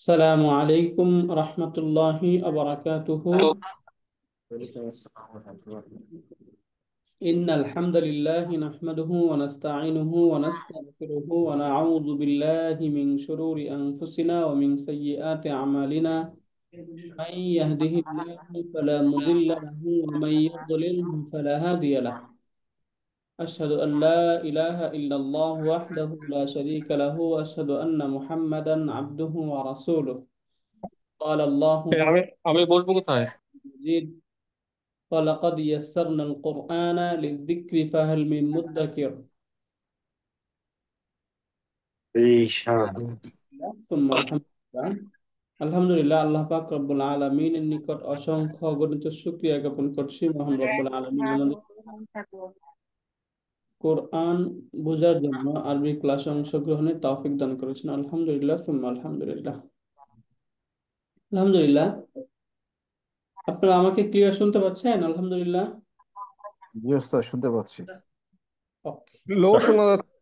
السلام عليكم ورحمة الله وبركاته. إن الحمد لله نحمده ونستعينه ونستغفره ونعوذ بالله من شرور أنفسنا ومن سيئات أعمالنا. من يهده الله فلا مضل له ومن يضلله فلا هادي له. أشهد أن لا إله إلا الله وحده لا شريك له وأشهد أن محمدا عبده ورسوله. قال الله আমি আমি বসবো কোথায়? مجيد. ولقد يسرنا القرآن للذكر فهل من مدكر. ثم الحمد لله। আলহামদুলিল্লাহ, আল্লাহ পাক রব্বুল আলামিনের নিকট অসংখ্য অগণিত শুকরিয়া জ্ঞাপন করছি। মহান রব্বুল আলামিন আমাদের কোরআন বোঝার জন্য আরবি ক্লাসে অংশগ্রহণের তৌফিক দান করেছেন। আলহামদুলিল্লাহ সুম্মা আলহামদুলিল্লাহ। আলহামদুলিল্লাহ, আপনারা আমাকে ক্লিয়ার শুনতে পাচ্ছেন? আলহামদুলিল্লাহ। জি ওস্তাদ, শুনতে পাচ্ছি। ওকে লো শোনা যাচ্ছে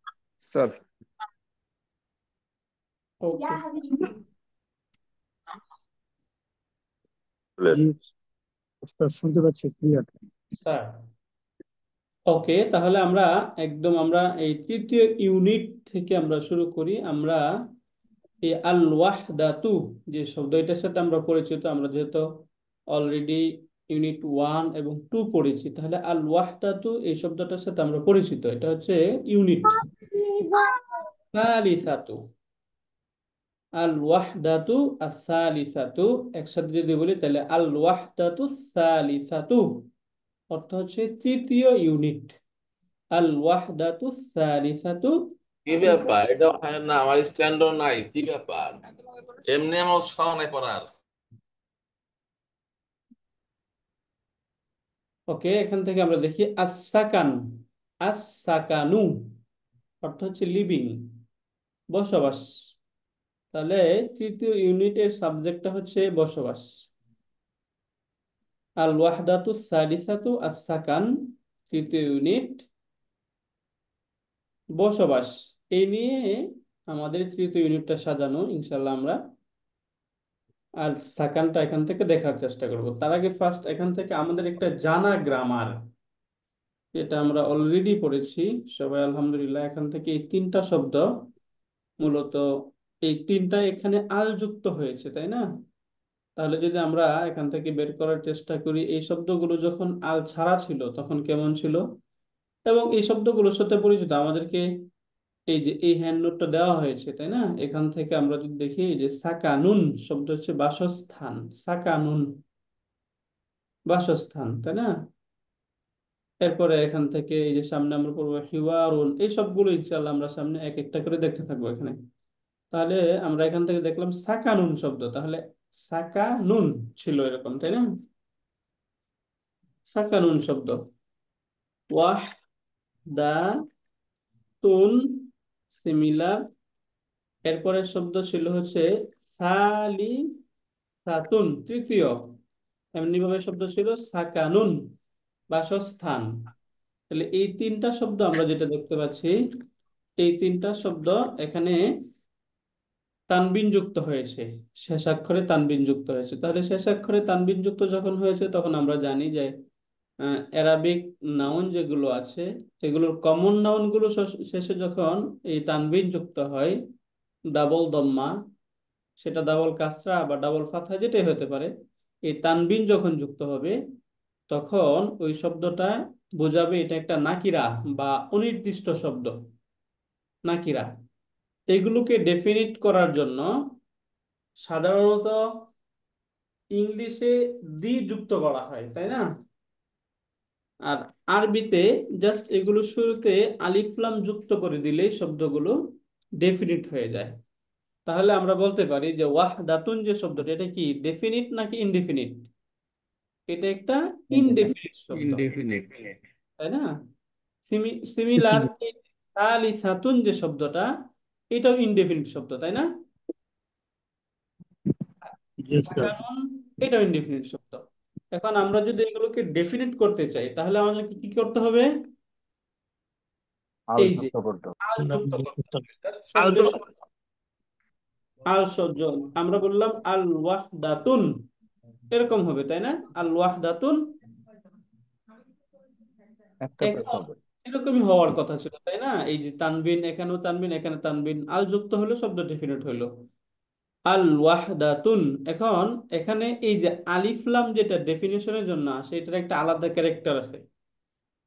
স্যার। ওকে জি ওস্তাদ, শুনতে পাচ্ছি ক্লিয়ার। স্যার। ওকে, তাহলে আমরা এই তৃতীয় ইউনিট থেকে আমরা শুরু করি। আমরা এই আল ওয়াহদাতু যে শব্দ, এটার সাথে আমরা পরিচিত। আমরা যেহেতু অলরেডি ইউনিট 1 এবং 2 পড়েছি, তাহলে আল ওয়াহদাতু এই শব্দটার সাথে আমরা পরিচিত। এটা হচ্ছে ইউনিট সালিসাতু। আল ওয়াহদাতু আস-সালিসাতু একসাথে যদি বলি তাহলে আল ওয়াহদাতু সালিসাতু অর্থ হচ্ছে তৃতীয় ইউনিট। আল ওয়াহদাতু সালিসাতু। কি ব্যাপার? এটা হয় না, আমার স্ট্যান্ডও নাই। কি ব্যাপার? এমনি আমার উৎসাহ নাই পড়ার। ওকে, এখান থেকে আমরা দেখি আস-সাকান। আস-সাকানু অর্থ হচ্ছে লিভিং, বসবাস। তাহলে তৃতীয় ইউনিটের সাবজেক্টটা হচ্ছে বসবাস। আল ওয়াহদাতু সালিসাতু আস-সাকান, তৃতীয় ইউনিট বসবাস। এই নিয়ে আমাদের তৃতীয় ইউনিটটা সাজানো। ইনশাল্লাহ আমরা আর সাকানটা এখান থেকে দেখার চেষ্টা করব। তার আগে ফার্স্ট এখান থেকে আমাদের একটা জানা গ্রামার, এটা আমরা অলরেডি পড়েছি সবাই আলহামদুলিল্লাহ। এখান থেকে এই তিনটা শব্দ, মূলত এই তিনটা এখানে আল যুক্ত হয়েছে, তাই না? তাহলে যদি আমরা এখান থেকে বের করার চেষ্টা করি এই শব্দগুলো যখন আল ছাড়া ছিল তখন কেমন ছিল, এবং এই শব্দগুলোর সাথে পরিচিত আমাদেরকে এই যে এই হ্যান্ড নোটটা দেওয়া হয়েছে, তাই না? এখান থেকে আমরা যদি দেখি এই যে সাকানুন শব্দ হচ্ছে বাসস্থান। সাকানুন বাসস্থান, তাই না? এরপরে এখান থেকে এই যে সামনে আমরা পড়বো হিওয়ারুন, এই সবগুলো ইনশাআল্লাহ আমরা সামনে এক একটা করে দেখতে থাকবো এখানে। তাহলে আমরা এখান থেকে দেখলাম সাকানুন শব্দ, তাহলে সাকানুন ছিল এরকম, তাই না? সাকানুন শব্দ। ওয়াহ দা তুন সিমিলার। এরপরে শব্দ ছিল হচ্ছে সালি সাতুন, তৃতীয়। এমনি ভাবে শব্দ ছিল সাকানুন, বাসস্থান। তাহলে এই তিনটা শব্দ আমরা যেটা দেখতে পাচ্ছি, এই তিনটা শব্দ এখানে তানবিন যুক্ত হয়েছে, শেষাক্ষরে তানবিন যুক্ত হয়েছে। তাহলে শেষাক্ষরে তানবিন যুক্ত যখন হয়েছে তখন আমরা জানি যে অ্যারাবিক নাউন যেগুলো আছে এগুলোর কমন নাউন গুলো শেষে যখন এই তানবিন যুক্ত হয়, ডাবল দম্মা, সেটা ডাবল কাসরা বা ডাবল ফাথা যেটাই হতে পারে, এই তানবিন যখন যুক্ত হবে তখন ওই শব্দটা বোঝাবে এটা একটা নাকিরা বা অনির্দিষ্ট শব্দ। নাকিরা এগুলোকে ডেফিনিট করার জন্য সাধারণত ইংলিশে দি যুক্ত করা হয়, তাই না? আর আরবিতে জাস্ট এগুলো শুরুতে আলিফ লাম যুক্ত করে দিলেই শব্দগুলো ডেফিনিট হয়ে যায়। তাহলে আমরা বলতে পারি যে ওয়াহদাতুন যে শব্দটা, এটা কি ডেফিনিট নাকি ইনডেফিনিট? এটা একটা ইনডেফিনিট শব্দ, ইনডেফিনিট। তাই না? সিমিলার সালিসাতুন যে শব্দটা, এটাও ইনডেফিনিট শব্দ, তাই না? জি ওস্তাদ। কারণ এটাও ইনডেফিনিট শব্দ। এখন আমরা যদি এগুলোকে ডেফিনিট করতে চাই তাহলে আমাদেরকে কি করতে হবে? আল এই যে যুক্ত করতে হবে। আল যুক্ত করতে হবে। Just আলতো শব্দের সাথে আমরা বললাম আল ওয়াহদাতুন, এরকম হবে তাই না? আল ওয়াহদাতুন। একটা তো এখন হবে। এরকমই হওয়ার কথা ছিল তাই না? এই যে তানবিন, এখানেও তানবিন, এখানে তানবিন, আল যুক্ত হলো, শব্দ ডেফিনিট হইলো আল ওয়াহদাতুন। এখন এখানে এই যে আলিফ লাম যেটা ডেফিনিশনের জন্য আসে, এটার একটা আলাদা ক্যারেক্টার আছে।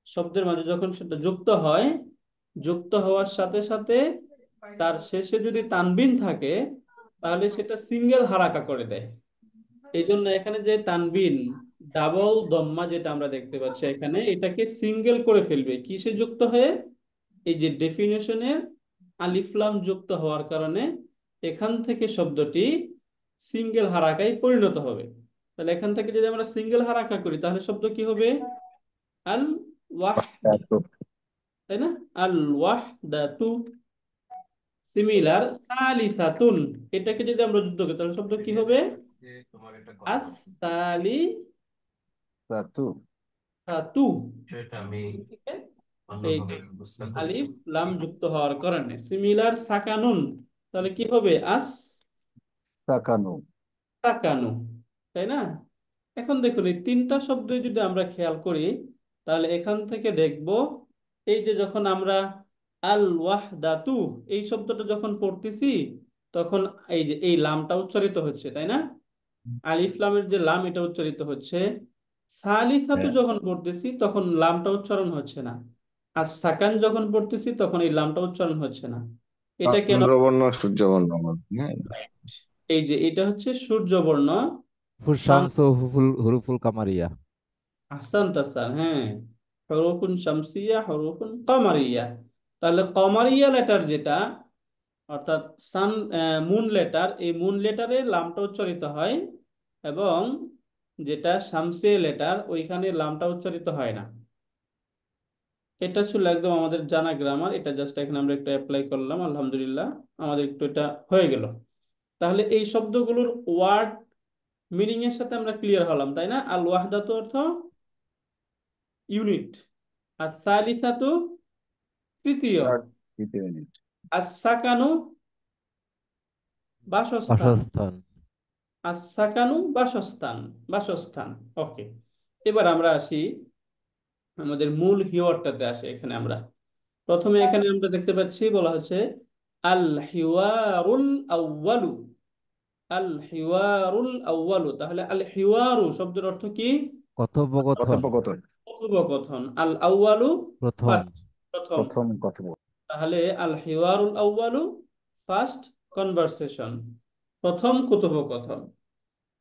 শব্দের মাঝে যখন সেটা যুক্ত হয়, যুক্ত হওয়ার সাথে সাথে তার শেষে যদি তানবিন থাকে, তাহলে সেটা সিঙ্গেল হারাকা করে দেয়। এই জন্য এখানে যে তানবিন, ডাবল দম্মা যেটা আমরা দেখতে পাচ্ছি এখানে, এটাকে সিঙ্গেল করে ফেলবে কিসে যুক্ত হয়ে? এই যে ডেফিনেশনের আলিফ লাম যুক্ত হওয়ার কারণে এখান থেকে শব্দটি সিঙ্গেল হারাকায় পরিণত হবে। তাহলে এখান থেকে যদি আমরা সিঙ্গেল হারাকা করি, তাহলে শব্দ কি হবে? আল ওয়াহদা, একটা তাই না? আল ওয়াহদাতু। সিমিলার সালিসাতুন, এটাকে যদি আমরা যুক্ত করি, তাহলে শব্দ কি হবে? আস তো সালিসাতু। এই যে আলিফ লাম যুক্ত হওয়ার কারণে সিমিলার সাকানুন, তাহলে কি হবে? আস তাকানো। সাকানু, তাই না? এখন দেখুন এই তিনটা শব্দ যদি আমরা খেয়াল করি, তাহলে এখান থেকে দেখব এই যে যখন আমরা আল ওয়াহদাতু এই শব্দটা যখন পড়তেছি, তখন এই যে এই লামটা উচ্চারিত হচ্ছে তাই না? আলিফ লামের যে লাম, এটা উচ্চারিত হচ্ছে। সালিসাতু যখন পড়তেছি, তখন লামটা উচ্চারণ হচ্ছে না। আর সাকান যখন পড়তেছি, তখন এই লামটা উচ্চারণ হচ্ছে না। এটা কেন? চন্দ্রবর্ণ সূর্যবর্ণ হ্যাঁ। এই যে এটা হচ্ছে সূর্যবর্ণ। ফুল শামস ও হুরুফুল কামারিয়া। আহসান তাসান, হ্যাঁ। হরফুন শামসিয়া, হরফুন কমারিয়া। তাহলে কমারিয়া লেটার যেটা, অর্থাৎ সান, মুন লেটার, এই মুন লেটারে লামটা উচ্চারিত হয়। এবং যেটা শামসিয়া লেটার, ওইখানে লামটা উচ্চারিত হয় না। এটা ছিল একদম আমাদের জানা গ্রামার, এটা জাস্ট এখানে আমরা একটু অ্যাপ্লাই করলাম, আলহামদুলিল্লাহ আমাদের একটু এটা হয়ে গেল। তাহলে এই শব্দগুলোর ওয়ার্ড মিনিং এর সাথে আমরা ক্লিয়ার হলাম তাই না? আল ওয়াহদাতু অর্থ ইউনিট, আর সালিসাতু তৃতীয়, আর 2 মিনিট। আর সাকানু বাসস্থান, বাসস্থান। আর সাকানু বাসস্থান, বাসস্থান। ওকে, এবার আমরা আসি আমাদের মূল হিওয়ারটাতে আসি। এখানে আমরা প্রথমে এখানে আমরা দেখতে পাচ্ছি বলা হচ্ছে আল হিওয়ারুল আউয়ালু। আল হিওয়ারুল আউয়ালু, তাহলে আল হিওয়ারু শব্দের অর্থ কি? কথোপকথন। কথোপকথন। কথোপকথন। আল আউয়ালু প্রথম। ফার্স্ট, প্রথম। প্রথম কথোপকথন। তাহলে আল হিওয়ারুল আউয়ালু ফার্স্ট কনভারসেশন, প্রথম কথোপকথন।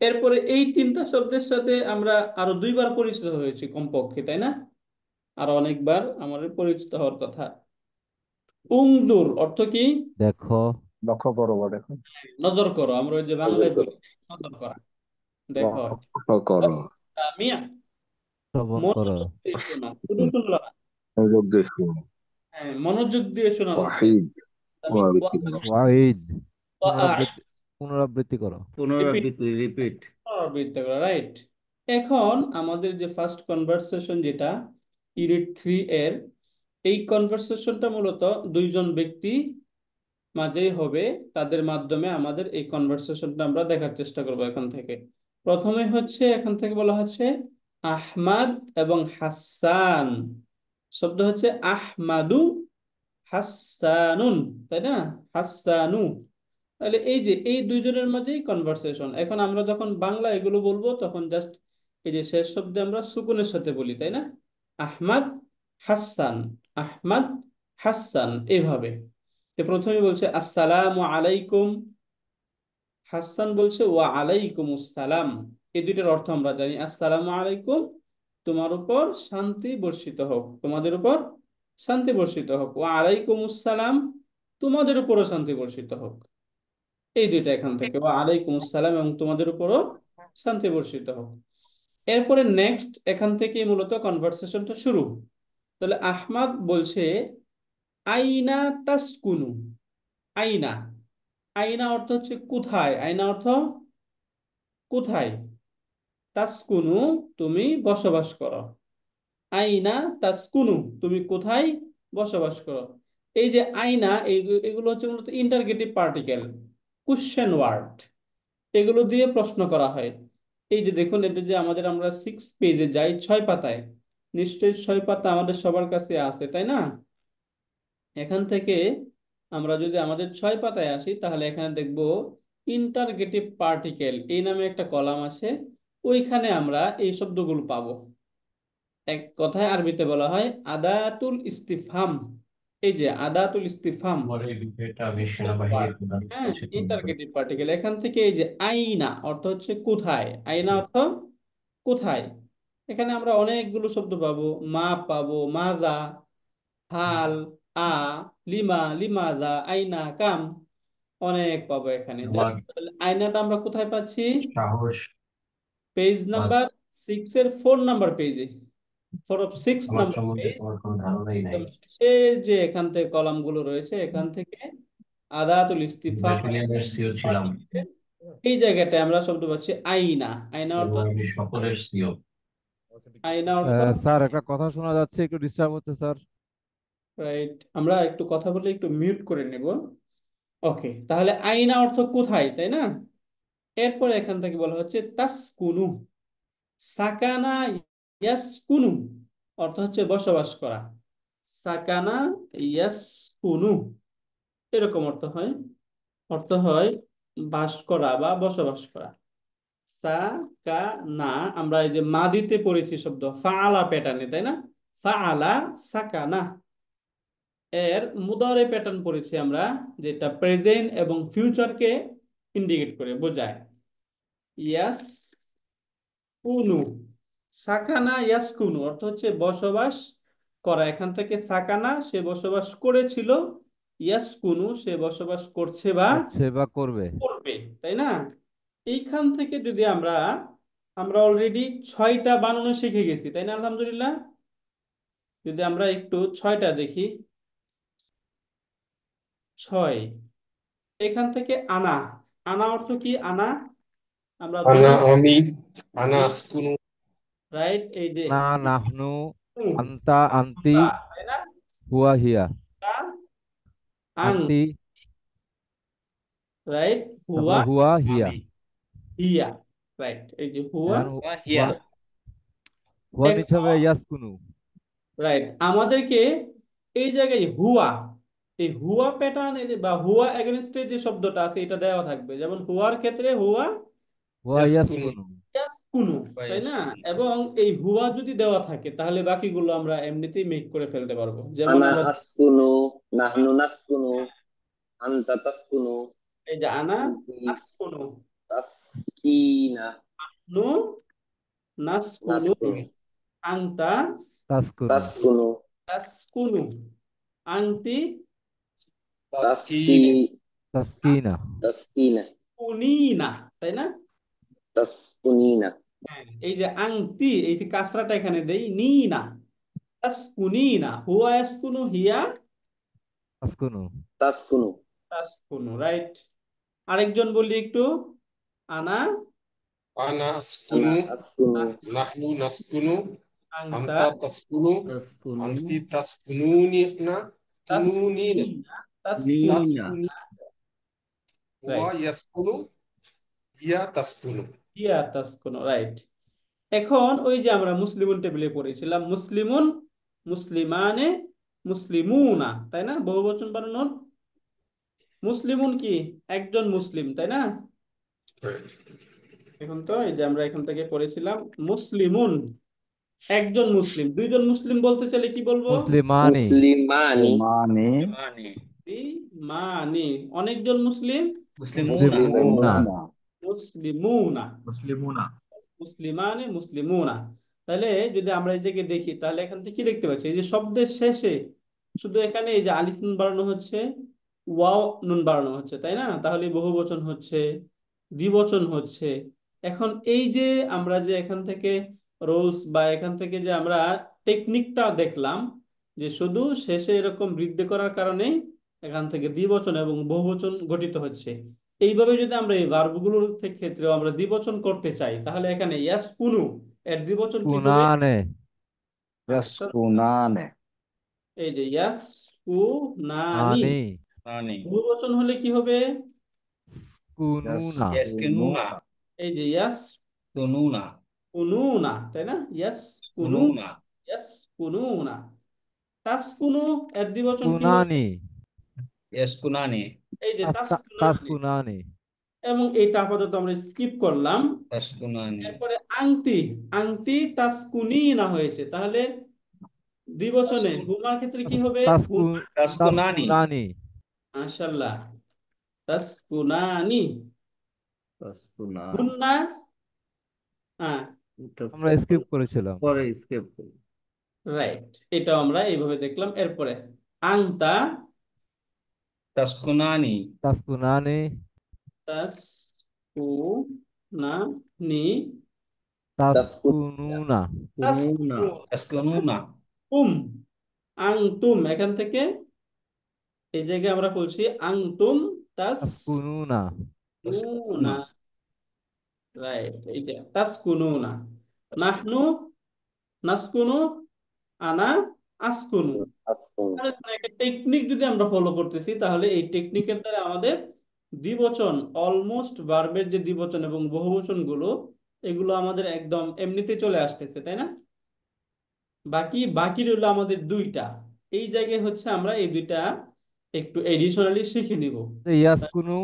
এরপরে এই তিনটা শব্দের সাথে আমরা আরো দুইবার পরিচিত হয়েছি কমপক্ষে, তাই না? আরো অনেকবার আমাদের পরিচিত হওয়ার কথা। উংদুর অর্থ কি? দেখো। লক্ষ্য করো বা দেখো। নজর করো, আমরা ওই যে বাংলায় বলি নজর করা, দেখো। লক্ষ্য করো। মিয়া, শ্রবণ করো। মনোযোগ দিয়ে শোনো, শুধু শুনলো না, মনোযোগ দিয়ে শুনো। হ্যাঁ মনোযোগ দিয়ে শোনার কথা। ওয়াহিদ আমি পুনরাবৃত্তি করো। ওয়াঈদ। পুনরাবৃত্তি পুনরাবৃত্তি করো। রিপিট। রাইট। এখন আমাদের যে ফার্স্ট কনভারসেশন, যেটা ইউনিট 3 এর, এই কনভারসেশনটা মূলত দুইজন ব্যক্তি মাঝেই হবে। তাদের মাধ্যমে আমাদের এই কনভারসেশনটা আমরা দেখার চেষ্টা করব এখান থেকে। প্রথমে হচ্ছে এখান থেকে বলা হচ্ছে আহমাদ এবং হাসান। শব্দ হচ্ছে আহমাদু হাসানুন, তাই না? হাসানু। তাহলে এই যে এই দুইজনের মাঝেই কনভারসেশন। এখন আমরা যখন বাংলা এগুলো বলবো, তখন জাস্ট এই যে শেষ শব্দে আমরা সুকুনের সাথে বলি, তাই না? আহমাদ হাসান, আহমাদ হাসান, এইভাবে। তো প্রথমে বলছে আসসালামু আলাইকুম, হাসান বলছে ওয়া আলাইকুম আসসালাম। এই দুইটার অর্থ আমরা জানি। আসসালামু আলাইকুম, তোমার উপর শান্তি বর্ষিত হোক, তোমাদের উপর শান্তি বর্ষিত হোক। ওয়া আলাইকুম আসসালাম, তোমাদের উপরও শান্তি বর্ষিত হোক। এই দুইটা এখান থেকে, ওয়া আলাইকুম আসসালাম এবং তোমাদের উপরও শান্তি বর্ষিত হোক। এরপরে নেক্সট এখান থেকে মূলত কনভারসেশনটা শুরু। তাহলে আহমাদ বলছে আইনা তাসকুনু। আইনা, আইনা অর্থ হচ্ছে কোথায়, আইনা অর্থ কোথায়, তাসকুনু তুমি বসবাস করো। আইনা তাসকুনু, তুমি কোথায় বসবাস করো। এই যে আইনা, এগুলো হচ্ছে মূলত ইন্টারগেটিভ পার্টিকেল। কোশ্চেন ওয়ার্ড, এগুলো দিয়ে প্রশ্ন করা হয়। এই যে দেখুন, এটা যে আমাদের, আমরা 6 পেজে যাই, 6 পাতায়, নিশ্চয়ই 6 পাতা আমাদের সবার কাছে আছে, তাই না? এখান থেকে আমরা যদি আমাদের 6 পাতায় আসি, তাহলে এখানে দেখব ইন্টারগেটিভ পার্টিকেল এই নামে একটা কলাম আছে। ওইখানে আমরা এই শব্দগুলো পাবো। এক কথায় আরবিতে বলা হয় আদাতুল ইস্তিফহাম। এই যে আদাতুল ইস্তিফহাম, হ্যাঁ, ইন্টারগেটিভ পার্টিকেল। এখান থেকে এই যে আইনা অর্থ হচ্ছে কোথায়, আইনা অর্থ কোথায়। এখানে আমরা অনেকগুলো শব্দ পাবো, মা পাবো, মাজা, হাল, আ, লিমা, লিমাজা, আইনা, কাম, অনেক পাবো এখানে। জাস্ট আয়নাটা আমরা কোথায় পাচ্ছি? পেজ নাম্বার 6 এর 4 নাম্বার পেজে, 6 নাম্বার পেজ, একদম শেষের যে এখান থেকে কলাম গুলো রয়েছে, এখান থেকে আদাতুল ইস্তিফহাম এই জায়গাটায় আমরা শব্দ পাচ্ছি আইনা। আইনা অর্থ, আইনা অর্থ, স্যার একটা কথা শোনা যাচ্ছে, একটু ডিস্টার্ব হচ্ছে স্যার। রাইট। আমরা একটু কথা বলে একটু মিউট করে নেব। ওকে, তাহলে আইনা অর্থ কোথায়, তাই না? এরপরে এখান থেকে বলা হচ্ছে তাসকুনু। সাকানা ইয়াসকুনু অর্থ হচ্ছে বসবাস করা। সাকানা ইয়াসকুনু এরকম অর্থ হয়, অর্থ হয় বাস করা বা বসবাস করা। সাকানা আমরা এই যে মাদিতে পড়েছি শব্দ ফাআলা প্যাটার্নে, তাই না? ফাআলা, সাকানা। এর মুদারে প্যাটার্ন পড়েছি আমরা, যেটা প্রেজেন্ট এবং ফিউচারকে ইন্ডিকেট করে বোঝায়। ইয়াস কুনু, সাকানা ইয়াসকুনু অর্থ হচ্ছে বসবাস করা। এখান থেকে সাকানা সে বসবাস করেছিল, ইয়াসকুনু সে বসবাস করছে বা করছে বা করবে। করবে, তাই না? এইখান থেকে যদি আমরা, আমরা অলরেডি 6টা বানানো শিখে গেছি, তাই না? আলহামদুলিল্লাহ। যদি আমরা একটু 6টা দেখি, 6 এখান থেকে আনা, আনা অর্থ কি? আনা আমরা আমি আনা আসকুনু রাইট, এই যে না, নাহনু, হুম, আন্তা, আন্তি, আমরা, তাই না? হুয়া, হিয়া। তা, আং, আন্তি, রাইট, হুয়া, তারপরে হুয়া, হিয়া। হিয়া, রাইট, এই যে হুয়া, এখন হুয়া, হুয়া নিচে হবে এখন ইয়াসকুনু। রাইট আমাদেরকে এই জায়গায় হুয়া, এই হুয়া প্যাটার্ন বা হুয়া এগেনস্টে যে শব্দটা আছে এটা দেওয়া থাকবে। যেমন হুয়ার ক্ষেত্রে হুয়া হুয়া ইয়াসকুনু ইয়াসকুনু। ইয়াসকুনু, তাই না? এবং এই হুয়া যদি দেওয়া থাকে তাহলে বাকিগুলো আমরা এমনিতেই মেক করে ফেলতে পারবো। যেমন আনা আমরা আসকুনু, নাহনু নাসকুনু, আনতা তাসকুনু, এই যে আনা আনতি আসকুনু, তাসকিনা, নু নাসকুনু, নাসকুনু, আংতা তাসকুনু। তাসকুনু, তাসকুনু, আংতি তাস্তি, তাসকিনা। তাস্কিনা, তাসকুনিনা, তাই না? তাসকুনিনা, হ্যাঁ, এই যে আংতি, এই যে কাসরাটা এখানে দেই, নি না, তাসকুনিনা, হুয়া ইয়াসকুনু, হিয়া তাসকুনু। তাসকুনু, তাসকুনু, রাইট। আরেকজন বলি একটু, আনা আনা আনা আসকুনু আসকুনু, নাহনু নাসকুনু আংতা আনতা তাসকুনু তাসকুনু আনতি তাসকুনুনি না কুনুনি তাসকুনিনা, নিনা তাসকুনি ওয়া রাইট, ইয়াসকুনু ইয়া তাসকুনু হিয়া তাসকুনু, রাইট। এখন ওই যে আমরা মুসলিমুন টেবিলে পড়েছিলাম, মুসলিমুন, মুসলিমানে, মুসলিমুনা, তাই না? বহুবচন বানানোর মুসলিমুন কি? একজন মুসলিম, তাই না? এখন তো এই যে আমরা এখান থেকে পড়েছিলাম মুসলিমুন একজন মুসলিম। দুইজন মুসলিম বলতে চাইলে কি বলবো? মুসলিমানি। মুসলিমানি, মানে মানে অনেকজন মুসলিম, মুসলিমুনা। মুসলিমুনা, মুসলিমুনা, মুসলিমানে, মুসলিমুনা। তাহলে যদি আমরা এই জায়গায় দেখি, তাহলে এখান থেকে কি দেখতে পাচ্ছি? এই যে শব্দের শেষে শুধু এখানে এই যে আলিফ নুন বাড়ানো হচ্ছে, ওয়াও নুন বাড়ানো হচ্ছে, তাই না? তাহলে বহুবচন হচ্ছে, দ্বিবচন হচ্ছে। এখন এই যে আমরা যে এখান থেকে রোলস বা এখান থেকে যে আমরা টেকনিকটা দেখলাম, যে শুধু শেষে এরকম বৃদ্ধি করার কারণে এখান থেকে দ্বিবচন এবং বহুবচন গঠিত হচ্ছে। এইভাবে যদি আমরা এই ভার্বগুলোর ক্ষেত্রেও আমরা দ্বিবচন করতে চাই, তাহলে এখানে ইয়াসকুনু এর দ্বিবচন কি হবে? কুনানে। ইয়াসকুনানে। এই যে ইয়াসকুনানি। আনি। বহুবচন হলে কি হবে? তাসকুনুনা। ইয়াসকুনুনা এই যে ইয়াস কুনুনা কুনুনা, তাই না? ইয়াস কুনু, কুনুনা ইয়াস কুনুনা। তাসকুনু এর দ্বিবচন কি হবে? কুনানি। ইয়াসকুনানি এই যে তাসকুনানি। তাসকুনানি। এবং এইটা আপাতত আমরা স্কিপ করলাম। তাসকুনানি এরপরে আংটি, আংটি তাসকুনিনা হয়েছে, তাহলে দ্বিবচনে হুমার ক্ষেত্রে কি হবে? তাসকু হুমা। তাসকুনানি তাসকুনানি। মাশাআল্লাহ, তাসকুনানি। তাসকুনা হুন্না, হ্যাঁ এটা আমরা স্কিপ করেছিলাম। পরে স্কেপ করি। রাইট, এটাও আমরা এইভাবে দেখলাম। এরপরে আংতা তাসকুনানি তাসকুনানি। তাসকুনানি, তাসকুনুনা। কুনুনা তাসকুনুনা তুম, আংতুম, এখান থেকে এই জায়গায় আমরা বলছি আংতুম তাসকুনুনা। তাসকুনুনা। রাইট, এইটা তাসকুনুনা। নাহনু নাসকুনু, আনা আসকুনু। তাসকুনু তাহলে একটা টেকনিক যদি আমরা ফলো করতেছি, তাহলে এই টেকনিকের দ্বারা আমাদের দ্বিবচন, অলমোস্ট ভার্বের যে দ্বিবচন এবং বহুবচন গুলো, এগুলো আমাদের একদম এমনিতে চলে আসতেছে, তাই না? বাকি বাকি রইলো আমাদের দুইটা। এই জায়গায় হচ্ছে আমরা এই দুইটা একটু এডিশনালি শিখে নিব। ইয়াসকুনু।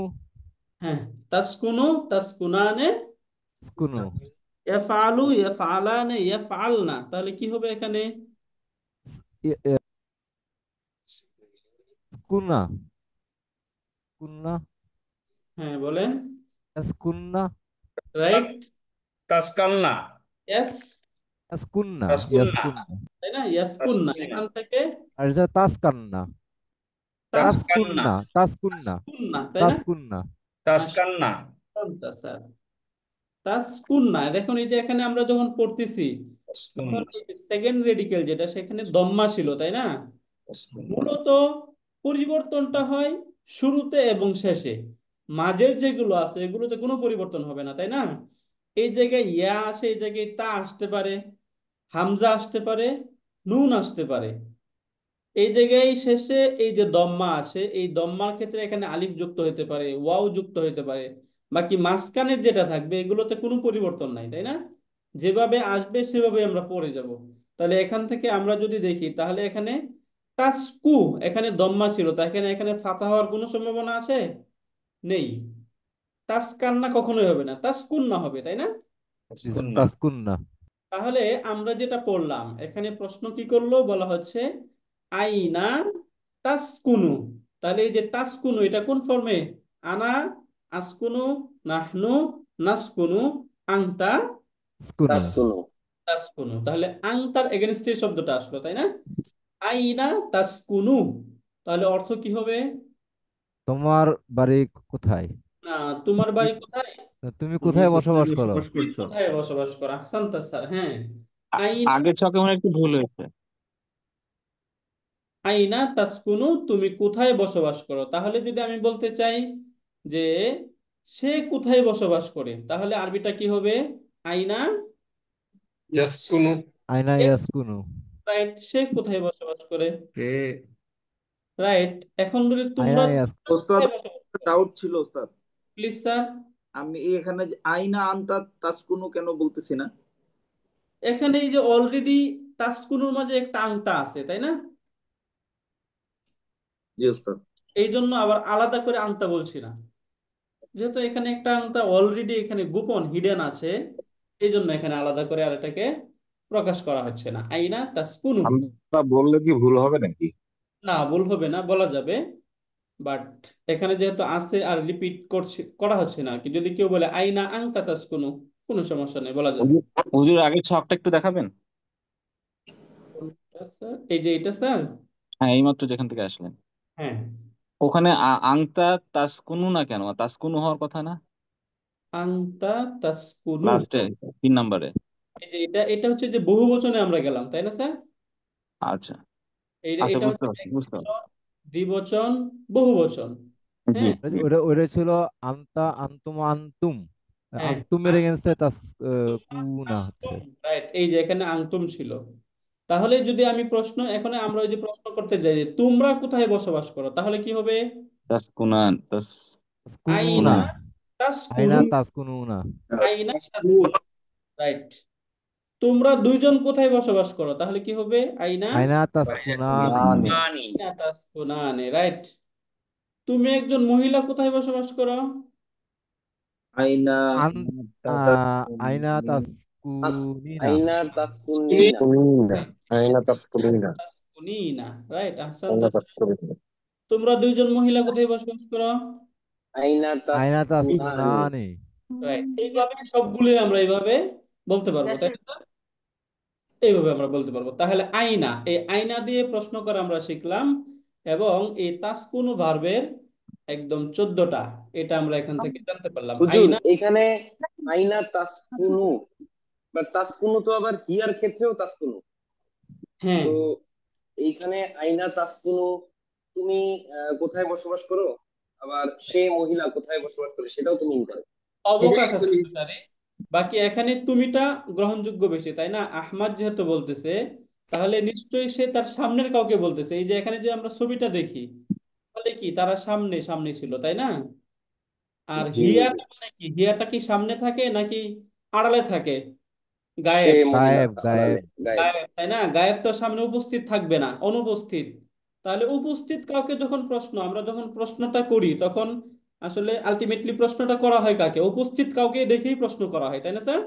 হ্যাঁ, তাসকুনু, তাসকুনানে, তাসকুনু। ইয়াফআলু, ইয়াফআলানে, ইয়াফআলনা। তাহলে কি হবে এখানে? কুন্না। কুন্না। হ্যাঁ বলেন। ইয়াসকুন্না। রাইট, তাসকালনা ইয়াস, ইয়াসকুন্না। তাসকুন্না ইয়াসকুন্না। তাই না? ইয়াসকুননা, তাসকুন্না এখান থেকে আর এটা তাসকান্না। তাসকান্না তাসকুন্না। তাসকুন্না। তাসকুন্না, তাই না? তাসকুন্না। তাসকান্না মাশাআল্লাহ স্যার, তাসকুন্না। দেখুন এই যে এখানে আমরা যখন পড়তেছি, তাসকুন্না তখন সেকেন্ড রেডিকেল যেটা, সেখানে দম্মা ছিল, তাই না? তাসকুন্না মূলত পরিবর্তনটা হয় শুরুতে এবং শেষে। মাঝের যেগুলো আছে এগুলোতে কোনো পরিবর্তন হবে না, তাই না? এই জায়গায় ইয়া আসে, এই জায়গায় তা আসতে পারে, হামজা আসতে পারে, নুন আসতে পারে। এই জায়গায় শেষে এই যে দম্মা আছে, এই দম্মার ক্ষেত্রে এখানে আলিফ যুক্ত হতে পারে, ওয়াও যুক্ত হতে পারে। বাকি মাঝখানের যেটা থাকবে এগুলোতে কোনো পরিবর্তন নাই, তাই না? যেভাবে আসবে সেভাবে আমরা পড়ে যাব। তাহলে এখান থেকে আমরা যদি দেখি, তাহলে এখানে তাসকু, এখানে দম্মা ছিল, তা এখানে এখানে ফাতা হওয়ার কোনো সম্ভাবনা আছে? নেই। তাসকান্না কখনোই হবে না, তাসকুন্না হবে, তাই না? তাসকুন্না তাসকুন্না। তাহলে আমরা যেটা পড়লাম, এখানে প্রশ্ন কি করলো, বলা হচ্ছে আইনা তাসকুনু। তাহলে এই যে তাসকুনু, এটা কোন ফর্মে? আনা আসকুনু, নাহনু নাসকুনু, আংতা তাসকুনু। তাসকুনু তাসকুনু। তাহলে আংতার এগেনস্টে শব্দটা আসলো, তাই না? আইনা তাসকুনু, তাহলে অর্থ কি হবে? তোমার বাড়ি কোথায়? না, তোমার বাড়ি কোথায়? তুমি তুমি কোথায় কোথায় বসবাস করো? বসবাস তুমি করছো? কোথায় বসবাস করো? হাসান স্যার, হ্যাঁ। আইনা, আগের ছকে মনে হয় একটু ভুল হয়েছে। আইনা তাসকুনু, তুমি কোথায় বসবাস করো। তাহলে যদি আমি বলতে চাই যে সে কোথায় বসবাস করে, তাহলে আরবিটা কি হবে? আইনা, ইয়াসকুনু আইনা ইয়াসকুনু। রাইট, সে কোথায় বসবাস করে। সে রাইট, এখন যদি আইনা তোমরা ইয়াসকুনু। ওস্তাদ, কোথায় বসবাস করো, ডাউট ছিল ওস্তাদ। Please sir. আমি এখানে যে আইনা আনতা তাসকুনু কেন বলতেছি না? এখানে এই যে অলরেডি তাসকুনুর মাঝে একটা আংতা আছে, তাই না? জি ওস্তাদ। এই জন্য আবার আলাদা করে আংতা বলছি না, যেহেতু এখানে একটা আংতা অলরেডি এখানে গোপন হিডেন আছে, এই জন্য এখানে আলাদা করে আর এটাকে প্রকাশ করা হচ্ছে না। আইনা তাসকুনু। আমরা বললে কি ভুল হবে নাকি? না, ভুল হবে না, বলা যাবে। বাট এখানে যেহেতু আসছে আর রিপিট করছে, করা হচ্ছে না আর কি। যদি কেউ বলে আইনা আংতা তাসকুনু, কোনো সমস্যা নেই, বলা যাবে। হুজুর হুজুর, আগের ছকটা একটু দেখাবেন। স্যার, এই যে এটা স্যার। হ্যাঁ, এইমাত্র যেখান থেকে আসলেন হ্যাঁ, ওখানে আংতা তাসকুনু না কেন? তাসকুনু হওয়ার কথা না? আংতা তাসকুনু। লাস্টে 3 নম্বরে। এই যে এটা, এটা হচ্ছে যে বহু বচনে আমরা গেলাম, তাই না স্যার? আচ্ছা এটা আচ্ছা, এটা বুঝতে হচ্ছে পারছি বুঝতে পারছি। একবচন, দ্বিবচন, বহুবচন। জি হ্যাঁ, জি। ওটা ওটা ছিল আন্তা, আন্তুম, আন্তুম। হ্যাঁ, আন্তুমের এগেনস্টে কুনা হচ্ছে। রাইট, এই যে এখানে আংতুম ছিল। তাহলে যদি আমি প্রশ্ন, এখন আমরা ওই যে প্রশ্ন করতে যাই যে তোমরা কোথায় বসবাস করো, তাহলে কি হবে? তাসকুনান আইনা তাসকুনুনা। আইনা তাসকুনুন, তাসকুনুনা। আইনা তাসকুনুন, রাইট। তোমরা দুইজন কোথায় বসবাস করো, তাহলে কি হবে? আইনা আইনা তাসকুনানি। আইনা তাসকুনানে, রাইট। তুমি একজন মহিলা কোথায় বসবাস করো? আইনা আন আইনা তাসকুনিনা। আইনা তাসকুনিনা। আইনা তাসকুনিনা। তাসকুনিনা, রাইট, আইনা আহসানতা। তাসকুনিনা। তোমরা দুইজন মহিলা কোথায় বসবাস করো? আইনা আইনা তাসকুনানি। তাসকুনানি। রাইট, এইভাবে সবগুলোই আমরা এইভাবে বলতে পারবো, তাই না? এইভাবে আমরা বলতে পারবো। তাহলে আইনা, এই আইনা দিয়ে প্রশ্ন করা আমরা শিখলাম, এবং এই তাসকুনু ভার্বের একদম 14টা, এটা আমরা এখান থেকে জানতে পারলাম। হুজুর, আইনা, এখানে আইনা তাসকুনু বা তাসকুনু তো আবার হিয়ার ক্ষেত্রেও তাসকুনু। হ্যাঁ, তো এইখানে আইনা তাসকুনু, তুমি কোথায় বসবাস করো, আবার সে মহিলা কোথায় বসবাস করে সেটাও তুমি করো। অবকাশ আছে দুটারই। বাকি এখানে তুমিটা গ্রহণযোগ্য বেশি, তাই না? আহমাদ যেহেতু বলতেছে, তাহলে নিশ্চয়ই সে তার সামনের কাউকে বলতেছে। এই যে এখানে যে আমরা ছবিটা দেখি, তাহলে কি তারা সামনে সামনে ছিল, তাই না? আর জি হুজুর। হিয়াটা মানে কি? হিয়াটা কি সামনে থাকে নাকি আড়ালে থাকে? সে গায়েব, মহিলা গায়েব গায়েব। আড়ালে, গায়েব। গায়েব, তাই না? গায়েব তো সামনে উপস্থিত থাকবে না, অনুপস্থিত। তাহলে উপস্থিত কাউকে যখন আমরা যখন প্রশ্নটা করি, তখন আসলে আলটিমেটলি প্রশ্নটা করা হয় কাকে? উপস্থিত কাউকে দেখেই প্রশ্ন করা হয়, তাই না স্যার?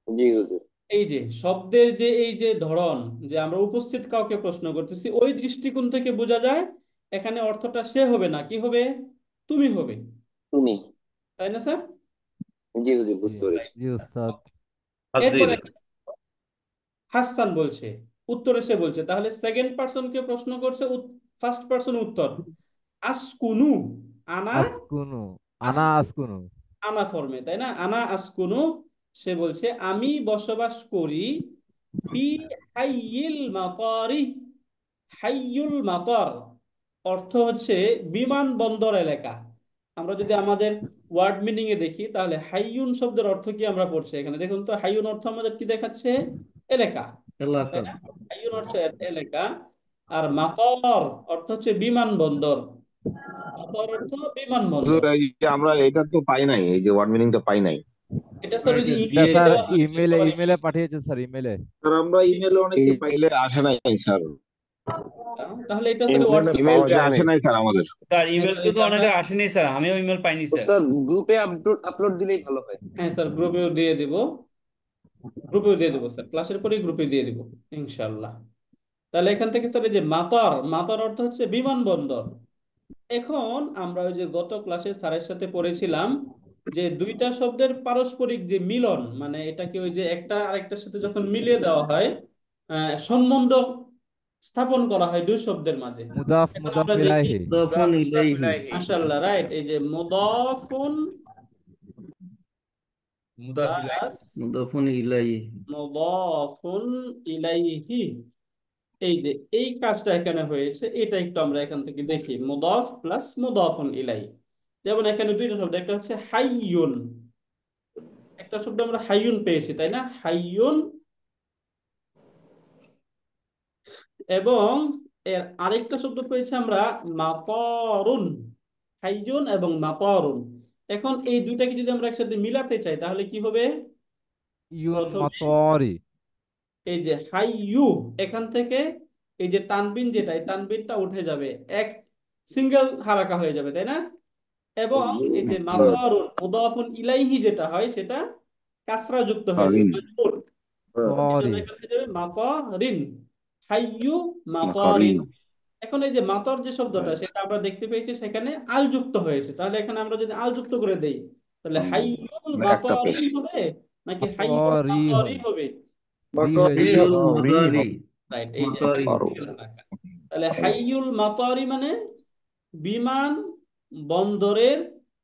জি হুজুর। এই যে শব্দের যে এই যে ধরন, যে আমরা উপস্থিত কাউকে প্রশ্ন করতেছি, ওই দৃষ্টিকোণ থেকে বোঝা যায় এখানে অর্থটা সে হবে না, কি হবে? তুমি হবে, তুমি। তাই না স্যার? জি হুজুর, জি বুঝতে পেরেছি। জি উস্তাদ। এরপর ফাজিল। হাসান বলছে, উত্তরে সে বলছে, তাহলে সেকেন্ড পার্সনকে প্রশ্ন করছে, ফার্স্ট পার্সন উত্তর আসকুনু, আনা, আসকুনু, আনা আসকুনু, আসকুনু। আনা ফর্মে, তাই না? আনা আসকুনু, সে বলছে আমি বসবাস করি ফি হাইয়িল মাতারি। হাইয়ুল মাতার অর্থ হচ্ছে বিমানবন্দর এলাকা। আমরা যদি আমাদের ওয়ার্ড মিনিং এ দেখি, তাহলে হাইয়ুন শব্দের অর্থ কি আমরা পড়ছি এখানে? দেখুন তো, হাইয়ুন অর্থ আমাদের কি দেখাচ্ছে? এলাকা, তাই না? হাইয়ুন অর্থ এলাকা। আর মাতার অর্থ হচ্ছে বিমানবন্দর। মাতার অর্থ হুজুর, বিমানবন্দর। এই যে আমরা এটা তো পাই নাই, এই যে ওয়ার্ড মিনিং তো পাই নাই। এটা স্যার ওই যে এটা ইমেইলে স্যার দেওয়া হয়েছে ইমেলে সবার ইমেলে পাঠিয়েছে স্যার, ইমেলে। স্যার আমরা ইমেলে অনেককে পাই। ইমেলে আসে নাই স্যার। তাহলে এটা স্যার হোয়াটসঅ্যাপ। ইমেলটা আসে নাই স্যার আমাদের। স্যার ইমেল কিন্তু অনেকে আসেনি স্যার, আমিও ইমেল পাইনি স্যার। ওস্তাদ, গ্রুপে আপলোড আপলোড দিলেই ভালো হয়। হ্যাঁ স্যার, গ্রুপেও দিয়ে দেবো স্যার, ক্লাসের পরেই গ্রুপে দিয়ে দিব ইনশাল্লাহ। তাহলে এখান থেকে স্যার এই যে মাতার, মাতার অর্থ হচ্ছে বিমানবন্দর। এখন আমরা ওই যে গত ক্লাসে স্যারের সাথে পড়েছিলাম যে দুইটা শব্দের পারস্পরিক যে মিলন, মানে এটাকে ওই যে একটা আরেকটার সাথে যখন মিলিয়ে দেওয়া হয়, সম্বন্ধ স্থাপন করা হয় দুই শব্দের মাঝে। মুদাফ এখন মুদাফ আমরা দেখি, ইলাইহি। মাশাআল্লাহ, রাইট, এই যে মুদাফুন প্লাস মুদাফুন ইলাইহি, এই যে এই কাজটা এখানে হয়েছে, এটা একটু আমরা এখান থেকে দেখি। মুদাফ প্লাস মুদাফুন ইলাইহি, যেমন এখানে দুইটা শব্দ, একটা হচ্ছে হাইয়ুন, একটা শব্দ আমরা হাইয়ুন পেয়েছি, তাই না? হাইয়ুন, এবং এর আরেকটা শব্দ পেয়েছি আমরা মাতারুন। হাইয়ুন এবং মাতারুন। এখন এই দুইটাকে যদি আমরা একসাথে মিলাতে চাই, তাহলে কি হবে? ইউন প্রথমে মাতরি। এই যে হাইয়ু, এখান থেকে এই যে তানবিন, যেটা এই তানবিনটা উঠে যাবে, এক সিঙ্গেল হারাকা হয়ে যাবে, তাই না? এবং এই যে মাতারুন মুদাফুন ইলাইহি যেটা হয়, সেটা কাসরা যুক্ত হয়ে যাবে, মাকারিন। মাজরুর। এই জন্য তরি। এখানে হয়ে যাবে মাতারিন, হাইয়ু মাকারিন। মাতারিন। এখন এই যে মাতর যে শব্দটা, সেটা আমরা দেখতে পেয়েছি সেখানে আল যুক্ত হয়েছে। তাহলে এখানে আমরা যদি আল যুক্ত করে দেই, তাহলে হাইয়ুল আমরা একটা মাতারিন পেয়েছি। হবে নাকি হাইয়ুল মাতরি মাতারি হবে। হবে? রি হয়ে যাবে। মাকারি হবে। রাইট, এই যে এখানে মাকারু। single হারাকা। তাহলে হাইয়ুল মাতারি মানে বিমান বন্দরের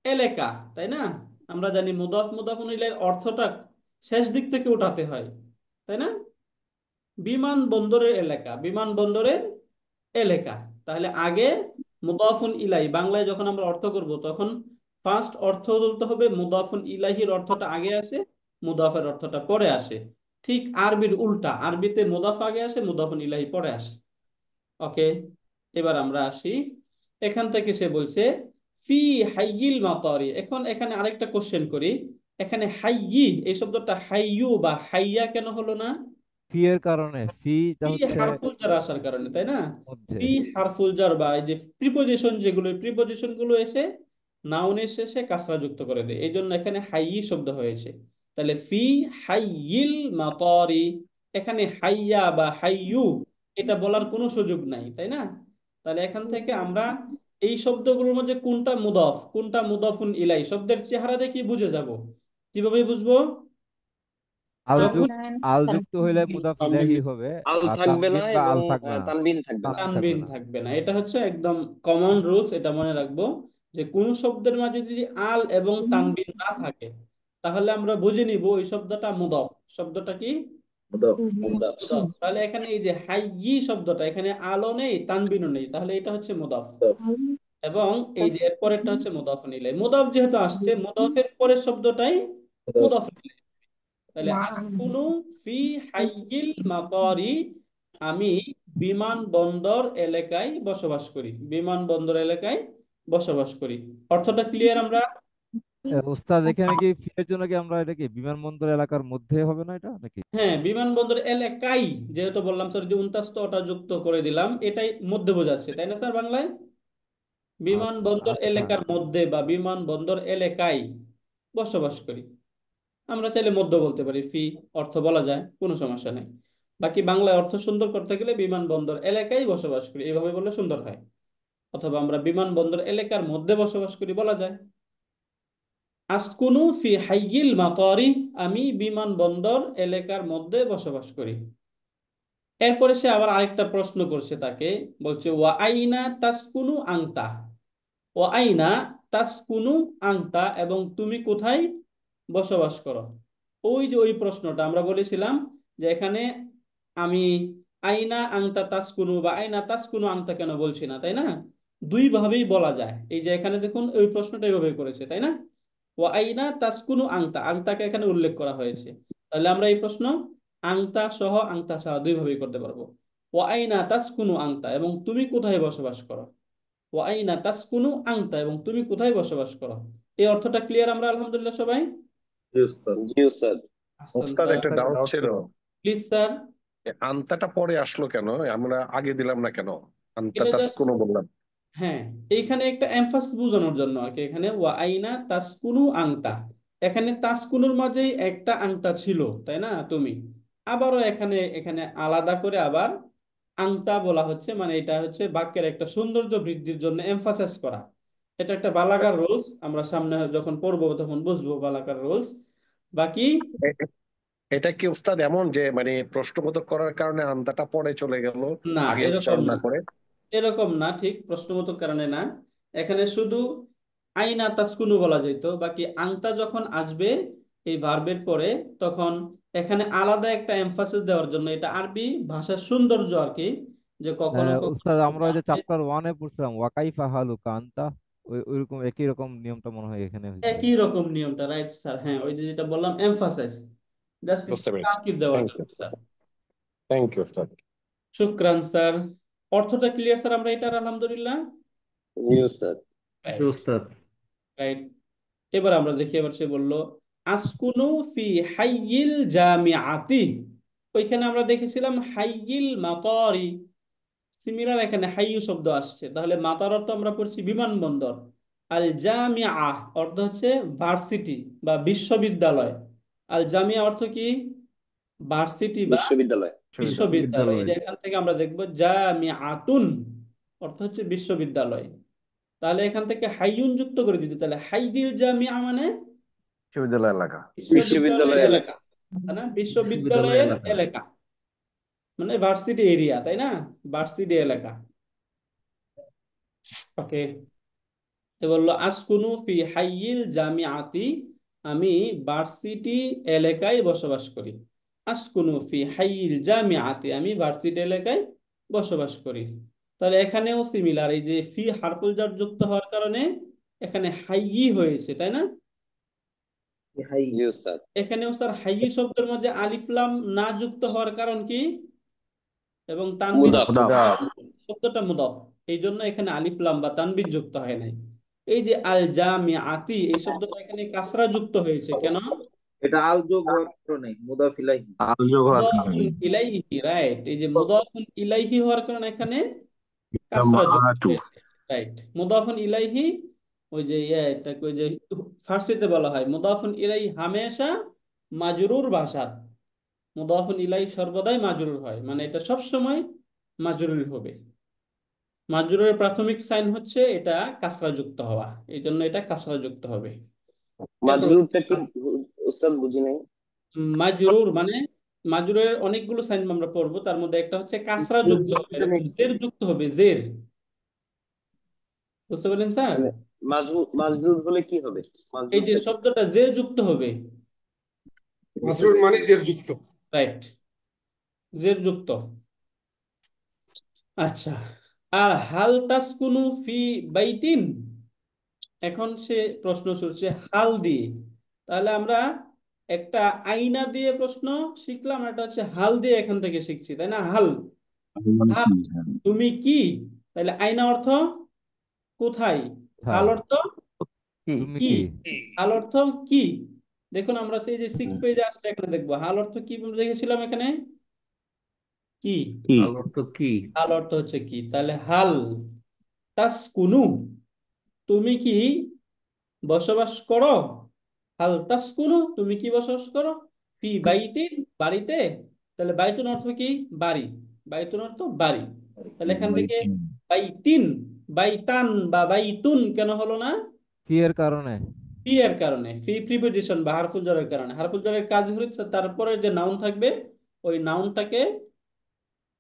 এলাকা, তাই না? আমরা জানি মুদাফ মুদাফুন ইলাইহির অর্থটা শেষ দিক থেকে উঠাতে হয়, তাই না? বিমান বন্দরের এলাকা, বিমান বন্দরের এলাকা। তাহলে আগে মুদাফুন ইলাই, বাংলায় যখন আমরা অর্থ করব, তখন ফার্স্ট অর্থ বলতে হবে মুদাফুন ইলাইহির অর্থটা আগে আসে, মুদাফের অর্থটা পরে আসে। ঠিক আরবির উল্টা, আরবিতে মুদাফ আগে আসে, মুদাফুন ইলাইহি পরে আসে। ওকে, এবার আমরা আসি। এখান থেকে সে বলছে ফি হাইয়িল মাতারি। এখন এখানে আরেকটা কোশ্চেন করি, এখানে হাইয়ি এই শব্দটা হাইয়ু বা হাইয়া কেন হলো না? ফি এর কারণে, ফিটা ফি হচ্ছে হারফুল জার আসার কারণে, তাই না? মধ্যে। ফি হারফুল জার বা এই যে প্রিপজিশন যেগুলো, প্রিপজিশন গুলো এসে নাউনের শেষে কাসরা যুক্ত করে দেয়, এই জন্য এখানে হাইয়ি শব্দ হয়েছে। তাহলে ফি হাইয়িল মাতারি, এখানে হাইয়া বা হাইয়ু এটা বলার কোনো সুযোগ নাই, তাই না? তাহলে এখান থেকে আমরা এই শব্দগুলোর মধ্যে কোনটা মুদাফ কোনটা মুদাফুন ইলাই শব্দের চেহারা দেখি বুঝে যাব। কিভাবে বুঝবো? আল যখন যুক্ত, আল যুক্ত হইলে মুদাফ ইলাইহি হবে, আল আর থাকবে না তানবিন বা এবং আল থাকবে না, তানবিন থাকবে না। তানবিন থাকবে তানবিন না। থাকবে না, এটা হচ্ছে একদম কমন রুলস, এটা মনে রাখবো যে কোন শব্দের মাঝে যদি আল এবং তানবিন না থাকে তাহলে আমরা বুঝে নিব ওই শব্দটা মুদাফ। শব্দটা কি? মুদাফ। মুদাফ। তাহলে এখানে এই যে হাইয়ি শব্দটা, এখানে আলো নেই তানবিনও নেই, তাহলে এটা হচ্ছে মুদাফ। এবং এই যে এরপরেরটা হচ্ছে মুদাফ ইলাইহি। মুদাফ যেহেতু আসছে, মুদাফের পরের শব্দটাই মুদাফ ইলাইহি। তাহলে আসকুনু ফি হাইয়িল মাতারি, আমি বিমানবন্দর এলাকায় বসবাস করি, বিমানবন্দর এলাকায় বসবাস করি। অর্থটা ক্লিয়ার আমরা? উস্তাদ, এখানে কি ফি এর জন্য কি আমরা এটা কি বিমানবন্দর এলাকার মধ্যে হবে না এটা নাকি? হ্যাঁ, বিমানবন্দর এলাকায় যেহেতু বললাম স্যার যে উনতাস্তটা যুক্ত করে দিলাম, এটাই মধ্যে বোঝাচ্ছে, তাই না স্যার? বাংলায় বিমানবন্দর আচ্ছা। এলাকার মধ্যে বা বিমানবন্দর এলাকায় বসবাস করি। আমরা চাইলে মধ্য বলতে পারি, ফি অর্থ বলা যায়, কোনো সমস্যা নেই। বাকি বাংলায় অর্থ সুন্দর করতে গেলে বিমানবন্দর এলাকায় বসবাস করি এভাবে বললে সুন্দর হয়, অথবা আমরা বিমানবন্দর এলাকার মধ্যে বসবাস করি বলা যায়। আসকুনু ফি হাইয়িল মাতারি, আমি বিমানবন্দর এলাকার মধ্যে বসবাস করি। এরপরে সে আবার আরেকটা প্রশ্ন করছে তাকে, বলছে ওয়া আইনা তাসকুনু আংতা, ও আইনা তাসকুনু আংতা, এবং তুমি কোথায় বসবাস করো? ওই যে ওই প্রশ্নটা আমরা বলেছিলাম যে এখানে আমি আইনা আংতা তাসকুনু বা আইনা তাসকুনু আংতা কেন বলছি না, তাই না? দুই ভাবেই বলা যায়। এই যে এখানে দেখুন ওই প্রশ্নটা এইভাবে করেছে, তাই না? ও আইনা তাসকুনু আংতা, আংতাকে এখানে উল্লেখ করা হয়েছে। তাহলে আমরা এই প্রশ্ন আংতা সহ আংতা ছাড়া দুই ভাবেই করতে পারবো। ও আইনা তাসকুনু আংতা, এবং তুমি কোথায় বসবাস করো। ওয়াইনা তাসকুনু আনতা, এবং তুমি কোথায় বসবাস করো। এই অর্থটা ক্লিয়ার আমরা আলহামদুলিল্লাহ সবাই? জি উস্তাদ। ওস্তাদ একটা ডাউট ছিল, প্লিজ স্যার। আন্তাটা পরে আসলো কেন? আমরা আগে দিলাম না কেন? আন্তা এটা জাস্ট, তাসকুনু বললাম। হ্যাঁ, এইখানে একটা এমফাসিস বোঝানোর জন্য আর কি। এখানে ওয়াইনা তাসকুনু আনতা, এখানে তাসকুনুর মাঝেই একটা আনতা ছিল, তাই না? তুমি আবারও এখানে এখানে আলাদা করে আবার আনতা বলা হচ্ছে, মানে এটা হচ্ছে বাক্যের একটা সৌন্দর্য বৃদ্ধির জন্য এমফাসাইজ করা। এটা একটা বালাগার রুলস, আমরা সামনে যখন পড়বো তখন বুঝবো বালাগার রুলস। বাকি এটা কি উস্তাদ এমন যে মানে প্রশ্নবোধক করার কারণে আন্তাটা পরে চলে গেল, না, আগে এরকম উচ্চারণ না, না করে? এরকম না, ঠিক প্রশ্নবোধক কারণে না। এখানে শুধু আইনা তাসকুনু বলা যেত, বাকি আংতা যখন আসবে এই ভার্বের পরে, তখন এখানে আলাদা একটা এমফাসিস দেওয়ার জন্য, এটা আরবি ভাষার সৌন্দর্য আর কি, যে কখনো উস্তাদ, কখনো আমরা ওই যে চ্যাপ্টার 1-এ পড়ছিলাম ওয়াকাইফা হালুকা আনতা, ওইরকম একই রকম নিয়মটা মনে হয় এখানে হয়েছে। একই রকম নিয়মটা, রাইট স্যার। হ্যাঁ, ওই যে যেটা বললাম এমফাসাইজ, জাস্ট বুঝতে পেরেছি। তাকিদ দেওয়ার থ্যাংক জন্য ইউ, স্যার। থ্যাংক ইউ উস্তাদ। শুক্রান স্যার। অর্থটা ক্লিয়ার স্যার আমরা এটার আলহামদুলিল্লাহ? জি উস্তাদ। উস্তাদ। রাইট। এবার আমরা দেখি, এবার সে বলল আসকুনু ফি হাইয়িল জামিআতি, ওইখানে আমরা দেখেছিলাম হাইয়িল মাতারি, সিমিলার এখানে হাইয়ু শব্দ আসছে। তাহলে মাতার অর্থ আমরা পড়ছি বিমানবন্দর, আল জামিআ অর্থ হচ্ছে ভার্সিটি বা বিশ্ববিদ্যালয়। আল জামিয়া অর্থ কি? ভার্সিটি বা বিশ্ববিদ্যালয়। বিশ্ববিদ্যালয়। এই যে এখান থেকে আমরা দেখবো জামিআতুন অর্থ হচ্ছে বিশ্ববিদ্যালয়। তাহলে এখান থেকে হাইয়ুন যুক্ত করে দিতে, তাহলে হাইয়িল জামিআ মানে বিশ্ববিদ্যালয় এলাকা। বিশ্ববিদ্যালয়ের বিশ্ববিদ্যালয় এলাকা, তাই না? বিশ্ববিদ্যালয়ের এলাকা মানে ভার্সিটি এরিয়া, তাই না? ভার্সিটি এলাকা। ওকে, তো বললো আসকুনু ফি হাইয়িল জামিআতি, আমি ভার্সিটি এলাকায় বসবাস করি। আসকুনু ফি হাইয়িল জামিআতি, আমি ভার্সিটি এলাকায় বসবাস করি। তাহলে এখানেও সিমিলার, এই যে ফি হারফুল জার যুক্ত হওয়ার কারণে এখানে হাইয়ি হয়েছে, তাই না? জি উস্তাদ। এখানেও স্যার হাইয়ি শব্দের মধ্যে আলিফ লাম না যুক্ত হওয়ার কারণ কি? এবং তানবিন মুদাফ। শব্দটা মুদাফ, এই জন্য এখানে আলিফ লাম বা তানবিন যুক্ত হয় নাই। এই যে আল জামিআতি এই শব্দটা এখানে কাসরা যুক্ত হয়েছে কেন? এটা আল যোগ হওয়ার কারণে মুদাফ ইলাইহি। আল যোগ হওয়ার মুদাফুন কারণে ইলাইহি, রাইট। এই যে মুদাফুন ইলাইহি হওয়ার কারণে এখানে কাসরা যুক্ত মাহাতু হয়েছে, রাইট। মুদাফুন ইলাইহি ওই যে এটাকে ওই যে ফার্সিতে বলা হয় মুদাফুন ইলাইহি হামেশা মাজরুর ভাষাত। মুদাফুন ইলাইহি সর্বদাই মাজরুর হয়, মানে এটা সব সময় মাজরুর হবে। মাজরুরের প্রাথমিক সাইন হচ্ছে এটা কাসরা যুক্ত হওয়া, এই জন্য এটা কাসরা যুক্ত হবে। এরপর মাজরুরটা কি উস্তাদ বুঝি নাই। মাজরুর মানে মাজরুরের অনেকগুলো সাইন আমরা পড়বো, তার মধ্যে একটা হচ্ছে কাসরা যুক্ত হবে এবং জের যুক্ত হবে, জের। বুঝতে পারলেন স্যার? মানে মাজরুর হলে কি হবে? এই যে মাজরুরটা কি? শব্দটা জের যুক্ত হবে, মাজরুর মানে জের যুক্ত। রাইট, জের যুক্ত। আচ্ছা, আর হাল তাসকুনু ফি বাইতিন, এখন সে প্রশ্ন শুনছে হাল দিয়ে। তাহলে আমরা একটা আইনা দিয়ে প্রশ্ন শিখলাম, এটা হচ্ছে হাল দিয়ে এখান থেকে শিখছি, তাই না? হাল, মানে হাল কি? হ্যাঁ। তুমি কি, তাহলে আইনা অর্থ কোথায়, হাল কোথায় অর্থ তুমি কি, কি হাল অর্থ কি। দেখুন আমরা সেই যে 6 পেজে আসলে এখানে দেখবো হাল অর্থ কি দেখেছিলাম এখানে, কি। কি আল অর্থ কি? হাল অর্থ হচ্ছে কি, তাহলে হাল তাসকুনু, তুমি কি বসবাস করো, হাল তাসকুনু তুমি কি বসবাস করো, ফি বাইতিন বাড়িতে। তাহলে বাইতুন অর্থ কি, বাড়ি, বাইতুন অর্থ বাড়ি। তাহলে এখান থেকে বাইতিন বাইতিন, বাইতান বা বাইতুন কেন হলো না? কি এর কারণে? ফি এর কারণে, ফি প্রিপোজিশন বা হারফুল জারের কারণে। হারফুল জারের কাজ হচ্ছে তারপরে যে নাউন থাকবে ওই নাউনটাকে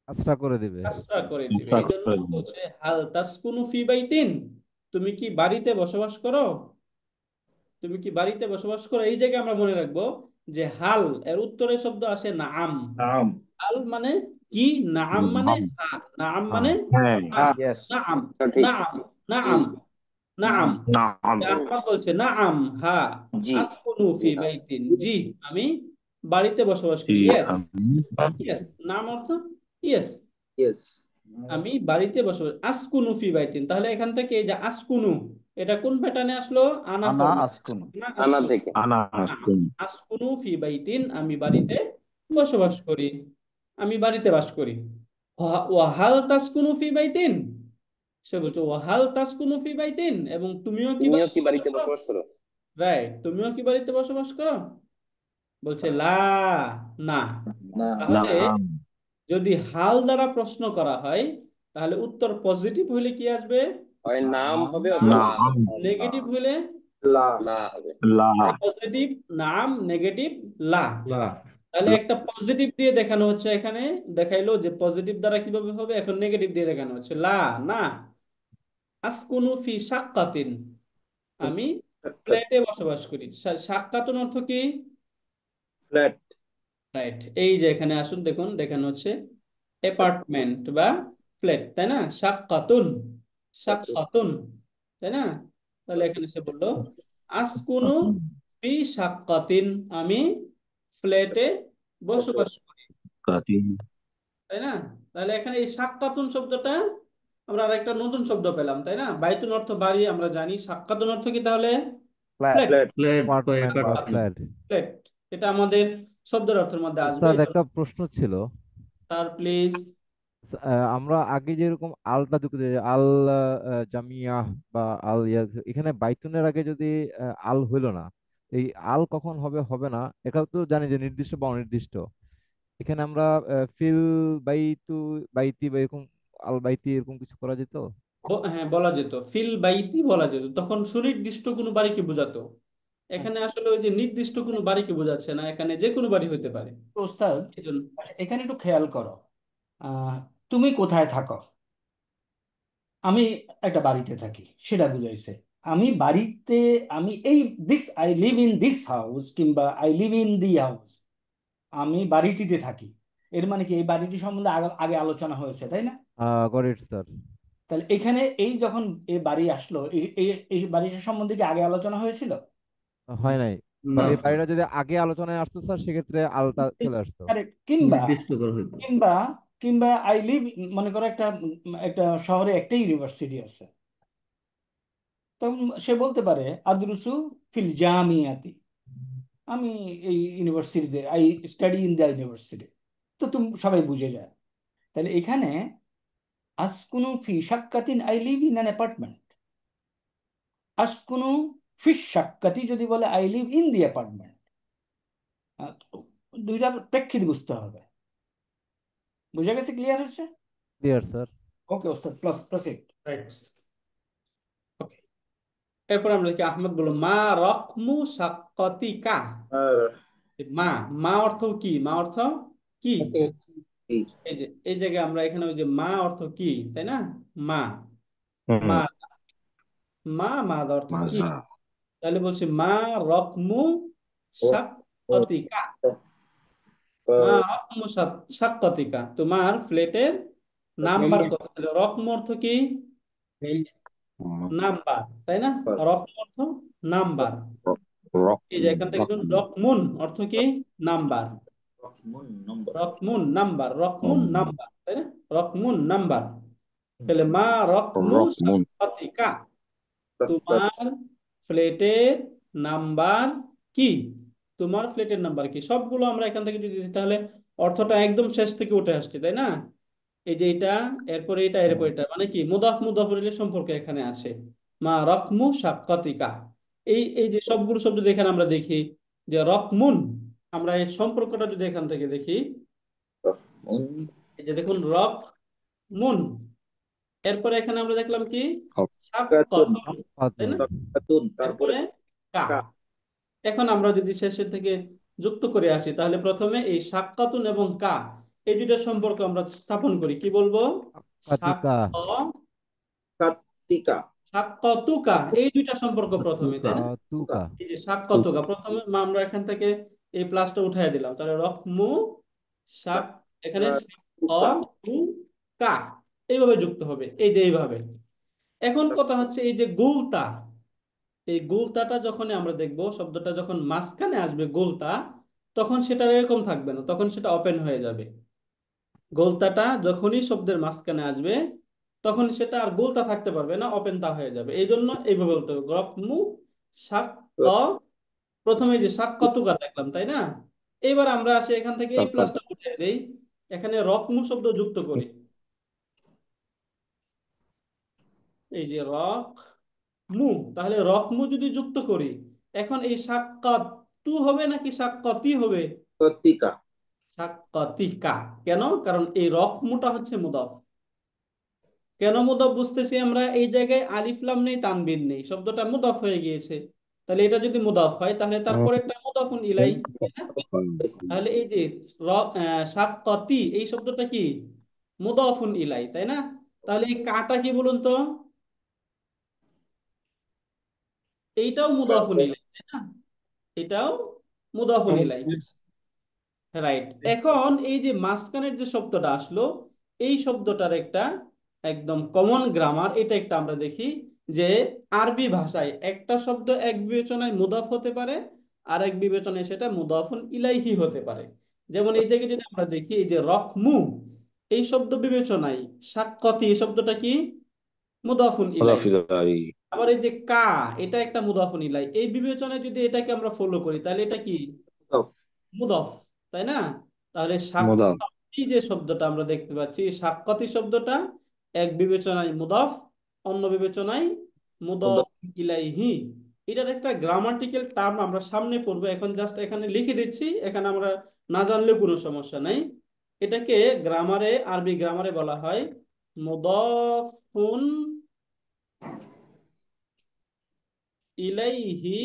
কাজটা করে দিবে। কাসরা করে দিবে। আশা এই জন্য করি। বলছে হাল তাসকুনু ফি বাইতিন, তুমি কি বাড়িতে বসবাস করো, তুমি কি বাড়িতে বসবাস করো। এই জায়গায় আমরা মনে রাখবো যে হাল এর উত্তরে শব্দ আসে নাআম। নাম হাল মানে কি, নাআম মানে নাম হ্যাঁ, নাআম হ্যাঁ মানে হ্যাঁ হ্যাঁ, ইয়েস। নাআম, সঠিক। নাআম, জি নাআম, নাআম। নাম আহমদ বলছে নাআম, হ্যাঁ। জি আসকুনু ফি বাইতিন, জি আমি বাড়িতে বসবাস জি করি। ইয়েস, আমি ইয়েস নাম অর্থ ইয়েস, ইয়েস। আমি বাড়িতে বসবাস। আসকুনু ফি বাইতিন, তাহলে এখান থেকে এই যে আসকুনু এটা কোন প্যাটার্নে আসলো, আনা আনা ফর্মে, আসকুন। না আনা আসকুনু, থেকে। আনা নাম। আসকুন আসকুনু ফি বাইতিন আমি বাড়িতে বসবাস করি, আমি বাড়িতে বাস করি। ওয়াহাল তাসকুনু ফি বাইতিন, সে বলছে ওয়াহাল তাসকুনু ফি বাইতিন, এবং তুমিও কি তুমিও বাড়িতে কি বাস বাড়িতে করো, বসবাস করো? রাইট, তুমিও কি বাড়িতে বসবাস করো। বলছে লা, না। না। তাহলে নাম যদি হাল দ্বারা প্রশ্ন করা হয় তাহলে উত্তর পজিটিভ হলে কি আসবে, হয় নাম হবে নাম। অথবা লা নাম হবে। নেগেটিভ হলে লা। লা হবে। লা পজিটিভ নাম, নেগেটিভ লা। লা তাহলে একটা পজিটিভ দিয়ে দেখানো হচ্ছে এখানে, দেখাইলো যে পজিটিভ দ্বারা কিভাবে হবে, এখন নেগেটিভ দিয়ে দেখানো হচ্ছে লা, না। আসকুনু ফি শাক্কাতিন, আমি ফ্ল্যাটে বসবাস করি। শাক্কাতুন অর্থ কি, ফ্ল্যাট। রাইট। এই যে এখানে আসুন দেখুন দেখানো হচ্ছে অ্যাপার্টমেন্ট বা ফ্ল্যাট, তাই না? শাক্কাতুন, শাক্কাতুন, তাই না? তাহলে এখানে সে বললো আসকুনু ফি শাক্কাতিন, আমি ফ্ল্যাটে বসবাস করি, কাতিন তাই না? তাহলে এখানে এই শাক্কাতুন শব্দটা আমরা আরেকটা নতুন শব্দ পেলাম, তাই না? বাইতুন অর্থ বাড়ি আমরা জানি, শাক্কাতুন অর্থ কি তাহলে, ফ্ল্যাট। Flat, flat. ফ্ল্যাট বা অ্যাপার্টমেন্ট বা অ্যাপার্টমেন্ট। ফ্ল্যাট। ফ্ল্যাট। এটা আমাদের শব্দের অর্থের মধ্যে আসবে। উস্তাদ একটা প্রশ্ন ছিল। Sir please. আমরা আগে যেরকম আলটা যুক্ত আল জামিয়া বা আল এখানে বাইতুনের আগে যদি আল হইলো না, এই আল কখন হবে হবে না, এটা তো জানি যে নির্দিষ্ট বা অনির্দিষ্ট। এখানে আমরা ফিল বাইতু বাইতি বা এরকম আল বাইতি এরকম কিছু করা যেত। হ্যাঁ বলা যেত, ফিল বাইতি বলা যেত, তখন সুনির্দিষ্ট কোনো বাড়িকে বোঝাতো। এখানে আসলে ওই যে নির্দিষ্ট কোনো বাড়িকে বোঝাচ্ছে না, এখানে যে কোনো বাড়ি হতে পারে। ওস্তাদ, এই জন্য আচ্ছা, এখানে একটু খেয়াল করো। তুমি কোথায় থাকো, আমি একটা বাড়িতে থাকি সেটা বুঝাইছে। আমি বাড়িতে, আমি এই this I live in this house কিংবা I live in the house, আমি বাড়িটিতে থাকি, এর মানে কি এই বাড়িটি সম্বন্ধে আগে আগে আলোচনা হয়েছে, তাই না? Got it sir. তাহলে এখানে এই যখন এই বাড়ি আসলো, এই এই- এই বাড়িটার সম্বন্ধে কি আগে আলোচনা হয়েছিল? হয় নাই, না এই স্যার, বাড়িটা যদি আগে আলোচনায় আসতো স্যার সেক্ষেত্রে আলটা চলে আসতো। Correct. কিংবা নির্দিষ্ট করা হইতো। কিংবা কিংবা আই লিভ, মনে করো একটা একটা শহরে একটাই ইউনিভার্সিটি আছে, তখন সে বলতে পারে আদরুসু ফিল জামিয়াতি, আমি এই ইউনিভার্সিটিতে I study in the university. তো তুমি সবাই বুঝে যায়। তাহলে এখানে আসকুনু ফি শাক্কাতিন, I live in an apartment. আসকুনু ফি শাক্কাতি যদি বলে I live in the apartment, দুইটার প্রেক্ষিত বুঝতে হবে। বুঝে গেছে? ক্লিয়ার হচ্ছে? Clear sir. ওকে ওস্তাদ, প্লাস প্রসিড। রাইট। ওকে, এরপর আমরা দেখি আহমদ বলল মা রকমু সাক্কাতিকা। মা, মা অর্থ কি? মা অর্থ কি? এই যে এই জায়গায় আমরা এখানে ওই যে মা অর্থ কি, তাই না? মা, মা, মা, মা অর্থ কি? মাজা তাহলে বলছি মা রকমু সাক্কাতিকা। মা রকমু সাক্কাতিকা, তোমার ফ্ল্যাটের নাম্বার কত? তাহলে রকম অর্থ কি? নাম্বার, তাই না? রকম অর্থ নাম্বার। এই যে এখান থেকে রকমুন অর্থ কি? নাম্বার। রকমুন নাম্বার, রকমুন নাম্বার, তাই না? রকমুন নাম্বার। তাহলে মা রকমু রকমুন সাক্কাতিকা, তোমার ফ্ল্যাটের নাম্বার কি? তোমার ফ্ল্যাটের নাম্বার কি? সবগুলো আমরা এখান থেকে যদি দিই তাহলে অর্থটা একদম শেষ থেকে উঠে আসছে, তাই না? এই যে এটা, এরপরে এটা, এরপর এটা, মানে কি মুদাফ মুদাফের সম্পর্ক এখানে আছে। মা রকমু সাক্কাতিকা, এই এই যে সবগুলো শব্দ এখানে আমরা দেখি যে রকমুন, আমরা এই সম্পর্কটা যদি এখান থেকে দেখি, এই যে দেখুন রক মুন, এরপরে এখানে আমরা দেখলাম কি সাক্কাতুন, তাই না? তারপরে কা। এখন আমরা যদি শেষের থেকে যুক্ত করে আসি তাহলে প্রথমে এই সাক্কাতুন এবং কা, এই দুইটা সম্পর্ক আমরা স্থাপন করি। কি বলবো? কাতিকা। সাক্কাতুকা, এই দুইটা সম্পর্ক প্রথমে, তুকা তাই না? তুকা। এই যে সাক্কাতুকা, প্রথমে আমরা এখান থেকে এই প্লাসটা উঠাই দিলাম, তাহলে রকমু সাক, এখানে সাক্কাতুকা, এইভাবে যুক্ত হবে, এই যে এইভাবে। এখন কথা হচ্ছে এই যে গুলতা, এই গুলতাটা যখন আমরা দেখব, শব্দটা যখন মাঝখানে আসবে গুলতা, তখন সেটা এরকম থাকবে না, তখন সেটা ওপেন হয়ে যাবে। গোলতাটা যখনই শব্দের মাঝখানে আসবে তখন সেটা আর গোলতা থাকতে পারবে না, ওপেন তা হয়ে যাবে। এই জন্য এইভাবে বলতে হবে রকমু সাক্ক, প্রথমে যে সাক্কাতুকা দেখলাম, তাই না? এবার আমরা আসি এখান থেকে এই প্লাসটা উঠিয়ে দেই, এখানে রকমু শব্দ যুক্ত করি। এই যে রক মু, তাহলে রকমু যদি যুক্ত করি, এখন এই সাক্কাতু হবে নাকি সাক্কাতি হবে? সাক্কাতিকা। কেন? কারণ এই রকমুটা হচ্ছে মুদাফ। কেন মুদাফ বুঝতেছি আমরা, এই জায়গায় আলিফ লাম নেই, তানবিন নেই, শব্দটা মুদাফ হয়ে গিয়েছে। তাহলে এটা যদি মুদাফ হয় তাহলে তারপরে একটা মুদাফুন ইলাই, তাই না? তাহলে এই যে সাক্কাতি, এই শব্দটা কি? মুদাফুন ইলাই, তাই না? তাহলে এই কাটা কি বলুন তো? এইটাও মুদাফুন ইলাই, তাই না? এটাও মুদাফুন ইলাই, রাইট। এখন এই যে মাঝখানের যে শব্দটা আসলো, এই শব্দটার একটা একদম কমন গ্রামার, এটা একটা আমরা দেখি যে আরবি ভাষায় একটা শব্দ এক বিবেচনায় মুদাফ হতে পারে, আর এক বিবেচনায় সেটা মুদাফুন ইলাইহি হতে পারে। যেমন এই জায়গায় যদি আমরা দেখি এই যে রকমু, এই শব্দ বিবেচনায় সাক্কাতি, এই শব্দটা কি? মুদাফুন ইলাই। আবার এই যে কা, এটা একটা মুদাফুন ইলাই, এই বিবেচনায় যদি এটাকে আমরা ফলো করি তাহলে এটা কি? মুদফ, তাই না? তাহলে মুদাফ সাক্কাতি যে শব্দটা আমরা দেখতে পাচ্ছি, সাক্কাতি শব্দটা এক বিবেচনায় মুদফ, অন্য বিবেচনায় মুদফ ইলাইহি। এটার একটা গ্রামাটিক্যাল টার্ম আমরা সামনে পড়বো, এখন জাস্ট এখানে লিখে দিচ্ছি, এখানে আমরা না জানলেও কোনো সমস্যা নাই। এটাকে গ্রামারে, আরবি গ্রামারে বলা হয় মুদফুন ইলাইহি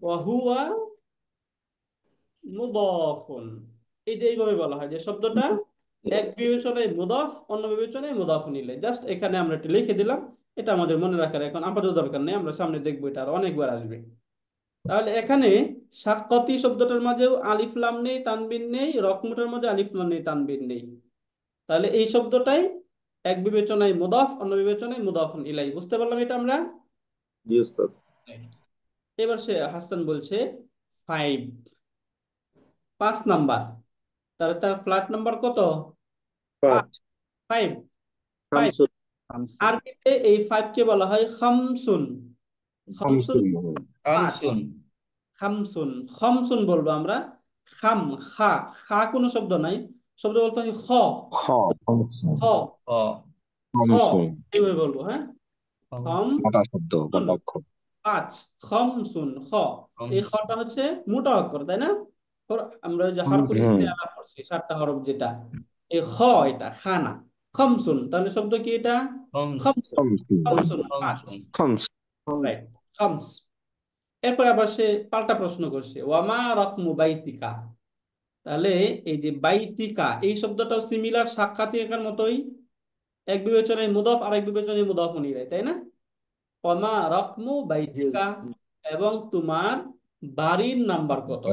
ওয়া হুয়া মুদাফুন। এই যে এইভাবে বলা হয় যে শব্দটা এক বিবেচনায় মুদাফ, অন্য বিবেচনায় মুদাফুন ইলাই। জাস্ট এখানে আমরা একটু লিখে দিলাম, এটা আমাদের মনে রাখার এখন আপাতত দরকার নেই, আমরা সামনে দেখবো, এটা আর অনেকবার আসবে। তাহলে এখানে সাক্কাতি শব্দটার মাঝেও আলিফ লাম নেই, তানবিন নেই, রকমটার মধ্যে আলিফ লাম নেই, তানবিন নেই। তাহলে এই শব্দটাই এক বিবেচনায় মুদাফ, অন্য বিবেচনায় মুদাফুন ইলাই। বুঝতে পারলাম এটা আমরা? এবার সে হাসান বলছে 5, 5 নাম্বার। তাহলে তার ফ্ল্যাট নাম্বার কত? 5, 5, খামসুন। আরবিতে এই 5 কে বলা হয় খামসুন। খামসুন খামসুন। পাঁচ। খামসুন। খামসুন, খমসুন বলবো আমরা। খাম, খা, খা কোনো শব্দ নাই, শব্দ বলতে হয় খ। খ। খামসুন। খ, অ খ, খামসুন। এইভাবে বলবো। হ্যাঁ, খাম খম মোটা শব্দ সুন, মোটা অক্ষর। 5, খমসুন খ। এই খামসুন। খটা হচ্ছে মোটা অক্ষর, তাই না? আমরা ওই যে হুম। হরফুল ইস্তিআলা পড়ছি 7টা হরফ, যেটা এই খ, এটা খানা। খমসুন, তাহলে শব্দ কি এটা? খামস খমসুন। খামসুন। খমসুন 5, খামসুন। খামস। রাইট, খমস। এরপর আবার সে পাল্টা প্রশ্ন করছে, ওয়ামা রকমু বাইতিকা। তাহলে এই যে বাইতিকা, এই শব্দটাও সিমিলার, সাক্ষাৎকার মতোই। এক বিবেচনায় মুদাফ আর এক বিবেচনায় মুদাফ ইলাইহি, তাই না? ওয়ামা রকমু বাইতিকা, এবং তোমার বাড়ির নাম্বার কত?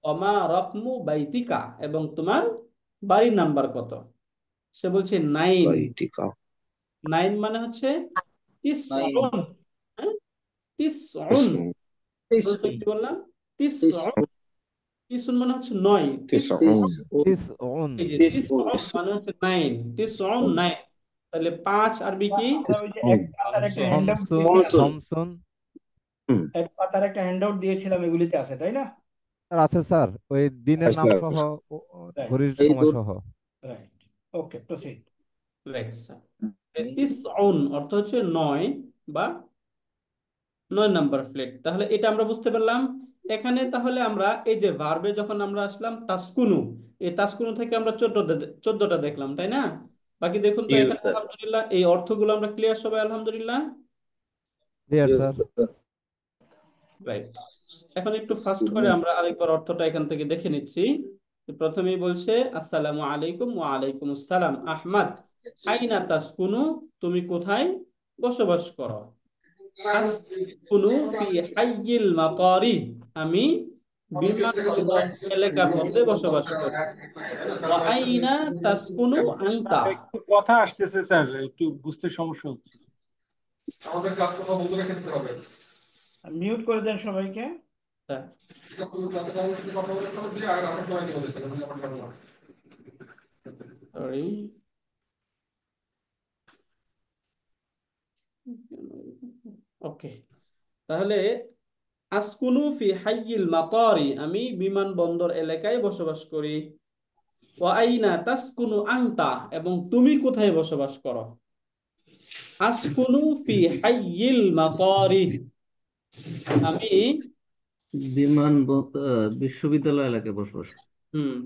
ওয়ামা রকমু বাইতিকা, এবং তোমার বাড়ির নাম্বার কত? সে বলছে 9। বাইতিকা। 9 মানে হচ্ছে নাইন। তিসউন। হ্যাঁ, তিসউন। বলতে কি বললাম? তিসউন। তিসউন মানে হচ্ছে 9। তিসউন। তিসউন। এই যে তিসউন মানে হচ্ছে 9, তিসউন 9। তাহলে 5 আরবি কি? আমরা ওই যে এক পাতার একটা হ্যান্ডআউট খমসুন। দিয়েছিলাম, খমসুন। এক পাতার একটা হ্যান্ডআউট দিয়েছিলাম, এগুলিতে আছে তাই না? স্যার আছে স্যার, ওই দিনের নাম সহ, রাইট, ঘড়ির এই সময় দুটো সহ। Right, okay, proceed. Right sir. তিসউন অর্থ হচ্ছে 9 বা 9 নাম্বার ফ্লেট। তাহলে এটা আমরা বুঝতে পারলাম। এখানে তাহলে আমরা এই যে ভার্বে যখন আমরা আসলাম তাসকুনু, এই তাসকুনু থেকে আমরা 14টা দেখলাম, তাই না? বাকি দেখুন তো, জি এখানে উস্তাদ। আলহামদুলিল্লাহ এই অর্থগুলো আমরা ক্লিয়ার সবাই, আলহামদুলিল্লাহ। ক্লিয়ার জি স্যার। উস্তাদ। রাইট। এখন একটু ফাস্ট করে আমরা আরেকবার অর্থটা এখান থেকে দেখে নিচ্ছি। তো প্রথমেই বলছে, আসসালামু আলাইকুম। ওয়া আলাইকুম আসসালাম। আহমদ, আইনা তাসকুনু, তুমি কোথায় বসবাস করো? আসকুনু ফি হাইয়িল মাতারি, আমি বিমানবন্দর এলাকার মধ্যে বসবাস করি। ওয়া আইনা তাসকুনু আনতা। একটু কথা আসতেছে স্যার, একটু বুঝতে সমস্যা হচ্ছে। মিউট করে দেন সবাইকে। সরি, ওকে। তাহলে আসকুনু ফি হাইয়িল মাতারি, আমি বিমানবন্দর এলাকায় বসবাস করি। ওয়া আইনা তাসকুনু আনতা, এবং তুমি কোথায় বসবাস করো? আসকুনু ফি হাইয়িল মাতারি, আমি বিশ্ববিদ্যালয় এলাকায় বসবাস।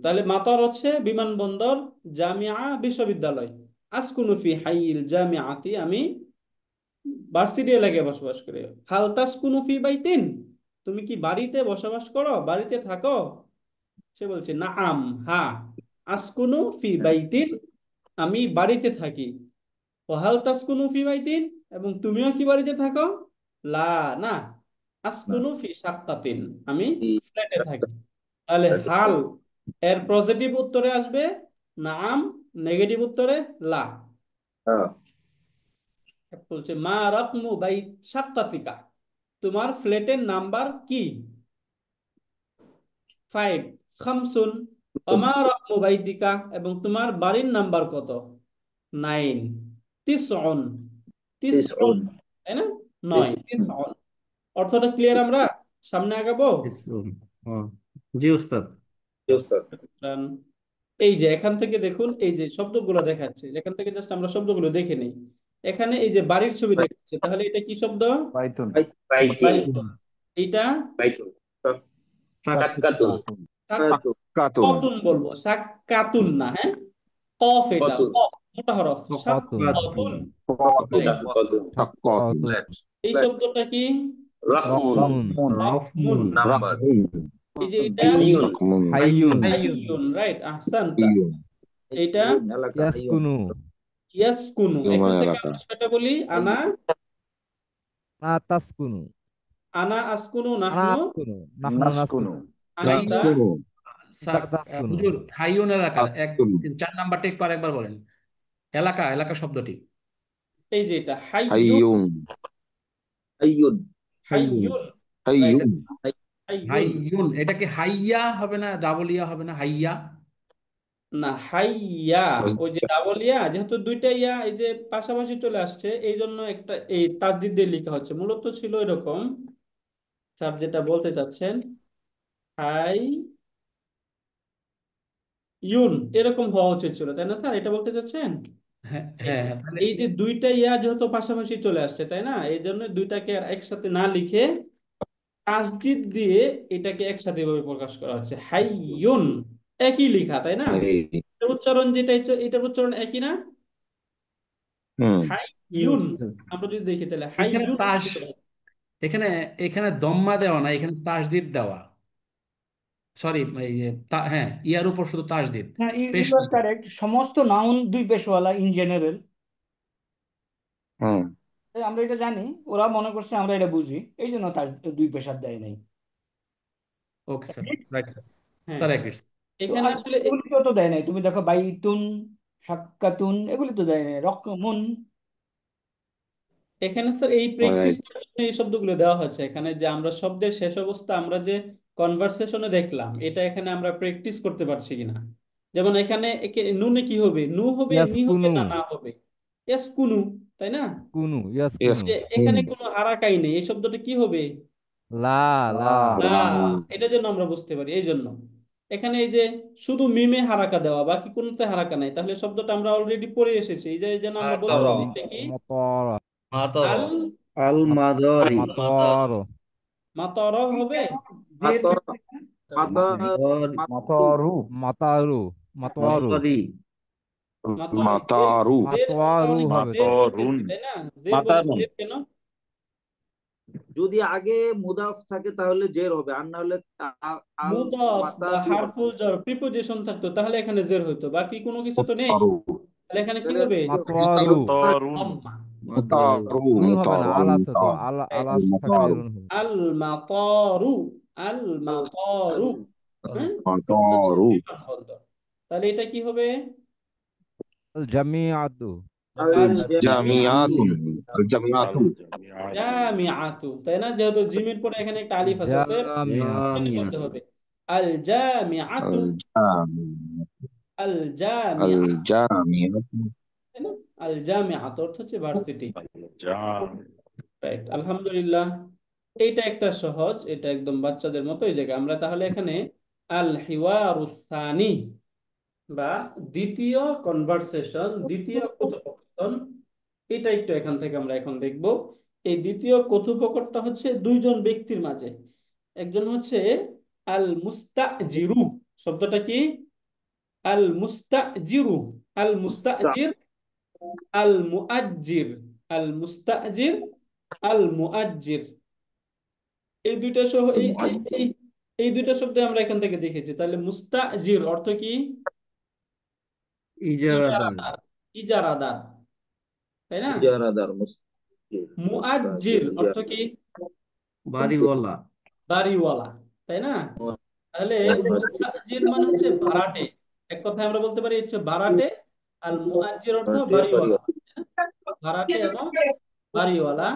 তাহলে মাতার হচ্ছে বিমানবন্দর, জামিয়া বিশ্ববিদ্যালয়। আসকুনু ফি হাইয়িল জামিআতি, আমি ভার্সিটি এলাকায় বসবাস করি। হাল তাসকুনু ফি বাইতিন, তুমি কি বাড়িতে বসবাস করো, বাড়িতে থাকো? সে বলছে নাআম, হ্যাঁ। আসকুনু ফি বাইতিন, আমি বাড়িতে থাকি। ও হাল তাসকুনু ফি বাইতিন, এবং তুমিও কি বাড়িতে থাকো? লা, না। আসকুনু ফি শাক্কাতিন, আমি ফ্ল্যাটে থাকি। তাহলে হাল এর পজিটিভ উত্তরে আসবে নাআম, নেগেটিভ উত্তরে লা। বলছে মা রাকমু বাইত শাক্কাতিকা, তোমার ফ্ল্যাটের নাম্বার কি? 5। খামসুন। অমা রাকমু বাইতিকা, এবং তোমার বাড়ির নাম্বার কত? 9। তিসউন, তিসউন, তাই না? 9, তিসউন। অর্থটা ক্লিয়ার? আমরা সামনে আগাবো। জি ওস্তাদ। এই যে এখান থেকে দেখুন, এই যে শব্দগুলো দেখাচ্ছে, এখান থেকে জাস্ট আমরা শব্দগুলো দেখে নেই। এখানে এই যে বাড়ির ছবি দেখাচ্ছে, তাহলে এটা কি শব্দ? বাইতুন। বাইতিন। এইটা বাইতুন। সাক্কাতুন। সাক্কাতুন বলবো, সাক্কাতুন না। হ্যাঁ, কফ, এটা কতুন। কফ, মোটা হরফ, কতুন। সাক্কাতুন। সাক্কাতুন। এই শব্দটা কি? রাকমুন। রকমুন। রাকমুন। রাকমুন। এই যে এটা হাইয়ুন। রাকমুন। হাইয়ুন। হাইয়ুন, রাইট, আহসানতা। ইয়ুন। এটা ইয়াসকুনু। ইয়াসকুনু। এখান ইয়ুন থেকে এলাকা। আমরা সেটা বলি আনা, না তাসকুনু। আনা আসকুনু, না নাহনু আসকুনু। নাহনু নাসকুনু। আনতা। তাসকুনু। স্যার, তাসকুনু। হুজুর, হাইয়ুন এলাকা, তাসকুনু। 4 নাম্বারটা একটু আরেকবার বলেন। এলাকা, এলাকা শব্দটি। এই যে এটা হাইয়ুন, হাইয়ুন। হাইয়ুন। হাইয়ুন, রাইট, হাইয়ুন। হাইয়ুন। হাইয়ুন, এটা কি হাইয়া হবে না, ডাবল ইয়া হবে না? হাইয়া। না, হাইয়া, ওই যে ডাবল ইয়া, যেহেতু দুইটা ইয়া এই যে পাশাপাশি চলে আসছে, এই জন্য একটা এই তাসদিদ দিয়ে লেখা হচ্ছে। মূলত ছিল এরকম, স্যার যেটা বলতে চাচ্ছেন, হাই ইউন এরকম হওয়া উচিত ছিল, তাই না স্যার? এটা বলতে চাচ্ছেন? হ্যাঁ এই হ্যাঁ যে হ্যাঁ, তাহলে এই যে দুইটা ইয়া যেহেতু পাশাপাশি চলে আসছে, তাই না, এই জন্য দুইটাকে আর একসাথে না লিখে তাসদিদ দিয়ে এটাকে একসাথে ভাবে প্রকাশ করা হচ্ছে, হাইয়ুন। একই লিখা, তাই না? এই এটার উচ্চারণ যেটা, এটার উচ্চারণ একই না? হুম জি হাইয়ুন, উস্তাদ। আমরা যদি দেখি তাহলে এখানে হাইয়ুন। তাস, এখানে এখানে দম্মা দেওয়া না, এখানে তাসদিদ দেওয়া। সরি, এই যে হ্যাঁ, ইয়ার উপর শুধু তাসদিদ, না, পেশ ইউ আর নাই। কারেক্ট, সমস্ত নাউন দুই পেশওয়ালা ইন জেনারেল। হুম আমরা এটা জানি, ওরা মনে করছে আমরা এটা বুঝি, এই জন্য তার দুই পেশার দেয় নাই। ওকে স্যার, রাইট স্যার, হ্যাঁ, স্যার এগ্রিড। তো এখানে আর আসলে এগুলি তো দেয় নাই, তুমি দেখো বাইতুন, সাক্কাতুন, এগুলি তো দেয় নাই, রকমুন। এখানে স্যার এই রাইট প্র্যাকটিসটার জন্য এই শব্দগুলো দেওয়া হয়েছে এখানে, যে আমরা শব্দের শেষ অবস্থা আমরা যে কনভারসেশনে দেখলাম, এটা এখানে আমরা প্র্যাকটিস করতে পারছি কিনা। যেমন এখানে নুনে কি হবে, নু হবে, নি হবে, ইয়াসকুনু, না না হবে, ইয়াস কুনু, তাই না? কুনু, ইয়েস ইয়াসকুনু, যে এখানে কোনো হারাকাই নেই, এই শব্দটা কি হবে? লা, লা, লা। এটা যেন আমরা বুঝতে পারি, এই জন্য এখানে এই যে শুধু মিমে হারাকা দেওয়া, বাকি কোনোতে হারাকা নাই, তাহলে শব্দটা আমরা অলরেডি পড়ে এসেছি, এই যে এই জন্য আমরা বলতে পারি এটা কি? মতর, আল আল মাদারি, মাতর, মাতর হবে। জের মাতর কেটে মাতর মাদারি, মাতরু মাতারু, মাতোয়ারু, মাদারি, মাতর জের, মাতারু জের আমরা মাতোয়ারু অনেকে হবে জের স্যার। মাতরুন বলতেছি, তাই না? জের বলছি, মাতারুন। জের কেন? যদি আগে মুদাফ থাকে তাহলে জের হবে, আর না হলে আল মুদাফ বা মাতারু হবে। হারফুল জার প্রিপোজিশন থাকতো, তাহলে এখানে জের হইতো, বাকি কোনো কিছু তো নেই, মুতারু তাহলে এখানে কি তাহলে হবে? মাতোয়ারু, আম্মা। মাদারু, মুতারু নুন হবে না, আল মুতারুন আছে তো, আল, আল আল থাকলে মুতারু নুন হবে। আল মাতারু, আল মাতারু, হ্যাঁ, এটা হচ্ছে মাতারু বিমানবন্দর। তাহলে এটা কি হবে? আল জামিআতু, আল আল জামিআতু, জামিয়াতুন আল জামিয়াতু জামিআতু, তাই না? যেহেতু জিমের পরে এখানে একটা আলিফ আছে, অতএব জামিআতু, এখানে বলতে জামিয়াত, হবে আল জামিআতু, আল জামিয়াতু আল আল জামিআতু, জামিয়াতু তাই না? আল জামিআতু অর্থ হচ্ছে ভার্সিটি। রাইট, আলহামদুলিল্লাহ। এইটা একটা সহজ, এটা একদম বাচ্চাদের মতো। এই জায়গায় আমরা তাহলে এখানে আল হিওয়ারুস্তানি বা দ্বিতীয় কনভারসেশন, দ্বিতীয় কথোপকথন, এটা একটু এখান থেকে আমরা এখন দেখব। এই দ্বিতীয় কথোপকথনটা হচ্ছে দুইজন ব্যক্তির মাঝে। একজন হচ্ছে আল মুস্তাজিরু, শব্দটা কি? আল মুস্তাজিরু, আল মুস্তাজির, আল মুআজ্জির, আল মুস্তাজির, আল মুআজ্জির, এই দুইটা সহ এই দুইটা শব্দ আমরা এখান থেকে দেখেছি। তাহলে মুস্তাজির অর্থ কি? ইজারাদার, ইজারাদার, ইজারাদার, তাই না? ইজারাদার মুস্তাজির মুআজ্জির অর্থ কি? বাড়িওয়ালা, বাড়িওয়ালা, তাই না? তাহলে মুস্তাজির মানে হচ্ছে ভাড়াটে, এক কথায় আমরা বলতে পারি হচ্ছে ভাড়াটে। আর মুআজ্জির অর্থ বাড়িওয়ালা, ভাড়াটে এবং বাড়িওয়ালা,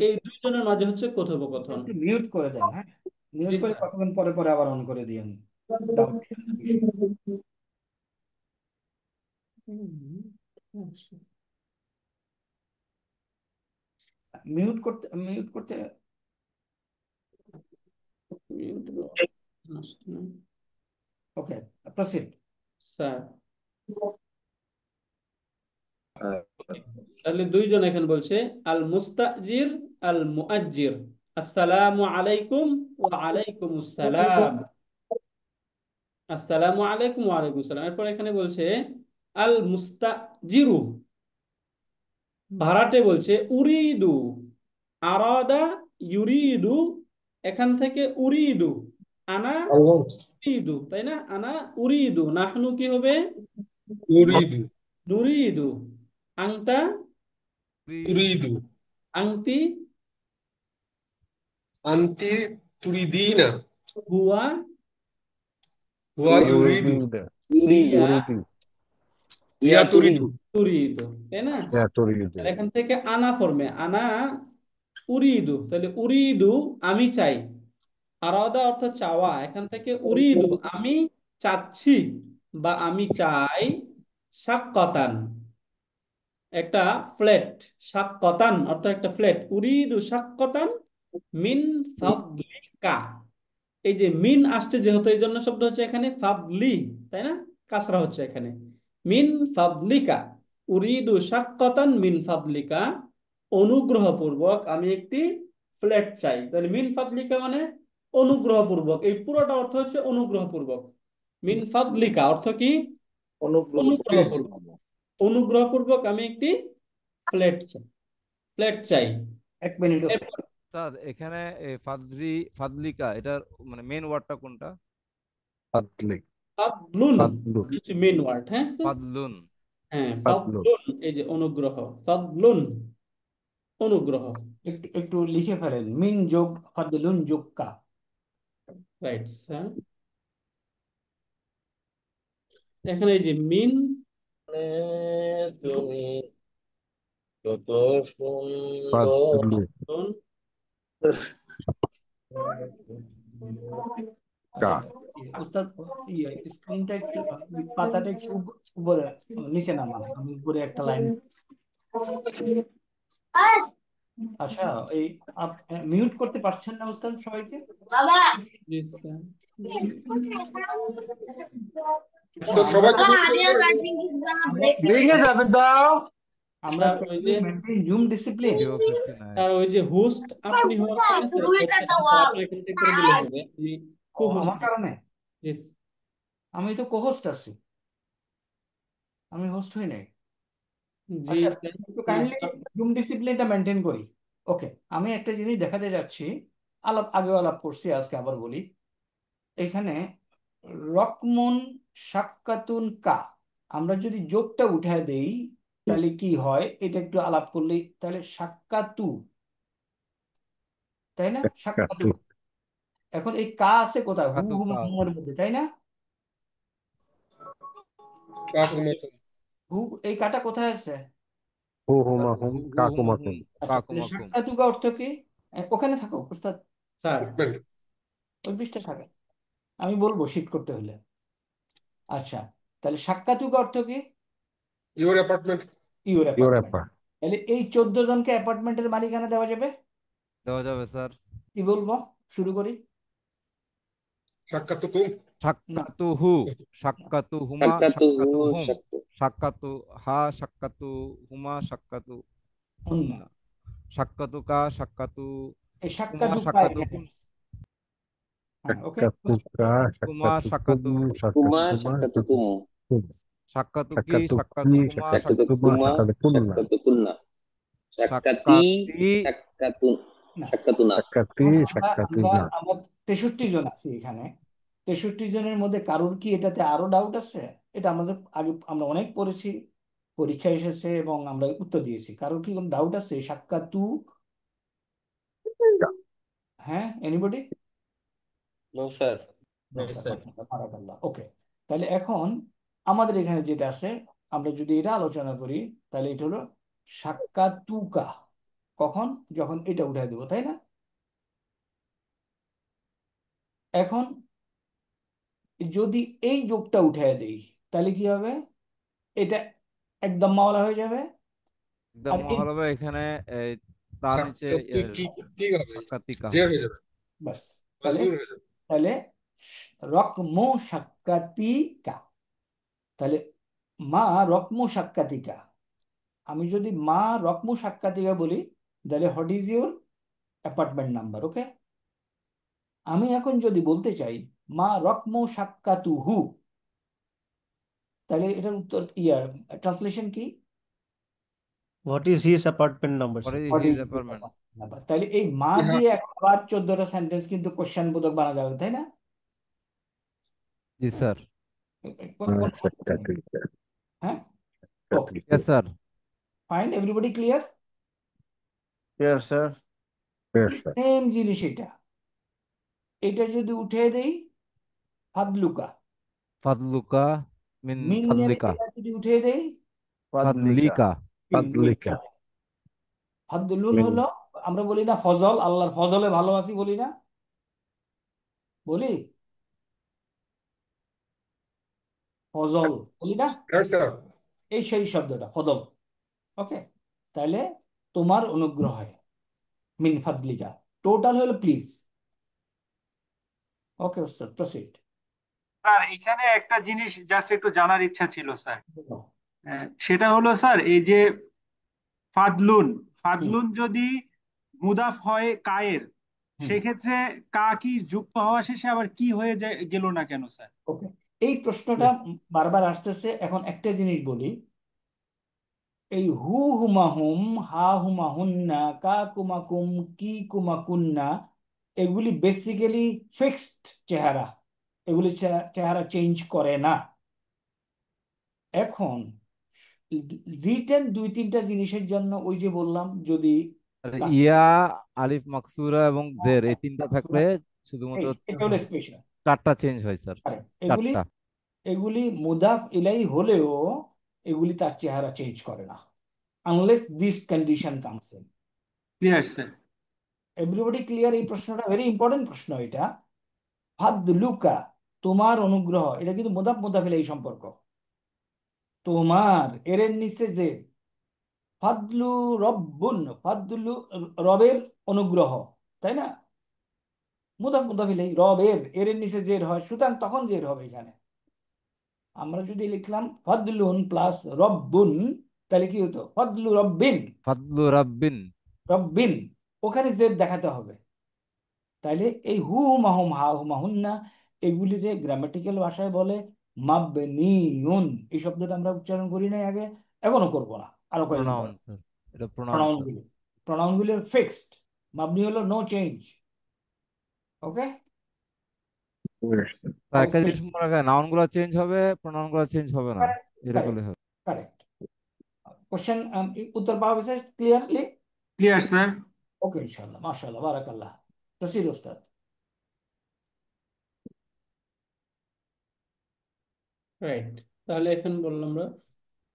এই দুইজনের মাঝে হচ্ছে কথোপকথন। একটু মিউট করে দেন, হ্যাঁ, মিউট জি করে স্যার। কতক্ষণ পরে পরে আবার অন করে দিয়েন, ডাউট বিষয়। মিউট করতে ওকে, প্রসিড। স্যার, তাহলে দুইজন এখানে বলছে আল মুস্তাজির, আল মুআজ্জির, আসসালামু আলাইকুম ওয়া আলাইকুমুস সালাম, আসসালামু আলাইকুম ওয়া আলাইকুম সালাম। এরপর এখানে বলছে আল মুস্তাজিরু, ভাড়াটে বলছে উরিদু, আরাদা ইউরিদু, এখান থেকে উরিদু, আনা উরিদু, তাই না? আনা উরিদু, নাহনু কি হবে? তুরিদু নুরিদু, আংতা, তুরিদু আংতি, আন্তি তুরিদিনা হুয়া, হুয়া ইউরিদু ইউরিদু ইয়া ইয়া তুরিদু তুরিদু, তাই না? তাহলে এখান থেকে আনা ফর্মে, আনা উরিদু, তাহলে উরিদু আমি চাই, আরাদা অর্থ চাওয়া, এখান থেকে উরিদু আমি চাচ্ছি, বা আমি চাই শাক্কাতান, একটা ফ্ল্যাট। শাক্কাতান অর্থ একটা ফ্ল্যাট। উরিদু শাক্কাতান মিন ফাদলিকা। এই যে মিন আসছে যেহেতু, এই জন্য শব্দ হচ্ছে এখানে ফাদলি, তাই না? কাসরা হচ্ছে এখানে, মিন ফাদলিকা। উরিদু শাক্কাতান মিন ফাদলিকা, অনুগ্রহপূর্বক আমি একটি ফ্ল্যাট চাই। তাহলে মিন ফাদলিকা মানে অনুগ্রহপূর্বক, এই পুরোটা অর্থ হচ্ছে অনুগ্রহপূর্বক। মিন ফাদলিকা অর্থ কি? প্লিজ। অনুগ্রহপূর্বক। অনুগ্রহপূর্বক আমি একটি ফ্ল্যাট চাই, ফ্ল্যাট চাই। এক মিনিট এরপর স্যার এখানে ফাদলিকা এটার মানে মেন ওয়ার্ডটা কোনটা? ফাদলি ফাদলুন ফাদলু হচ্ছে মেন ওয়ার্ড। হ্যাঁ স্যার, ফাদলুন। হ্যাঁ ফাদলু ফাদলুন, এই যে অনুগ্রহ, ফাদলুন অনুগ্রহ। একটু একটু লিখে ফেলেন, মিন যোগ ফাদলুন যোগ কা। Right sir. এখানে এই যে মিন তুমি কত ফাদলু ফাদলুন, কা ওস্তাদ, স্ক্রিনটা একটু, পাতাটা একটু উপরে নিচে নামান, আমি উপরে একটা লাইন। আচ্ছা, এই মিউট করতে পারছেন না ওস্তাদ সবাইকে? জি স্যার। আচ্ছা, তো আমরা সবাইকে মিউট করে আমরা স্যার ওই যে মেইনটেইন জুম ডিসিপ্লিন। 059। স্যার ওই যে হোস্ট আপনি হওয়ার কারণে স্যার ওয়েবসাইট স্যার আপনি এখান থেকে করে দিলে হবে, আপনি ও, কো-হোস্ট। আমার কারণে? ইয়েস। আমি তো কোহোস্ট আছি, আমি হোস্ট হই নাই। জি আচ্ছা, স্যার। একটু কাইন্ডলি জুম ডিসিপ্লিনটা মেনটেন করি। ওকে, আমি একটা জিনিস দেখাতে যাচ্ছি, আগেও আলাপ করছি, আজকে আবার বলি। এখানে রকমুন সাক্কাতুন কা, আমরা যদি যোগটা উঠায় দেই তাহলে কি হয়, এটা একটু আলাপ করলে, তাহলে সাক্কাতু, তাই না? সাক্কাতু। কাতু এখন এই কা আছে কোথায়? হু হুম কাতুকা। হুমের মধ্যে, তাই না? কাকুমতো হু, এই কাটা কোথায় আছে? হু হুমা হুম হু হু হুম কাকুমাকুম হুম আচ্ছা, তাহলে কাকুমাকুম। সাক্কাতুকা অর্থ কি? ওখানে থাকো ওস্তাদ, স্যার ওই পৃষ্ঠা থাকে, আমি বলবো শিট করতে হলে। আচ্ছা, তাহলে সাক্কাতুকা অর্থ কি? Your apartment. Your your apartment. Apart তাহলে এই 14 জনকে অ্যাপার্টমেন্টের মালিকানা দেওয়া যাবে? দেওয়া যাবে স্যার। কি বলবো, শুরু করি। সাক্ষাৎ তুম। না, সাক্কাতু হু, সাক্কাতু হুমা, সাক্কাতুহু সাক্কাতু হুম, সাক্কু সাক্কাতু হা, সাক্কাতু হুমা, সাক্কাতু হুন্না। সাক্কাতু কা, সাক্কাতু এই হুমা, সাক্কাতুকা সাক্কাতু এখানে। কুন, হ্যাঁ, ওকে। সাক্কাতুকা কুমা, সাক্কাতুকুম সাক্কাতু কুমা সাক্কাতুমা সাক্কাতুকুম সাক্কাতুকুম সাক্কাতু কি, সাক্কাতু সাক্কাতুকি কুমা, সাক্কাতুমা সাক্কাতুকুমা সাক্কাতুকুন্না সাক্কাতুকুন্না সাক্কাতি সাক্কাতি। সাক্কাতুন না, সাক্কাতুনা। সাক্কাতি আমরা আমরা সাক্কাতুনা আমরা 63 জন আছি এখানে। 63 জনের মধ্যে কারোর কি এটাতে আরো ডাউট আছে? এটা আমাদের আগে আমরা অনেক পড়েছি, পরীক্ষা এসেছে এবং আমরা উত্তর দিয়েছি। কারোর কি কোনো ডাউট আছে? সাক্কাতু, হ্যাঁ, anybody? No sir. No sir. বারাকাল্লাহ। ওকে, তাহলে এখন আমাদের এখানে যেটা আছে, আমরা যদি এটা আলোচনা করি, তাহলে এটা হলো সাক্কাতুকা। কখন? যখন এটা উঠাই দেবো, তাই না? এখন যদি এই যোগটা উঠাই দেই তাহলে কি হবে? এটা একদম মাওলা হয়ে যাবে। একদম আর এই, মহল হবে এখানে, এই তার নিচে সাক্ষাৎ কি কি হবে? সাক্কাতিকা জের হবে। হয়ে যাবে, বাস, তাহলে মাজবুর হয়ে যাবে। তাহলে রকমো সাক্কাতিকা, তাহলে মা রকমো সাক্কাতিকা। আমি যদি মা রকমো সাক্কাতিকা বলি, তাহলে what is your apartment number? Okay, আমি এখন যদি বলতে চাই মা রকমো সাক্কাতু হু, তাহলে এটার উত্তর ট্রান্সলেশন কি? What is his apartment number, What sir? is what his is his apartment? Apartment number. তাহলে এই মা হ্যাঁ, দিয়ে এখন আবার 14টা সেন্টেন্স কিন্তু কোশ্চেন বোধক বানা যাবে, তাই না? জি স্যার। কোন সাক্কাতুকা হ্যাঁ, okay, yes sir. Fine, everybody clear? Yes, sir. Same জিনিস এটা, এটা যদি উঠে দেই ফাদলুকা, ফাদলুকা মিন মিনের ফাদলিকা। এটা যদি উঠে দেই Fadlika. ফাদলিকা। ফাদলিকা ফাদলুন হলো, আমরা বলি না ফজল, আল্লাহর ফজলে ভালো আছি বলি না? বলি ফজল বলি না, রাইট স্যার। এই সেই শব্দটা ফজল। ওকে, তাহলে তোমার অনুগ্রহে, মিন ফাদলিকা, টোটাল হলো please. Okay sir, proceed. Sir এখানে একটা জিনিস জাস্ট একটু জানার ইচ্ছা ছিল স্যার, সেটা হলো স্যার এই যে ফাদলুন, ফাদলুন যদি মুদাফ হয় কায়ের, সেক্ষেত্রে কা কি যুক্ত হওয়া শেষে আবার কি হয়ে গেল না কেন স্যার? ওকে, এই প্রশ্নটা বারবার আসতেছে। এখন একটা জিনিস বলি, এই হু হুমা হুম, হা হুমা হুন্না, কা কুমা কুম, কি কুমা কুন্না, এগুলি বেসিক্যালি ফিক্সড চেহারা, এগুলি চেহারা চেঞ্জ করে না। এখন রিটেন দুই তিনটা জিনিসের জন্য ওই যে বললাম, যদি ইয়া, আলিফ মাকসুরা এবং জের এই তিনটা থাকলে শুধুমাত্র এটা হলো স্পেশাল, চারটা চেঞ্জ হয় স্যার, এগুলি চারটা। এগুলি মুদাফ ইলাই হলেও এগুলি তার চেহারা চেঞ্জ করে না, unless this condition comes in. Clear sir? Everybody clear? এই প্রশ্নটা ভেরি ইম্পর্টেন্ট প্রশ্ন এটা। ফাদলুকা, তোমার অনুগ্রহ, এটা কিন্তু মুদাফ মুদাফ ইলাই সম্পর্ক। তোমার এর নিচে যে ফাদলু রব্বুন, ফাদলু রবের অনুগ্রহ, তাই না? মুদাফ মুদাফ ইলাই, রবের এর নিচে জের হয়, সুতরাং তখন জের হবে এখানে। আমরা যদি লিখলাম ফাদলুন প্লাস রব্বুন, তাহলে কি হতো? ফাদলু রব্বিন, ফাদলু রাব্বিন, রব্বিন, ওখানে জেদ দেখাতে হবে। তাইলে এই হু মাহুম, হা হু মাহুন্না, এগুলিতে গ্রামাটিক্যাল ভাষায় বলে মাবনিউন। এই শব্দটা আমরা উচ্চারণ করি নাই আগে, এখনো করব না, আরো কয়েকদিন প্রোনাউন পর। স্যার, এটা প্রোনাউন স্যার। প্রনাউনগুলি, প্রনাউনগুলি ফিক্সড, মাবনি হলো নো চেঞ্জ। ওকে স্যার একটা জিনিস মনে রাখবেন, নাউন গুলো চেঞ্জ হবে, প্রোনাউন গুলো চেঞ্জ হবে না, এটা করলে হবে। কারেক্ট কোশ্চেন, উত্তর পাওয়া গেছে ক্লিয়ারলি? Clear sir. ওকে, ইনশাআল্লাহ, মাশাআল্লাহ, বারাকাল্লাহ। প্রসিড ওস্তাদ। রাইট, তাহলে এখন বললাম আমরা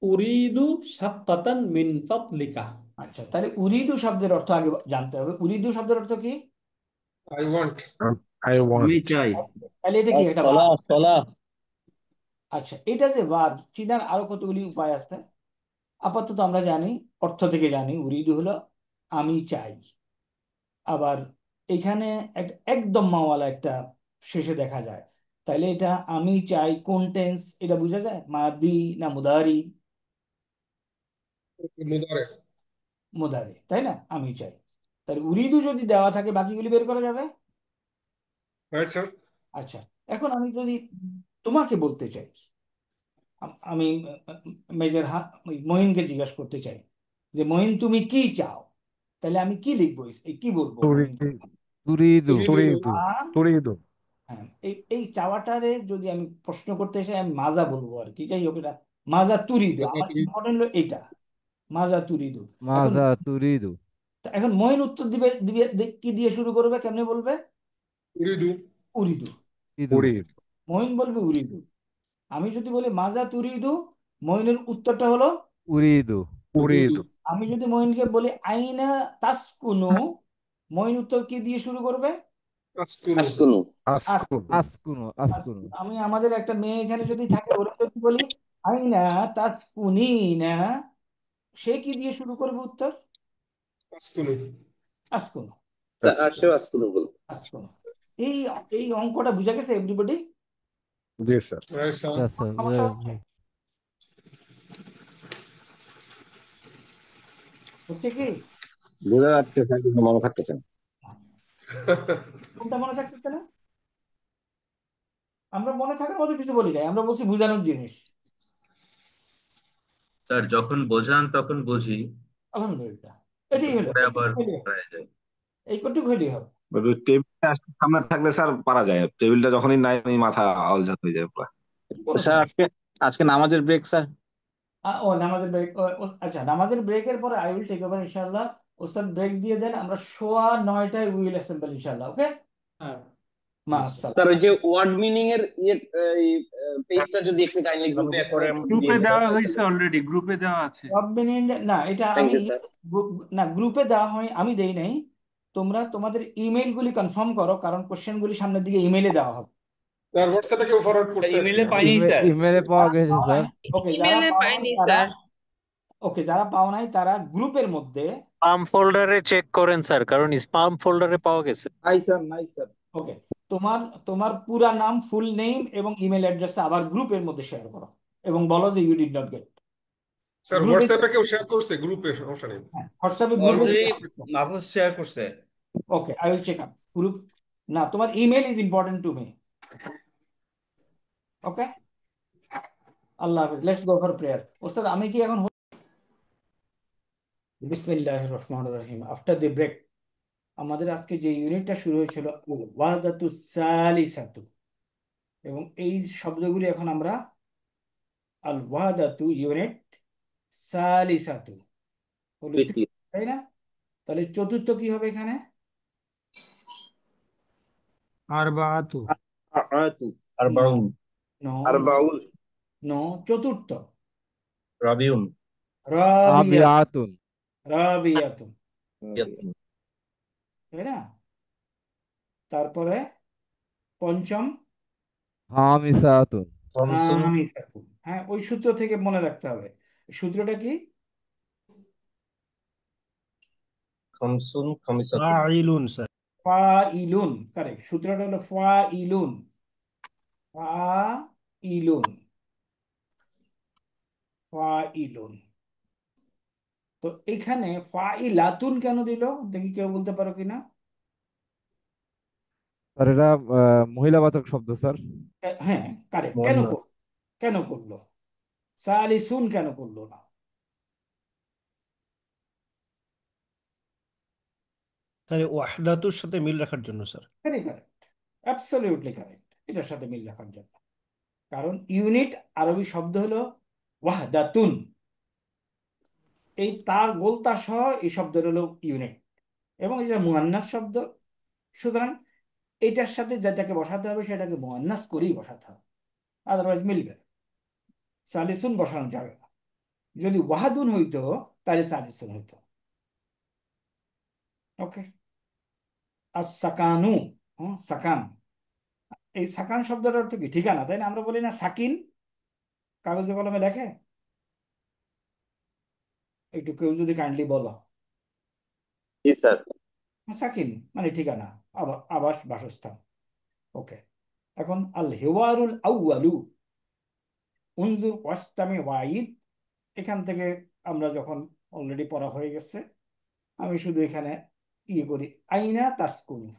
উরিদু শাক্কাতান মিন ফাদলিকা। আচ্ছা, তাহলে উরিদু শব্দের অর্থ আগে জানতে হবে। উরিদু শব্দের অর্থ কি? I want. I want. আমি চাই। তাহলে এটা কি একটা সলা verb? সলা আচ্ছা, এটা যে ভার্ব, চিনার আরো কতগুলি উপায় আছে। আপাতত আমরা জানি, অর্থ থেকে জানি, উরিদু হলো আমি চাই। আবার এখানে একদম মাওয়ালা একটা শেষে দেখা যায়, তাইলে এটা আমি চাই কোন টেন্স, এটা বোঝা যায়? মাদি না মুদারি? মুদারে। মুদারি, তাই না? আমি চাই। তাহলে উরিদু যদি দেওয়া থাকে, বাকিগুলি বের করা যাবে। Right sir. আচ্ছা, এখন আমি যদি তোমাকে বলতে চাই, আমি মেজর মহিনকে জিজ্ঞাসা করতে চাই যে মহিন তুমি কি চাও, তাহলে আমি কি লিখবো, এই কি বলবো মহিনকে? তুরিদু, Turidu. Turidu. হ্যাঁ, এই চাওয়াটারে যদি আমি প্রশ্ন করতে চাই, আমি মাজা বলবো আর কি। যাই হোক, এটা মাজা তুরিদু, আমার ইম্পর্টেন্ট হলো এইটা, মাজা তুরিদু। এখন মাজা তুরিদু, এখন মহিন উত্তর দিবে দিবে কি দিয়ে শুরু করবে, কেমনে বলবে? উরিদু। উরিদু। ইদু, Uridu. মহিন বলবে উরিদু। আমি যদি বলি মাজা তুরিদু, মহিনের উত্তরটা হলো উরিদু, Uridu. আমি যদি মহিনকে বলি আইনা তাসকুনু, মহিন উত্তর কি দিয়ে শুরু করবে? আসকুনু। আসকুনু। Askunu. আসকুনু, আসকুনু। আমি আমাদের একটা মেয়ে এখানে যদি থাকে, ওরা যদি বলি আইনা তাসকুনিনা, সে কি দিয়ে শুরু করবে উত্তর? আসকুনু। আসকুনু, সেও আসকুনু বলবো। আসকুনু। এই এই অঙ্কটা বুঝা গেছে everybody? Yes, sir. Right sir. Yes, sir. সমস্যা হচ্ছে? হচ্ছে কি? বোঝা যাচ্ছে স্যার, কিন্তু মনে থাকতেছে না। কোনটা মনে থাকতেছে না? আমরা মনে থাকার মতো কিছু বলি নাই, আমরা বলছি বুঝানোর জিনিস। স্যার যখন বোঝান তখন বুঝি, আলহামদুলিল্লাহ, এটাই হলো, পরে আবার হারায় যায়। এই কটুক হইলেই হবে। টেবিলটা সামনে থাকলে স্যার পারা যায়, টেবিলটা যখনই নাই মাথা অলঝাত হয়ে যায় পুরো। স্যার আজকে আজকে নামাজের ব্রেক স্যার। ও নামাজের ব্রেক, আচ্ছা, নামাজের ব্রেকের পরে আই উইল টেক ওভার ইনশাআল্লাহ। ওস্তাদ ব্রেক দিয়ে দেন, আমরা 9:15 উইল অ্যাসেম্বল ইনশাআল্লাহ। ওকে, মাশাআল্লাহ। স্যার, ওই যে ওয়ার্ড মিনিং এর পেজটা যদি একটু কাইন্ডলি গ্রুপে করে গ্রুপে দেওয়া হয়েছে, অলরেডি গ্রুপে দেওয়া আছে। না, এটা থ্যাংক আমি ইউ স্যার। না, গ্রুপে দেওয়া হয়, আমি দেই নাই। তোমরা তোমাদের ইমেইল গুলি কনফার্ম করো, কারণ কোশ্চেন গুলি সামনের দিকে ইমেইলে দেওয়া হবে। স্যার হোয়াটসঅ্যাপে কেউ ফরওয়ার্ড করছে ইমেলে পাইনি স্যার। ইমেলে পাওয়া গেছে স্যার। ওকে, যারা ইমেলে পাও নাই পাইনি তারা স্যার। যারা পাও নাই তারা গ্রুপের মধ্যে স্পাম ফোল্ডারে চেক করেন স্যার, কারণ স্পাম ফোল্ডারে পাওয়া গেছে। নাই স্যার, নাই স্যার। ওকে, তোমার তোমার পুরা নাম, ফুল নেম এবং ইমেল অ্যাড্রেস আবার গ্রুপের মধ্যে শেয়ার করো এবং বলো যে you did not get. Sir গ্রুপে হোয়াটসঅ্যাপে কেউ শেয়ার করছে গ্রুপে, সমস্যা নেই। হোয়াটসঅ্যাপে গ্রুপে অলরেডি মাহফুজ শেয়ার করছে। Okay, I will check up group. না, তোমার email is important to me. Okay, আল্লাহ হাফেজ। Let's go for prayer. ওস্তাদ আমি কি এখন বিসমিল্লাহির রহমানির রহিম। আফটার দি ব্রেক আমাদের আজকে যে ইউনিটটা শুরু হয়েছিল ওয়াহদাতুস সালিসাতু, এবং এই শব্দগুলি এখন আমরা আল ওয়াহদাতু ইউনিট সালিসাতু হলো তাই না? তাহলে চতুর্থ কি হবে এখানে? আরবাআতু। আরবাউন। নো আরবাউল। নো, চতুর্থ রাবিউন। রাবিয়াতুন। রাবিয়াতুন। রাবিয়াতুন, তাই না? তারপরে পঞ্চম হামিসাতুন। হামিসাতুন। হ্যাঁ, ওই সূত্র থেকে মনে রাখতে হবে। সূত্রটা কি? খামসুন খামিসাতুন। ফাইলুন স্যার। ফাইলুন, কারেক্ট। সূত্রটা হলো ফাইলুন। ফাইলুন, ফাইলুন। তো এখানে ফাইলাতুন কেন দিল দেখি, কেউ বলতে পারো কিনা? স্যার এটা মহিলাবাচক শব্দ স্যার। হ্যাঁ, কারেক্ট। কেন করলো? কেন করলো? সালিসুন কেন করলো না? স্যার ওয়াহদাতুর সাথে মিল রাখার জন্য sir. Very correct, absolutely correct. এটার সাথে মিল রাখার জন্য। কারণ ইউনিট আরবি শব্দ হলো ওয়াহদাতুন। এই তার গোলতা সহ এই শব্দের হলো ইউনিট, এবং এটা মুয়ান্নাস শব্দ। সুতরাং এটার সাথে যেটাকে বসাতে হবে সেটাকে মুয়ান্নাস করেই বসাতে হবে, আদারওয়াইজ মিলবে না। সালিসুন বসানো যাবে না। যদি ওয়াহাদুন হইতো তাহলে সালিসুন হইতো। ওকে, আর সাকানু, সাকান, এই সাকান শব্দটার অর্থ কি? ঠিকানা, তাই না? আমরা বলি না সাকিন, কাগজে কলমে লেখে। একটু কেউ যদি কাইন্ডলি বলো। স্যার সাকিন মানে ঠিকানা, আবাস, বাসস্থান। ওকে, এখন আল হিওয়ারুল আউয়ালু উনজুর ওয়াস্তামি ওয়াইদ, এখান থেকে আমরা যখন অলরেডি পড়া হয়ে গেছে, আমি শুধু এখানে ইয়ে করি, আইনা তাসকুনু।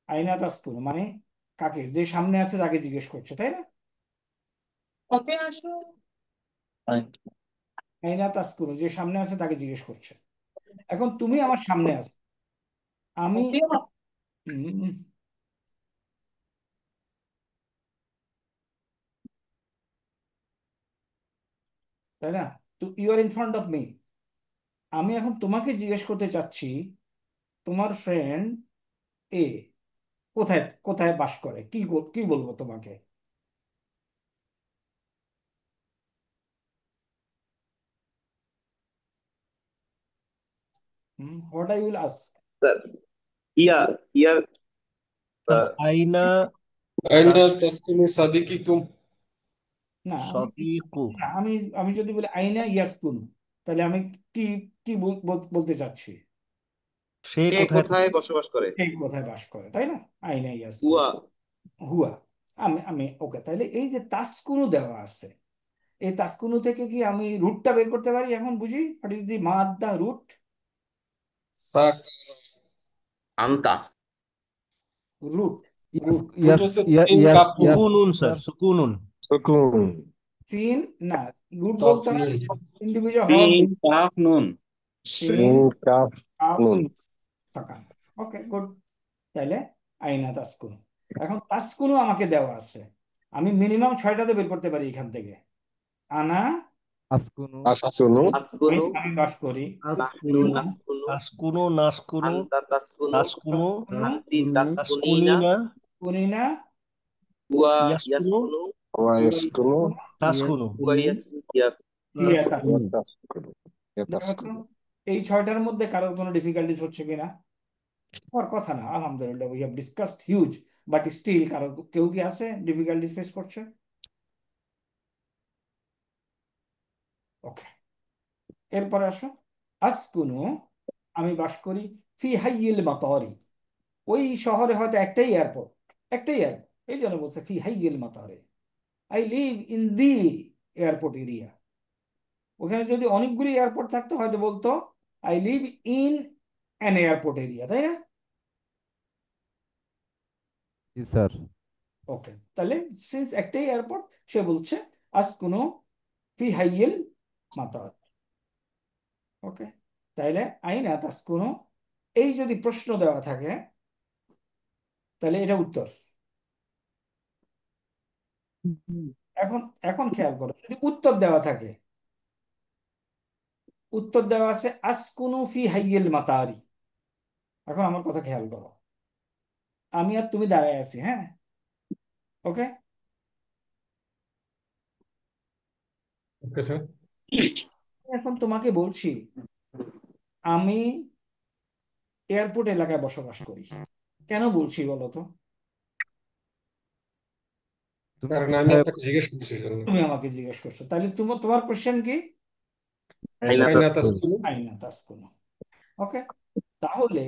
আইনা তাসকুনু মানে কাকে? যে সামনে আছে তাকে জিজ্ঞেস করছে, তাই না? কপি আসো। আইনা তাসকুনু, যে সামনে আছে তাকে জিজ্ঞেস করছে। এখন তুমি আমার সামনে আছো, আমি তাই না? তো you are in front of me. আমি এখন তোমাকে জিজ্ঞেস করতে চাচ্ছি তোমার ফ্রেন্ড এ কোথায় কোথায় বাস করে। কি বলবো তোমাকে? What I will ask? Sir here আইনা আইনা তাসকুনু সাদিকিকুম। না, সাদিকু। আমি আমি যদি বলি আইনা ইয়াসকুন, তাহলে আমি কি কি বলতে চাচ্ছি? সে কে কোথায় বসবাস করে? কে কোথায় বাস করে, তাই না? আইনা ইয়াসকুন, হুয়া। হুয়া। আমি ওকে, তাহলে এই যে তাসকুনু দেওয়া আছে, এই তাসকুনু থেকে কি আমি রুটটা বের করতে পারি? এখন বুঝি হোয়াট ইজ দি মাদ্দা রুট? সাক আন্তা। রুট রুট হচ্ছে সিন কাপু। সুকুনুন স্যার, সুকুনুন। সুকুন। সিন না, রুট কাফ বলতে হয় নুন। ইন্ডিভিজুয়াল হওয়ার সিন কাফ নুন। সিন কাফ নুন। সাকান। ওকে, গুড। তাইলে আইনা তাসকুনু। এখন তাসকুনু আমাকে দেওয়া আছে, আমি মিনিমাম 6টাতে বের করতে পারি এখান থেকে। আনা আসকুনু। আসকুনু। আসকুনু আমি বাস করি। নাহনু নাসকুনু তাসকুনু, নাসকুনু, আনতা তাসকুনু তাসকুনু, আনতি তাসকুনিনা তাসকুনিনা, কুনিনা হুয়া ইয়াসকুনু, ইয়াসকুনু ওয়াইসকুনু। তাসকুনু। হুয়া ইয়াসকুনু হিয়া হিয়া তাসকুনু। ইয়াতাসকুনু। দেখো তো, এই 6টার মধ্যে কারোর কোনো ডিফিকাল্টিস হচ্ছে কিনা? হওয়ার কথা না, আলহামদুলিল্লাহ we have discussed huge, but still কারো কেউ কি আছে ডিফিকাল্টিস ফেস করছে? ওকে, এরপরে আসো, আসকুনু আমি বাস করি, ফি হাইয়িল মাতারি, ওই শহরে হয়তো একটাই এয়ারপোর্ট, একটাই এয়ারপোর্ট, এই জন্য বলছে ফি হাইয়িল মাতারি, I live in the airport area. ওখানে যদি অনেকগুলি এয়ারপোর্ট থাকতো হয়তো বলতো I live in an airport area, তাই না? জি স্যার। ওকে, তাহলে সিন্স একটাই এয়ারপোর্ট সে বলছে আসকুনু ফি হাইয়িল মাতার। ওকে, তাইলে আইনা তাসকুনু, এই যদি প্রশ্ন দেওয়া থাকে তাহলে এটা উত্তর। এখন এখন খেয়াল করো, যদি উত্তর দেওয়া থাকে, উত্তর দেওয়া আছে আসকুনু ফি হাইয়িল মাতারি। এখন আমার কথা খেয়াল করো, আমি আর তুমি দাঁড়ায় আছি, হ্যাঁ? ওকে, ওকে স্যার। এখন তোমাকে বলছি আমি এয়ারপোর্ট এলাকায় বসবাস করি। কেন বলছি বলো তো? তুমি কারণ আমি কোথায়? আপনাকে জিজ্ঞেস করছি সেজন্য। তুমি আমাকে জিজ্ঞেস করছো, তাহলে তোমার কোশ্চেন কি? আইনা তাসকুনু। আইনা তাসকুনু। ওকে, তাহলে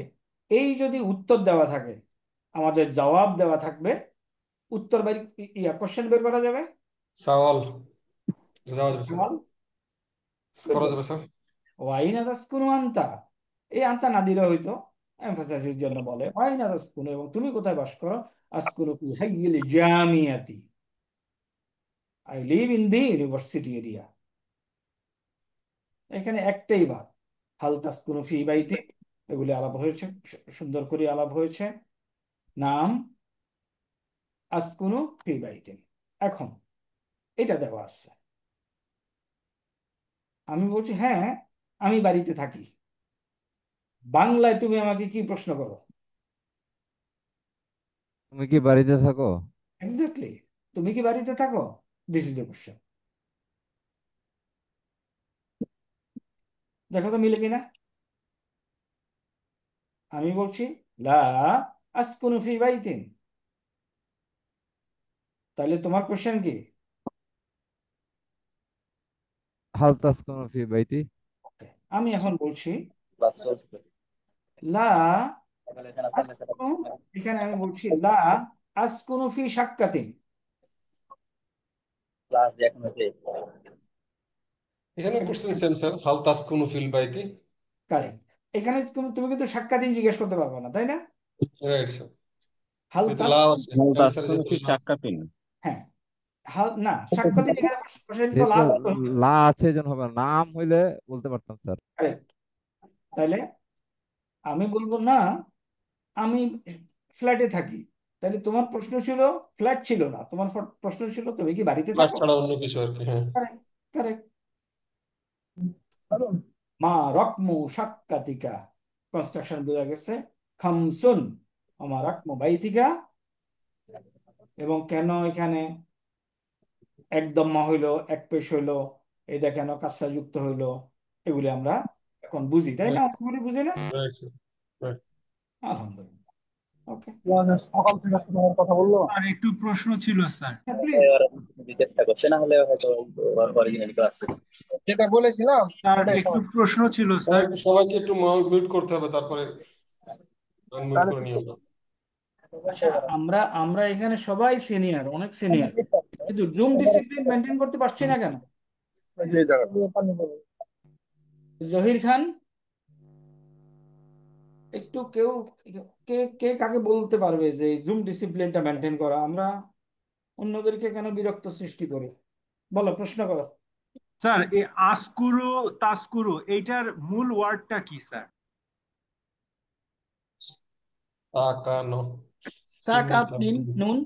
এই যদি উত্তর দেওয়া থাকে, আমাদের জবাব দেওয়া থাকবে, উত্তর বের কোশ্চেন বের করা যাবে, সওয়াল দেওয়া যাবে স্যার। সওয়াল বের করা করা যাবে স্যার। ওয়াইনা তাসকুনু আনতা, এই আনতা না দিলে হয়তো এমফাসাইজের জন্য বলে ওয়াইনা তাসকুনু, এবং তুমি কোথায় বাস করো? আসকুনু ফি হাইয়িল জামিয়াতি, I live in the university area. এখানে একটাই বাদ, হাল তাসকুনু ফি বাইতি, এগুলি আলাপ হয়েছে, সুন্দর করে আলাপ হয়েছে। নাম আসকুনু ফি বাইতিন। এখন এটা দেওয়া আছে, আমি বলছি হ্যাঁ আমি বাড়িতে থাকি। বাংলায় তুমি আমাকে কি প্রশ্ন করো? তুমি কি বাড়িতে থাকো? এক্স্যাক্টলি, তুমি কি বাড়িতে থাকো, দিস ইজ দ্য কোশ্চেন। দেখো তো মিলে কিনা। আমি বলছি লা আসকুনু ফি বাইতিন, তাহলে তোমার কোশ্চেন কি? হাল তাসকুনু ফি বাইতি। ওকে, আমি এখন বলছি লা আসকুনু, এখানে আমি বলছি লা আসকুনু ফি শাক্কাতিন। এখানে কোশ্চেন সেম স্যার, হাল তাসকুনু ফিল বাইতি। কারেক্ট, এখানে তুমি তুমি কিন্তু শাক্কাতিন জিজ্ঞেস করতে পারবে না, তাই না? Right sir. হাল যেহেতু লা তাসকুনু, আছে, হাল অ্যান্সারে তাসকুনু যেহেতু ফি লা আছে। শাক্কাতিন। হ্যাঁ, হাল না, সাক্ষ্যদিন এখানে বসাইলে তো যেহেতু লাভ হতো। লা আছে যেন হবে না। নাম হইলে বলতে পারতাম স্যার। কারেক্ট, তাহলে আমি বলবো না আমি ফ্ল্যাটে থাকি, তাহলে তোমার প্রশ্ন ছিল ফ্ল্যাট ছিল না, তোমার প্রশ্ন ছিল তুমি কি বাড়িতে ক্লাস থাকো। ছাড়া অন্য কিছু আর কি, হ্যাঁ। Correct, correct. মা রকমু সাক্কাতিকা, কনস্ট্রাকশন বোঝা গেছে। খামসুন আমা রকমু বাইতিকা, এবং কেন এখানে একদম মা হইলো, এক পেশ হইলো, এটা কেন কাচ্চা যুক্ত হইলো, এগুলি আমরা এখন বুঝি, তাই না? অঙ্কগুলি বুঝি না? Right sir, right. আলহামদুলিল্লাহ। ওকে, সকাল থেকে তোমার কথা বললো। আর একটু প্রশ্ন ছিল স্যার, চেষ্টা করছে, না হলে হয়তো অরিজিনালি ক্লাস যেটা বলেছিলাম আর একটু প্রশ্ন ছিল স্যার। একটু সবাইকে একটু মিউট করতে হবে, তারপরে আনমিউট করে নিয়ে হবে। আচ্ছা, আমরা আমরা এখানে সবাই সিনিয়র, অনেক সিনিয়র, কিন্তু জুম ডিসিপ্লিন মেনটেন করতে পারছি না কেন? জহির খান, একটু কেউ কে কে কাকে বলতে পারবে যে জুম ডিসিপ্লিনটা মেনটেন করা? আমরা অন্যদেরকে কেন বিরক্ত সৃষ্টি করি? বলো, প্রশ্ন করো। স্যার এই আসকুরু তাসকুরু এইটার মূল ওয়ার্ডটা কি স্যার? তাকানো। চা কাপ নিন নুন।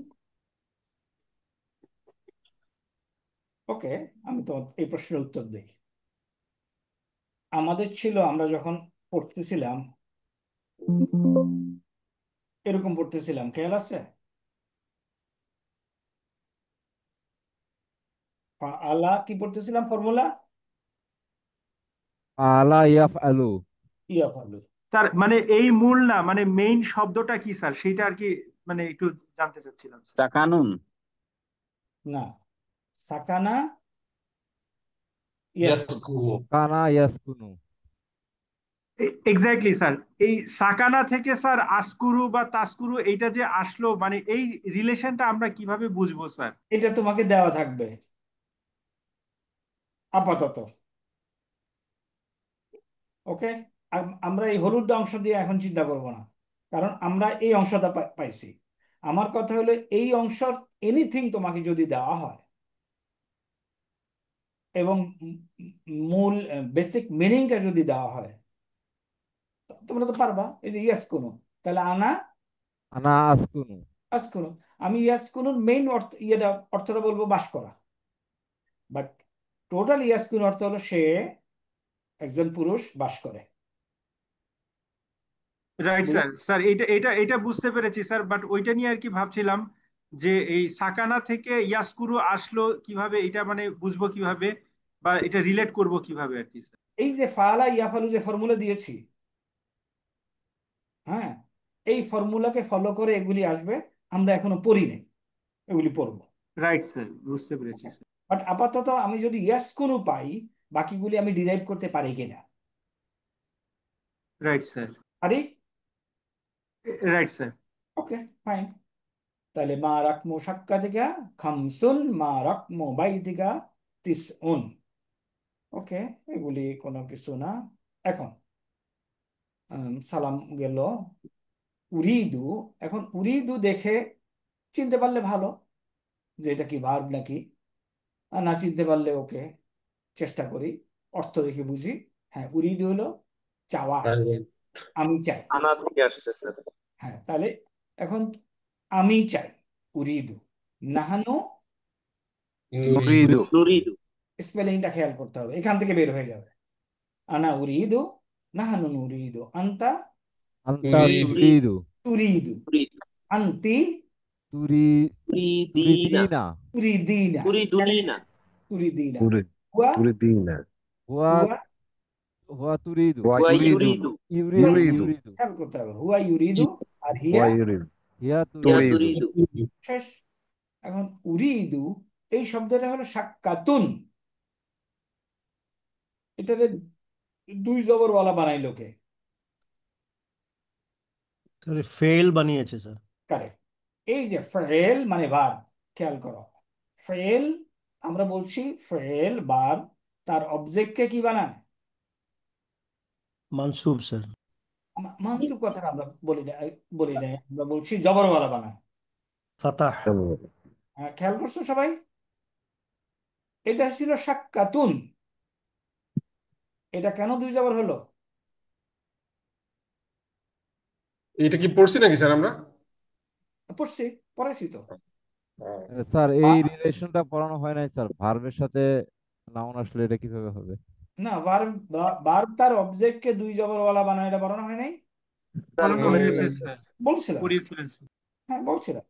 ওকে, আমি তো এই প্রশ্নের উত্তর দিই। আমাদের ছিল, আমরা যখন পড়তেছিলাম এরকম পড়তেছিলাম, খেয়াল আছে? আলা কি পড়তেছিলাম ফর্মুলা? আলা ইয়াফআলু। ইয়া ফালু। স্যার মানে এই মূল না, মানে মেইন শব্দটা কি স্যার, সেটা আর কি মানে একটু জানতে চাচ্ছিলাম স্যার। তাকানুন। না, সাকানা ইয়াসকুনু। কানা ইয়াসকুনু। এক্স্যাক্টলি স্যার, এই সাকানা থেকে স্যার আসকুরু বা তাসকুরু এইটা যে আসলো, মানে এই রিলেশনটা আমরা কিভাবে বুঝবো স্যার? এটা তোমাকে দেওয়া থাকবে আপাতত। ওকে, আমরা এই হলুদ অংশ দিয়ে এখন চিন্তা করব না, কারণ আমরা এই অংশটা পাইছি। আমার কথা হলো এই অংশের এনিথিং তোমাকে যদি দেওয়া হয় এবং মূল বেসিক মিনিংটা যদি দেওয়া হয়, তোমরা তো পারবা। এই যে ইয়াস কোনো, তাহলে আনা আনা আসকুনু। আসকুনু, আমি ইয়াস কোনুর মেইন অর্থ অর্থটা বলবো বাস করা, বাট টোটাল ইয়াস কোন অর্থ হলো সে একজন পুরুষ বাস করে। Right sir. স্যার এটা এটা এটা বুঝতে পেরেছি স্যার, বাট ওইটা নিয়ে আর কি ভাবছিলাম যে এই সাকানা থেকে ইয়াসকুরু আসলো কিভাবে, এটা মানে বুঝবো কিভাবে বা এটা রিলেট করব কিভাবে আর কি স্যার। এই যে ফালা ইয়াফালু যে ফর্মুলা দিয়েছি, হ্যাঁ, এই ফর্মুলাকে ফলো করে এগুলি আসবে। আমরা এখনো পড়ি নাই, এগুলি পড়বো। রাইট স্যার, বুঝতে পেরেছি স্যার। বাট আপাতত আমি যদি ইয়াস কোনো পাই, বাকিগুলি আমি ডিরাইভ করতে পারি কিনা। Right sir. পারি। Right sir. Okay fine. তাহলে মা রাকমু সাক্কা থেকে খামসুন, মা রাকমু বাইতিকা তিসউন। ওকে, এগুলি কোনো কিছু না। এখন সালাম গেল, উরিদু। এখন উরিদু দেখে চিনতে পারলে ভালো যে এটা কি ভার্ব নাকি, আর না চিনতে পারলে ওকে চেষ্টা করি, অর্থ দেখে বুঝি। হ্যাঁ, উরিদু হলো চাওয়া, আমি চাই। আনা থেকে আসছে স্যার। হ্যাঁ, তাহলে এখন আমি চাই, উরিদু। নাহানু নুরিদু। নুরিদু। স্পেলিংটা খেয়াল করতে হবে, এখান থেকে বের হয়ে যাবে। আনা উরিদু, নাহানু নুরিদু, আন্তা আন্তা তুরিদু। তুরিদু। তুরিদু, তুরিদু। আন্তি তুরি তুরিদিনা। তুরিদিনা। তুরিদিনা, তুরিদুলিনা। তুরিদিনা। Turi, হুয়া turidina. হুয়া হুয়া হুয়া তুরিদু। Wa ওয়া yuridu. ইউরিদু। হুয়া Yuridu. ইউরিদু। খেয়াল করতে হবে, হুয়া ইউরিদু আর হিয়া Wa yuridu. হিয়া ইয়া তুরিদু। তুরিদু। শেষ। এখন উরিদু এই শব্দটা হলো সাক্কাতুন, এটারে দুই জবরওয়ালা বানাই লোকে। স্যার ফেল বানিয়েছে স্যার। কারেক্ট। এই যে ফেল মানে ভার্ব, খেয়াল করো, ফেল আমরা বলছি ফেল ভার্ব, তার অবজেক্টকে কি বানায়? মানসুব স্যার। মানসুব কথাটা আমরা বলি না, আমরা বলছি জবরওয়ালা বানায়। ফাতাহ। খেয়াল করছো সবাই? এটা ছিল সাক্কাতুন, এটা কেন দুই জবর হলো? এটা কি পড়ছি নাকি স্যার আমরা? পড়েছি তো। স্যার এই রিলেশনটা পড়ানো হয় নাই স্যার, ভার্বের সাথে নাউন আসলে এটা কিভাবে হবে? না, ভার্ব তার অবজেক্টকে দুই জবরওয়ালা বানায়, এটা বানানো হয় নাই? বলছিলাম, হ্যাঁ বলছিলাম,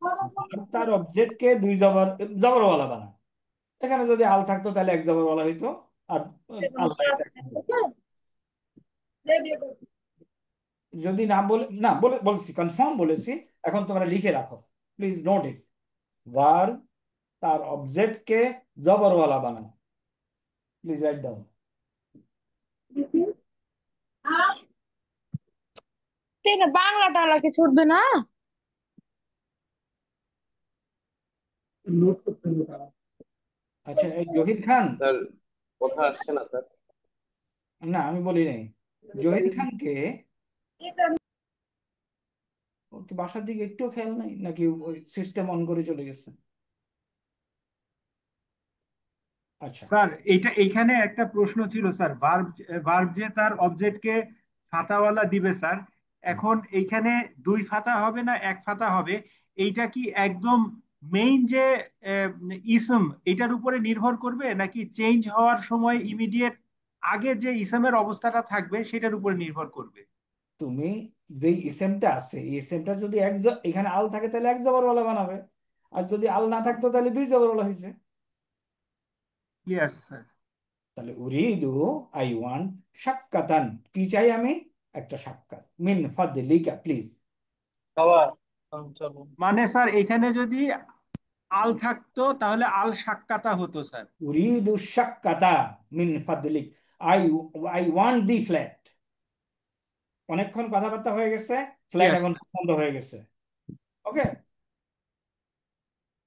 ভার্ব তার অবজেক্টকে দুই জবরওয়ালা বানায়। এখানে যদি আল থাকতো তাহলে এক জবরওয়ালা হইতো, আর আল নাই থাকতো। যদি না বলছি, কনফার্ম বলেছি। এখন তোমরা লিখে রাখো, প্লিজ নোট ইট। ভার্ব তার অবজেক্টকে জবরওয়ালা বানায়, প্লিজ রাইট ডাউন। বাংলা টাংলা কিছু উঠবে না? আচ্ছা, এই জহির খান। স্যার কথা আসছে না স্যার। না, আমি বলি নাই। জহির খানকে বাসার দিকে একটু খেয়াল নাই নাকি ওই সিস্টেম অন করে চলে গেছে? আচ্ছা স্যার এইখানে একটা প্রশ্ন ছিল স্যার, ভার্ব যে তার অবজেক্টকে ফাতাওয়ালা দিবে স্যার, এখন এইখানে দুই ফাতা হবে না এক ফাতা হবে, এইটা কি একদম মেইন যে ইসম এটার উপরে নির্ভর করবে, নাকি চেঞ্জ হওয়ার সময় ইমিডিয়েট আগে যে ইসমের অবস্থাটা থাকবে সেটার উপরে নির্ভর করবে? তুমি যেই ইসেমটা আছে, এই ইসেমটা যদি এখানে আল থাকে তাহলে এক জবরওয়ালা বানাবে, আর যদি আল না থাকতো তাহলে দুই জবরওয়ালা হয়েছে। Yes sir. তাহলে উরিদু, আই ওয়ান্ট সাক্কাতান, কি চাই আমি? একটা সাক্ষাৎ মিন ফাদলিকা প্লিজ। মানে স্যার এখানে যদি আল থাকতো তাহলে আল সাক্কাতা হতো স্যার। উরিদু সাক্কাতা মিন ফাদলিক, I I want the flat. অনেকক্ষণ কথাবার্তা হয়ে গেছে, ফ্ল্যাট ইয়েস এখন বন্ধ হয়ে গেছে। ওকে,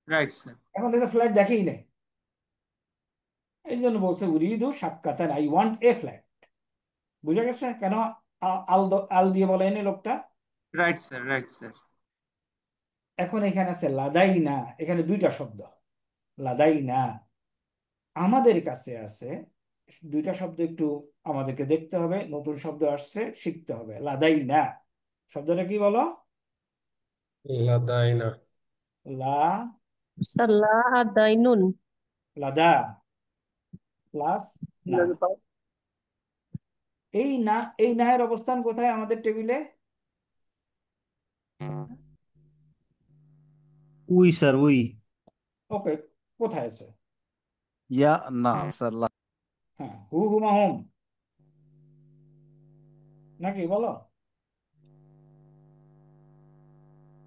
রাইট স্যার। এখন এটা ফ্ল্যাট দেখেই নেই, এই জন্য বলছে উরিদু সাক্কাতান, আই ওয়ান্ট এ ফ্ল্যাট। বুঝা গেছে কেন আল আল দিয়ে বলে এনে লোকটা? Right sir, right sir. এখন এখানে আছে লাদাইনা, এখানে দুইটা শব্দ লাদাইনা, আমাদের কাছে আছে দুইটা শব্দ, একটু আমাদেরকে দেখতে হবে, নতুন শব্দ আসছে শিখতে হবে। লাদাইনা শব্দটা কি বলো? লাদাইনা। লা সাল্লাহ আদাইনুন। লাদা প্লাস না। এই না, এই না এর অবস্থান কোথায় আমাদের টেবিলে? We sir, we. ওকে, কোথায় আছে? ইয়া না স্যার, হ্যাঁ, হু হুমা হুম নাকি বলো?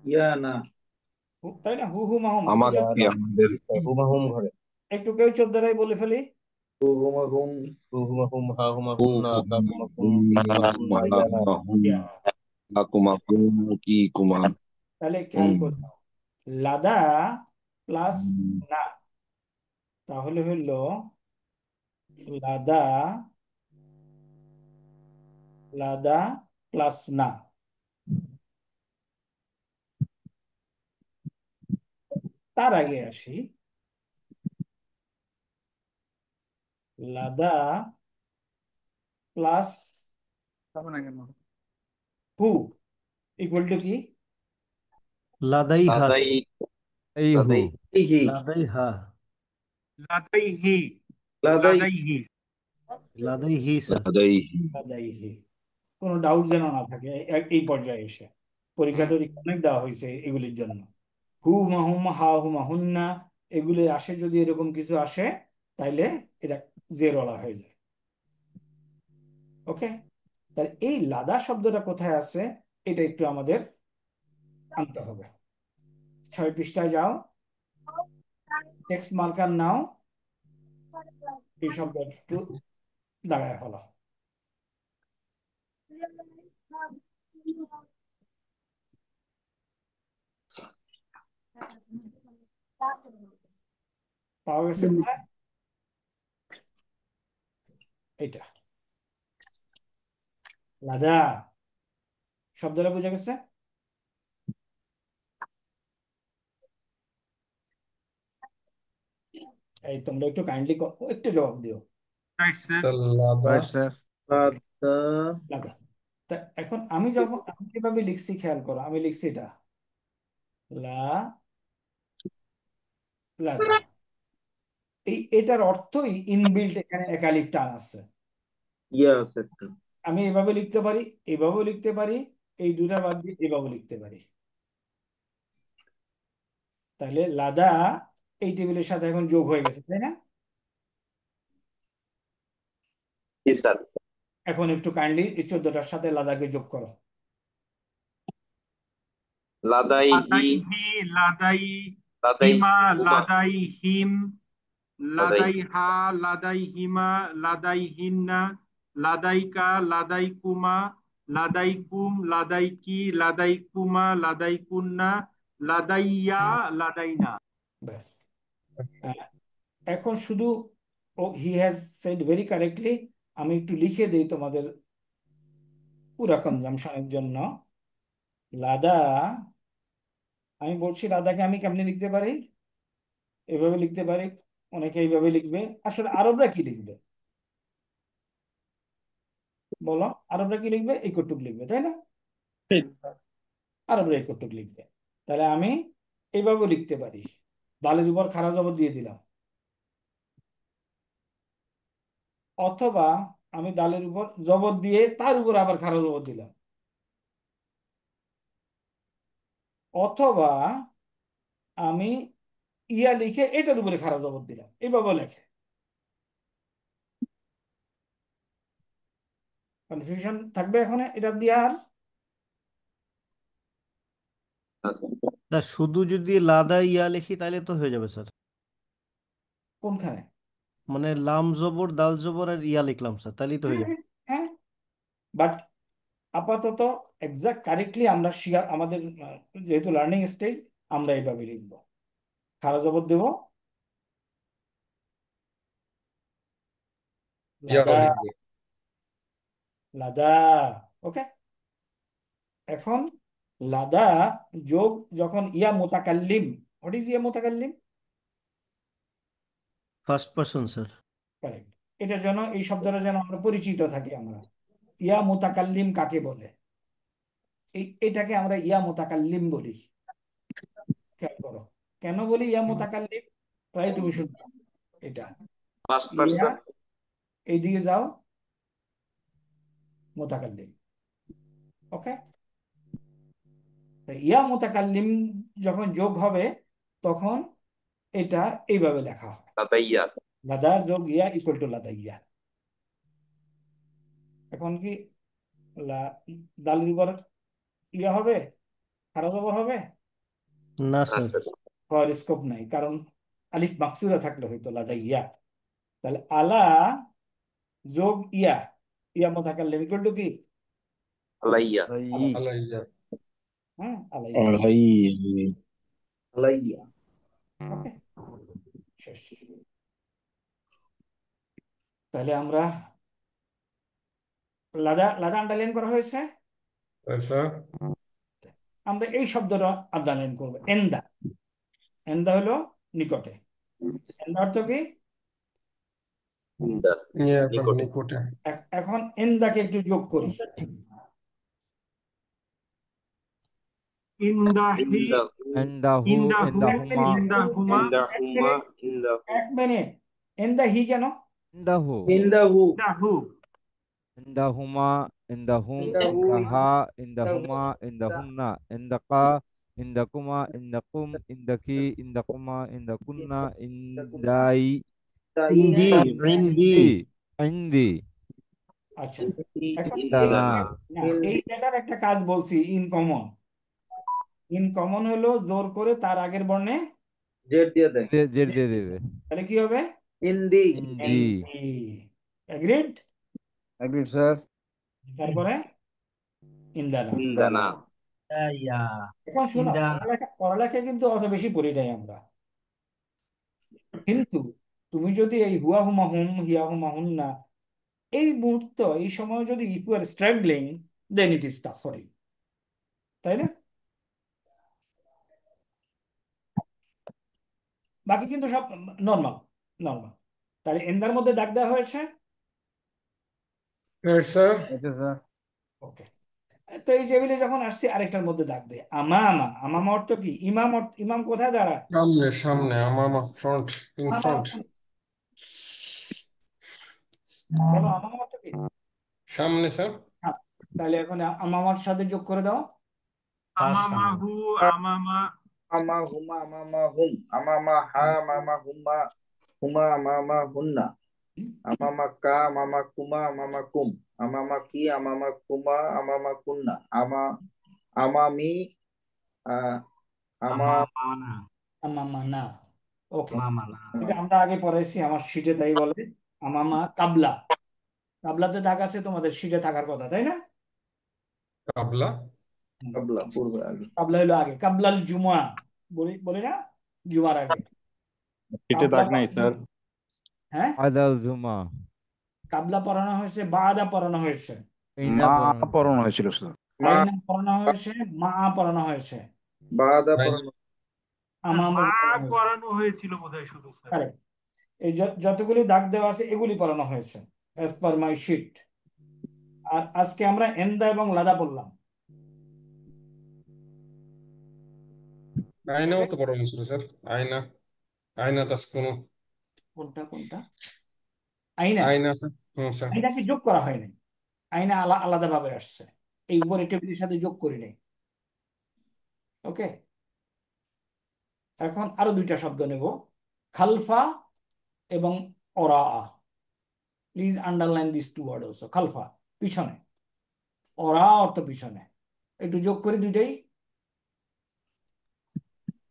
ইয়া না, তাই না, হু হুমা হুম। একটু আমাদের কি আমাদের হুমাহুম ঘরে। একটু কেউ চোদ্দরাই বলে ফেলি। হুমা হুম, হুমা হুম, হা হুমা হুম, না কা হুমা হুম, ইমা হুম, না ইয়া না। কি কুমার। তাহলে খেয়াল করো, লাদা প্লাস না, তাহলে হইল লাদা, লাদা প্লাস না। তার আগে আসি, লাদা প্লাস হু ইকুয়াল টু কি? লাদাইহা, লাদাই এই হু লাদাই ইহি লাদাইহা, লাদাইহি, লাদাই লাদাইহি। লাদাইহি স্যার। লাদাইহি। কোনো ডাউট যেন না থাকে এই পর্যায়ে এসে। পরীক্ষা টরীক্ষা অনেক দেওয়া হয়েছে এগুলির জন্য। হু মাহুম হা হুমা হুন্না এগুলি আসে, যদি এরকম কিছু আসে তাইলে এটা জেরওয়ালা হয়ে যায়। ওকে, তাহলে এই লাদা শব্দটা কোথায় আছে এটা একটু আমাদের আনতে হবে। 6 পৃষ্ঠায় যাও, টেক্সট মার্কার নাও, এই শব্দটা একটু দাঁড়ায় ফেলো। পাওয়া গেছে কোথায়? এটা লাদা শব্দটা বোঝা গেছে? এই তোমরা একটু কাইন্ডলি একটু জবাব দিও। Right sir. Right sir. লাদা। তা এখন আমি যখন আমি কিভাবে লিখছি খেয়াল করো, আমি লিখছি এটা লা লাদা, এটার অর্থই ইনবিল্ট এখানে একালিক টান আছে। ইয়া স্যার। আমি এভাবে লিখতে পারি, এভাবেও লিখতে পারি, এই দুটার বাদ দিয়ে এভাবে লিখতে পারি। তাহলে লাদা এই টেবিলের সাথে এখন যোগ হয়ে গেছে, তাই না? জি স্যার। এখন একটু কাইন্ডলি এই 14টার সাথে লাদাকে যোগ করো। লাদাইহি লাদাইহি, লাদাই লাদাই হিমা, হুমা লাদাই হিম, লাদাই লাদাইহা, লাদাইহিমা, লাদাইহিন্না, লাদাইকা, লাদাইকুমা, লাদাইকুম, লাদাইকি, লাদাইকুমা, লাদাইকুন্না, লাদাইয়া, লাদাইনা। ব্যাস। এখন শুধু he has said very correctly, আমি একটু লিখে দিই তোমাদের পুরা কনজাম্পশনের জন্য। লাদা, আমি বলছি লাদাকে আমি কেমনে লিখতে পারি? এভাবে লিখতে পারি, অনেকে এইভাবে লিখবে। আসলে আরবরা কি লিখবে বলো? আরবরা কি লিখবে? এই কটুক লিখবে, তাই না? আরবরা এই কটুক লিখবে। তাহলে আমি এইভাবে লিখতে পারি, দালের উপর খাড়া জবর দিয়ে দিলাম, অথবা আমি দালের উপর জবর দিয়ে তার উপর আবার খাড়া জবর দিলাম, অথবা আমি ইয়া লিখে এটার উপরে খাড়া জবর দিলাম, এইভাবে লেখে। কনফিউশন থাকবে এখন এটা দিয়ে আর? না, শুধু যদি লাদা ইয়া লিখি তাহলে তো হয়ে যাবে স্যার। কোনখানে? মানে লাম জবর দাল জবর আর ইয়া লিখলাম স্যার, তাহলেই তো হয়ে যাবে। হ্যাঁ, বাট আপাতত এক্সাক্ট কারেক্টলি আমরা আমাদের যেহেতু লার্নিং স্টেজ, আমরা এইভাবে লিখবো। খারা জবর দেব, ইয়াও লাদা, লিখবো। লাদা। ওকে, এখন লাদা যোগ যখন ইয়া মুতাকাল্লিম, হোয়াট ইজ ইয়া মুতাকাল্লিম? First person sir. কারেক্ট। এটার জন্য এই শব্দটা যেন আমরা পরিচিত থাকি। আমরা ইয়া মুতাকাল্লিম কাকে বলে? এটাকে আমরা ইয়া মুতাকাল্লিম বলি। খেয়াল করো, কেন বলি ইয়া মুতাকাল্লিম? প্রায় তুমি শুনবে এটা। ফার্স্ট ইয়া, পারসন। এইদিকে যাও, মুতাকাল্লিম। ওকে, ইয়া মুতাকাল্লিম যখন যোগ হবে তখন এটা এইভাবে লেখা হয়, লাদাইয়া। লাদা যোগ ইয়া ইকুয়াল টু লাদাইয়া। এখন কি দালের উপর ইয়া হবে, খারা জবর হবে? না না স্যার। স্যার। হওয়ার স্কোপ নাই, কারণ আলিফ মাকসুরা থাকলে হয়তো লাদাইয়া। তাহলে আলা যোগ ইয়া, ইয়া মুতাকাল্লিম ইকুয়াল টু কি? আলাইয়া। আলাইয়া। হ্যাঁ, আলাইয়া। আলাইয়া। ওকে, শেষ। তাহলে আমরা লাদা, লাদা আন্ডারলাইন করা হয়েছে। স্যার আমরা এই শব্দটা আন্ডারলাইন করবো, এন্দা। এন্দা হলো নিকটে। এন্দা অর্থ কি? নিকটে। নিকটে। এখন এন্দাকে একটু যোগ করি। ইন্দাহি, ইনদাহু, ইন্দাহু, ইনদাহুমা, ইন্দাহুমা, ইন্দাহুমা। ইন্দাহু। এক মিনিট, এন্দা হি কেন? ইনদাহু, ইন্দাহু, ইন্দাহু, ইনদাহুমা, ইনদাহুম, ইন্দাহু, ইনদাহা, ইন্দাহু, ইনদাহুমা, ইনদাহুন্না, ইনদাকা, ইনদাকুমা, ইনদাকুম, ইনদাকি, ইনদাকুমা, ইনদাকুন্না, ইনদাই, ইন্দি, ইন্দি। ইন্দি, ইন্দি, আচ্ছা, এখন ইনদানা। না, এই জায়গার একটা কাজ বলছি, ইনকমন। ইনকমন হলো জোর করে তার আগের বর্ণে জেড দিয়ে দেয়। জের দিয়ে দেবে। তাহলে কি হবে? ইন্দি। ইন্দি। এগ্রিড? Agreed sir. তারপরে ইন্দানা। ইন্দানা। এখন শোনো, পড়ালেখা কিন্তু অত বেশি পড়ি নাই আমরা, কিন্তু তুমি যদি এই হুয়া হুমা হুম, হিয়া হুমা হুন না, এই মুহূর্ত, এই সময় যদি if you are struggling, then it is tough for you, তাই না? বাকি কিন্তু সব নর্মাল, নর্মাল। তাহলে এন্দার মধ্যে দাগ দেওয়া হয়েছে। স্যার ওকে, তো এই টেবিলে যখন আসছি আরেকটার মধ্যে দাগ দেয়, আমামা। আমামা অর্থ কি? ইমাম ইমাম কোথায় দাঁড়ায়? সামনে। সামনে। আমামা, ফ্রন্ট। In front. বলো আমামা অর্থ কি? সামনে স্যার। তাহলে এখন আমামার সাথে যোগ করে দাও। আমামাহু, আমামা, আমা হুমা, আমামা হুম, আমামা হা, মামা হুমা, হুমা মামা হুন্না, আমামা কা, মামা কুমা, মামা কুম, আমামা কি, আমামা কুমা, আমামা কুন্না, আমামি, আমা আমামানা, আমামানা। ওকে, আমামানা। এটা আমরা আগে পড়াইছি, আমার শিটে তাই বলে। আমামা কাবলা, কাবলাতে দাগ আছে, তোমাদের শিটে থাকার কথা, তাই না? কাবলা। কাবলা, পূর্বে আগে। কাবলা হলো আগে, কাবলাল জুমা বলি, বলি না, জুমার আগে। পিঠে দাগ নাই স্যার। হ্যাঁ, আদাল জুমা, কাবলা পড়ানো হয়েছে, বাদা পড়ানো হয়েছে, ইনা মা পড়ানো। পড়ানো হয়েছিল স্যার। আইনা পড়ানো হয়েছে, মা পড়ানো হয়েছে, বাদা পড়ানো। আমামা মা পড়ানো হয়েছে। পড়ানো হয়েছিল বোধহয় শুধু স্যার। Correct. এই যতগুলি দাগ দেওয়া আছে এগুলি পড়ানো হয়েছে অ্যাজ পার মাই শিট। আর আজকে আমরা এন্দা এবং লাদা পড়লাম। আয়নাও তো পড়ানো ছিল স্যার। আয়না। আয়না তাসকুনু। কোনটা কোনটা? আইনা, আয়না স্যার। হুম স্যার। আইনাকে যোগ করা হয়নি, আইনা আলাদা ভাবে আসছে, এই উপরে টেবিলের সাথে যোগ করি নাই। ওকে, এখন আরো দুইটা শব্দ নেব, খালফা এবং ওরা। Please underline this two word also. খালফা, পিছনে, ওরা অর্থ পিছনে। একটু যোগ করি দুইটাই।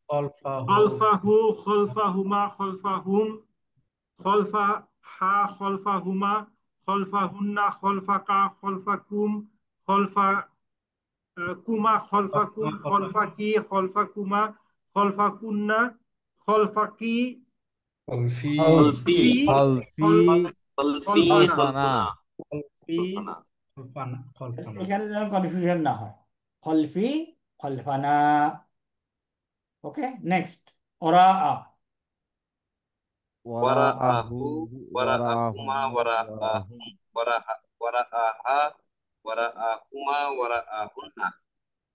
খলফাহু, খলফাহুমা, খলফাহুম, খলফা হা, খলফাহুমা, খলফাহুন্না, খলফাকা, খলফাকুম, খলফা কুমা, খলফাকুম, খলফাকি, খলফাকুমা, খলফাকুন্না, খলফাকি, খলফি খলফি খলফি, খলফি খলফানা, খলফানা। এখানে যেন কনফিউশন না হয়। খলফি, খলফানা। ওকে, নেক্সট। ওরা আ, ওয়ারাআহু wara'ahu ওয়ারাহুম wara'ahuma wara'ahum ওয়ারাহুম। wara'aha wara'ahuma wara'ahunna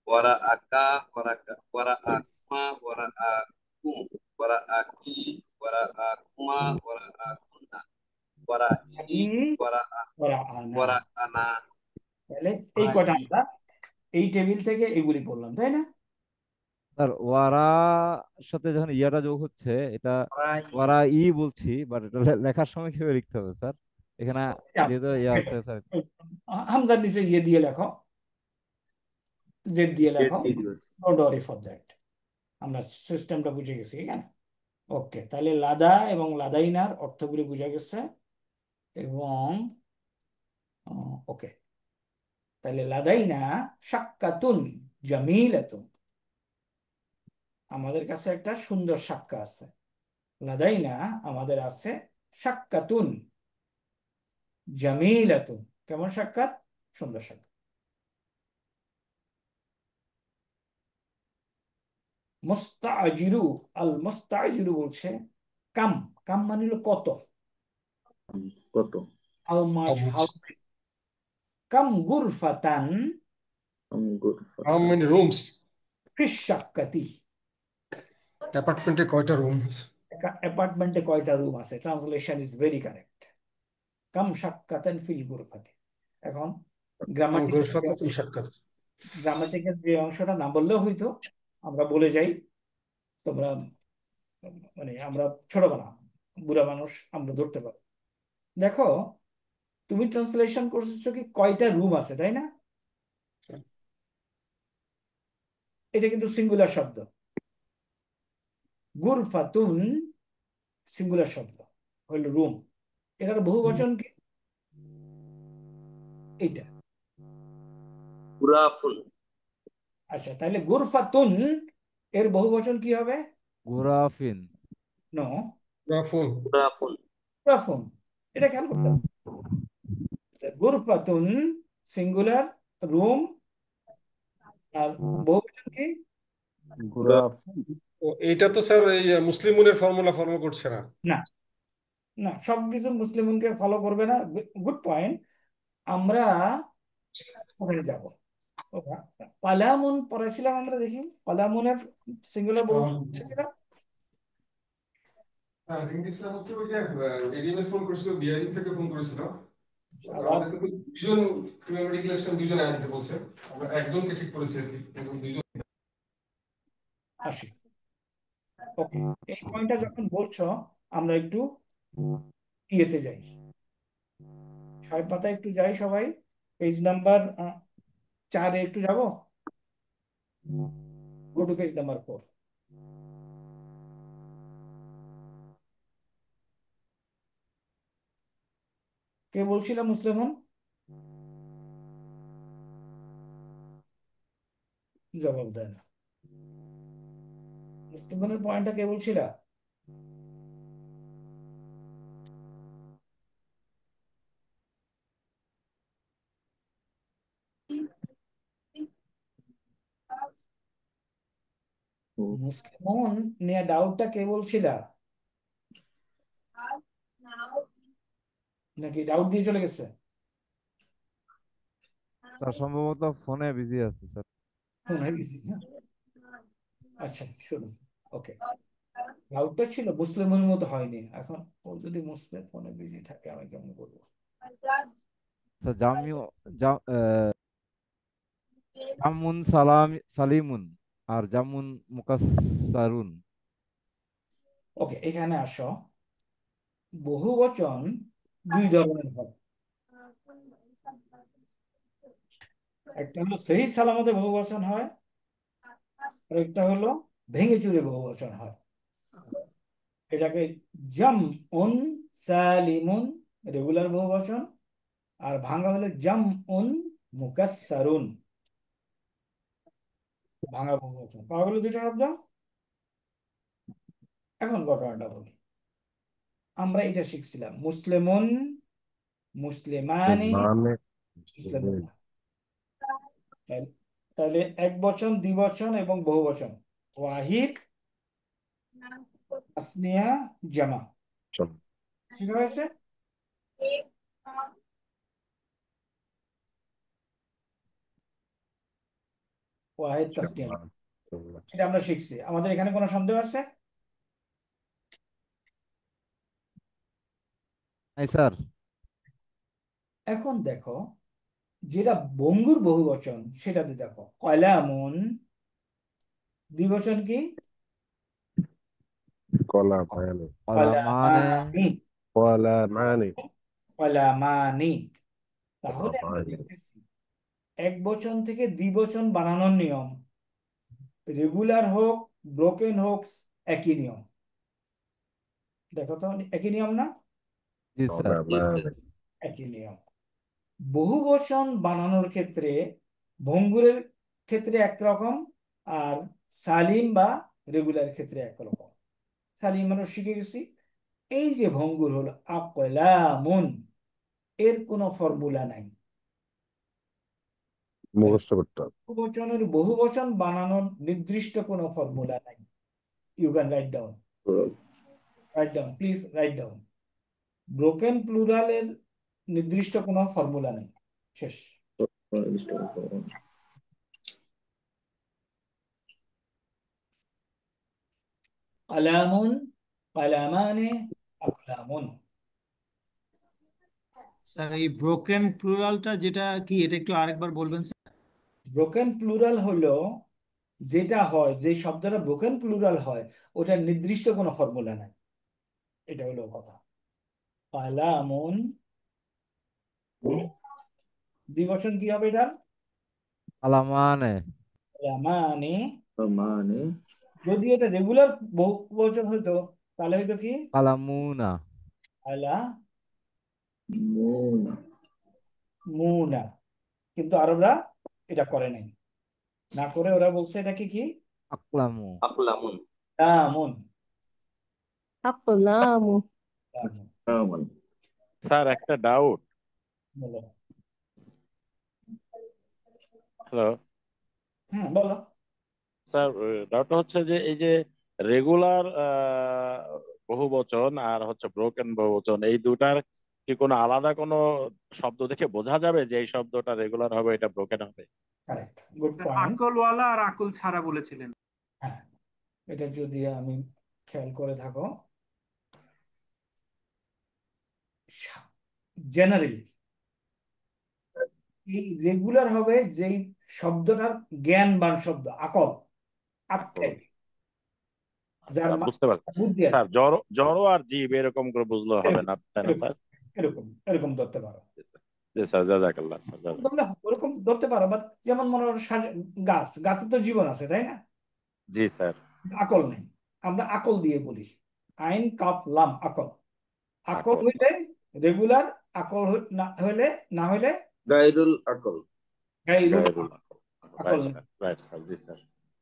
wara'aka wara'akuma wara'akum wara'aki wara'akuma wara'akunna wara'i ই, ওরা আনা। wara'ana তাহলে এই কটা আমরা এই টেবিল থেকে এগুলি পড়লাম, তাই না? স্যার ওয়ারা সাথে যখন ইয়াটা যোগ হচ্ছে, এটা ওয়ারা ই বলছি, বাট এটা লেখার সময় কিভাবে লিখতে হবে স্যার? এখানে যেহেতু ইয়ে আছে স্যার। হামজার নিচে গিয়ে দিয়ে লেখো, জেড দিয়ে লেখো, ডোন্ট ওয়ারি ফর দ্যাট। আমরা সিস্টেমটা বুঝে গেছি এখানে। ওকে, তাহলে লাদা এবং লাদাইনার অর্থগুলি বুঝা গেছে। এবং ওকে, তাহলে লাদাইনা সাক্কাতুন জামিলাতুন, আমাদের কাছে একটা সুন্দর সাক্কা আছে। লাদাইনা আমাদের আছে সাক্কাতুন জামিলাতুন। কেমন সাক্ষাৎ? সুন্দর সাক্ষাৎ। মুস্তাজিরু, আল মুস্তাজিরু বলছে কাম, কাম মানে হলো কত, কত? হাউ মাচ, হাউ কাম গুরফাতান হাউ মেনি রুমস? ফিস সাক্কাতি, অ্যাপার্টমেন্টে কয়টা রুম আছে? অ্যাপার্টমেন্টে কয়টা রুম আছে। Translation is very correct. কাম সাক্কাতান ফিল গুরফাতি। এখন গুরফাতাতুল সাক্কাত। গ্রামাটিক্যাল যে অংশটা না বললেও হইতো, আমরা বলে যাই। তোমরা মানে আমরা ছোট বানা, বুড়া মানুষ, আমরা ধরতে পারো। দেখো, তুমি ট্রান্সলেশন করছো কি কয়টা রুম আছে, তাই না? এটা কিন্তু সিঙ্গুলার শব্দ। গুরফাতুন সিঙ্গুলার শব্দ, হইল রুম। এটার বহুবচন কি? এইটা। গুরাফুন আচ্ছা, তাহলে গুরফাতুন এর বহুবচন কি হবে? গুরাফিন। নো, গুরাফুন। গুরাফুন গুরাফুন। এটা খেয়াল করতে হবে। গুরফাতুন সিঙ্গুলার রুম, আর বহুবচন কি? এইটা তো স্যার এই মুসলিমুনের ফর্মুলা ফর্ম করছে না। না না, সবকিছু মুসলিমকে ফলো করবে না। Good point. আমরা ওখানে যাব। পালামুন পড়াছিলাম আমরা, দেখি পালামুনের সিঙ্গুলার বলছিলাম। হ্যাঁ, ইংলিশরা হচ্ছে ওই যে এডিএমএস ফোন করেছিল, বিআইডি থেকে ফোন করেছিল। আবার আমাদের কিন্তু দুজন মেডিকেল স্টুডেন্ট, দুজন আনতে বলছে। আমরা একজনকে ঠিক করেছি আর কি, কিন্তু দুজন। আসি। ওকে, এই পয়েন্টটা যখন বলছো, আমরা একটু ইয়েতে যাই, 6 পাতায় একটু যাই সবাই। পেজ নাম্বার 4-এ একটু যাব। Go to page number 4। কে বলছিল মুসলিমন? জবাব দেয় না। মুসলিমনের পয়েন্টটা কে বলছিল? মুসলিমন নিয়ে ডাউটটা কে বলছিল? নাকি ডাউট দিয়ে চলে গেছে? স্যার সম্ভবত ফোনে বিজি আছে স্যার। ফোনে বিজি না? আচ্ছা, শুনুন। ওকে, ডাউটটা ছিল মুসলিমের মতো হয়নি। এখন ও যদি মুসলিম ফোনে বিজি থাকে, আমি কেমন করবো? স্যার জামুন সালিমুন আর জামুন মুকাসসারুন। ওকে, এখানে আসো। বহুবচন দুই ধরনের হয়। একটা হলো সহি সালামতে বহুবচন হয়, আর একটা হলো ভেঙে চুরে বহুবচন হয়। এটাকে জাম উন সালিমুন রেগুলার বহুবচন, আর ভাঙা হলো জাম উন মুকাসসারুন ভাঙা বহুবচন। পাওয়া গেল দুটো শব্দ। এখন ঘটনাটা বলি। আমরা এটা শিখছিলাম মুসলিমুন, মুসলিমানি, মানে মুসলিমুনা। তাহলে এক বচন, দ্বিবচন এবং বহুবচন, ওয়াহিদ, তাসনিয়া, জামা ঠিক হয়েছে। ওয়াহিদ, তাসনিয়া, জামা, এটা আমরা শিখছি। আমাদের এখানে কোনো সন্দেহ আছে? নাই স্যার। এখন দেখো যেটা বঙ্গুর বহুবচন সেটাতে দেখো কলামুন, দ্বিবচন কি? কলা মানে কলামানে, কলামানি, কলা মানে কলামানি। তাহলে আমরা মানে দেখতেছি এক বচন থেকে দ্বিবচন বানানোর নিয়ম রেগুলার হোক ব্রোকেন হোক একই নিয়ম। দেখো তো একই নিয়ম না? জি স্যার। কলা মানে একই নিয়ম। বহুবচন বানানোর ক্ষেত্রে ভঙ্গুরের ক্ষেত্রে একরকম, আর সালিম বা রেগুলার ক্ষেত্রে একরকম। সালিম আমরা শিখে গেছি। এই যে ভঙ্গুর হলো আকলামুন, এর কোনো ফর্মুলা নাই। মুখস্থ করতে হবে। বহুবচনের বহুবচন বানানোর নির্দিষ্ট কোনো ফর্মুলা নাই। You can write down please write down. Broken প্লুরালের নির্দিষ্ট কোনো ফর্মুলা নেই। শেষ। কালামুন, কালামানে, আকলামুন। স্যার এই ব্রোকেন প্লুরালটা যেটা কি, এটা একটু আরেকবার বলবেন স্যার? ব্রোকেন প্লুরাল হলো যেটা হয়, যে শব্দটা ব্রোকেন প্লুরাল হয় ওটার নির্দিষ্ট কোনো ফর্মুলা নাই। এটা হলো কথা। কালামুন, দ্বিবচন কি হবে এটা? কালামানে, কালামানে। মানে যদি এটা রেগুলার বহুবচন হতো তাহলে হয়তো কি কালামুনা, আলা মুনা মুনা। কিন্তু আরবরা এটা করে নাই, না করে ওরা বলছে এটাকে কি আকলামু। আকলামুন লামুন। আকলামু। লামুন। আমন স্যার একটা ডাউট। বলো। হ্যালো বলো। স্যার, ডাউটটা হচ্ছে যে এই যে রেগুলার বহুবচন আর হচ্ছে ব্রোকেন বহুবচন, এই দুটার কি কোনো আলাদা কোনো শব্দ দেখে বোঝা যাবে যে এই শব্দটা রেগুলার হবে, এটা ব্রোকেন হবে? Correct, good point. আকলওয়ালা আর আকল ছাড়া বলেছিলেন। হ্যাঁ, এটা যদি আমি খেয়াল করে থাকো, জেনারেলি এই রেগুলার হবে যেই শব্দটার জ্ঞানবান শব্দ, আকল, আক্কেল, যার বুঝতে পারছি বুদ্ধি স্যার। আছে। জড় আর জীব এরকম করে বুঝলে হবে না, তাই না স্যার? এরকম এরকম ধরতে পারো। জি স্যার, জাজাকাল্লাহ স্যার, ধরলে ওরকম ধরতে পারো, বাট যেমন মনে করো গাছ, গাছের তো জীবন আছে তাই না? জি স্যার। আকল নেই, আমরা আকল দিয়ে বলি। আইন কাপ লাম আকল। আকল হইলে রেগুলার, আকল না হইলে গাইরুল আকল। গায়রুল গায়রুল আকল রাইট নেই। স্যার, রাইট স্যার, জি স্যার।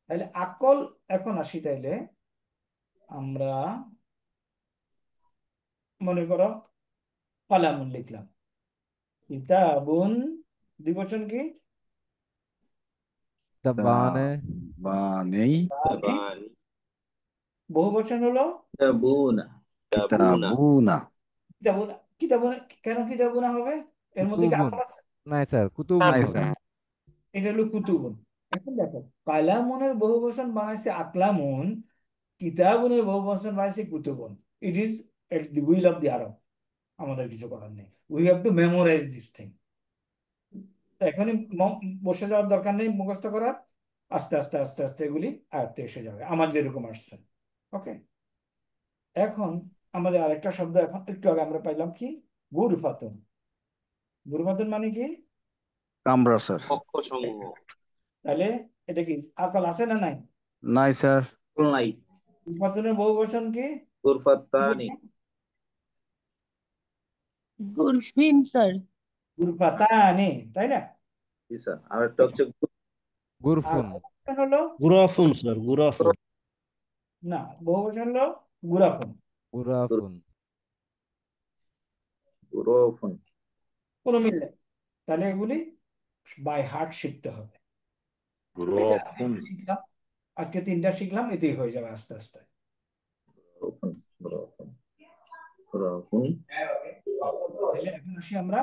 তাহলে আকল এখন আসি। তাইলে আমরা মনে করো কালামুন লিখলাম, কিতাবুন, দ্বিবচন কি? তাবানে, বানেই, তাবানি বহুবচন হলো কিতাবুনা কিতাবুনা। কিতাবুনা। কিতাবুনা কেন কিতাবুনা হবে? এর মধ্যে কি কুতুবুন। আকল আছে? নাই স্যার, কুতুবুন নাই হবে। স্যার। এটা হলো কুতুবুন। এখন দেখো কালামুনের বহুবচন বানাইছে আকলামুন, কিতাবুনের বহুবচন বানাইছে কুতুবুন। It is at the will of the Arab. আমাদের কিছু করার নেই। We have to memorize this thing. এখনই বসে যাওয়ার দরকার নেই মুখস্থ করার। আস্তে আস্তে আস্তে আস্তে এগুলি আয়ত্তে এসে যাবে, আমার যেরকম আসছে। ওকে, এখন আমাদের আরেকটা শব্দ এখন একটু আগে আমরা পাইলাম কি? গুরফাতুন। গুরফাতুন মানে কি? কামরা স্যার। পক্ষসমূহ। তাহলে এটা কি আকল আছে না নাই? নাই স্যার। নাই। গুরফাতুনের বহু বচন কি? গুরফাতানি। গুরফিন স্যার। গুরফাতানি, তাই না? জি স্যার। আর একটা হচ্ছে আর গুরফুন। বহুবচন হলো গুরাফুন স্যার, গুরাফুন। না, বহু বচন হলো গুরাফুন। গুরাফুন। গুরফুন। কোনো মিল নেই। তাহলে এগুলি বাই হার্ট শিখতে হবে। এই যে আজকে গুরাফুন। একটা শিখলাম, আজকে 3টা শিখলাম, এতেই হয়ে যাবে আস্তে আস্তে। গুরফুন। গুরফুন। গুরফুন। তাহলে এখন আসি আমরা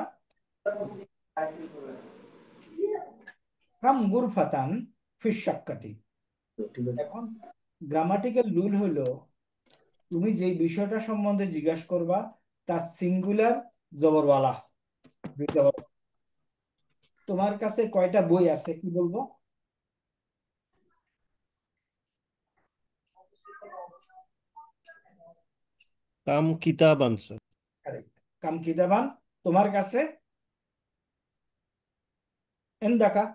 কাম গুরফাতান ফি শাক্কাতি। এখন গ্রামাটিক্যাল রুল হলো তুমি যেই বিষয়টা সম্বন্ধে জিজ্ঞাসা করবা তার সিঙ্গুলার জবরওয়ালা, দুই জবর। তোমার কাছে কয়টা বই আছে কি বলবো? কাম কিতাবান স্যার। কারেক্ট, কাম কিতাবান। তোমার কাছে এন্দাকা।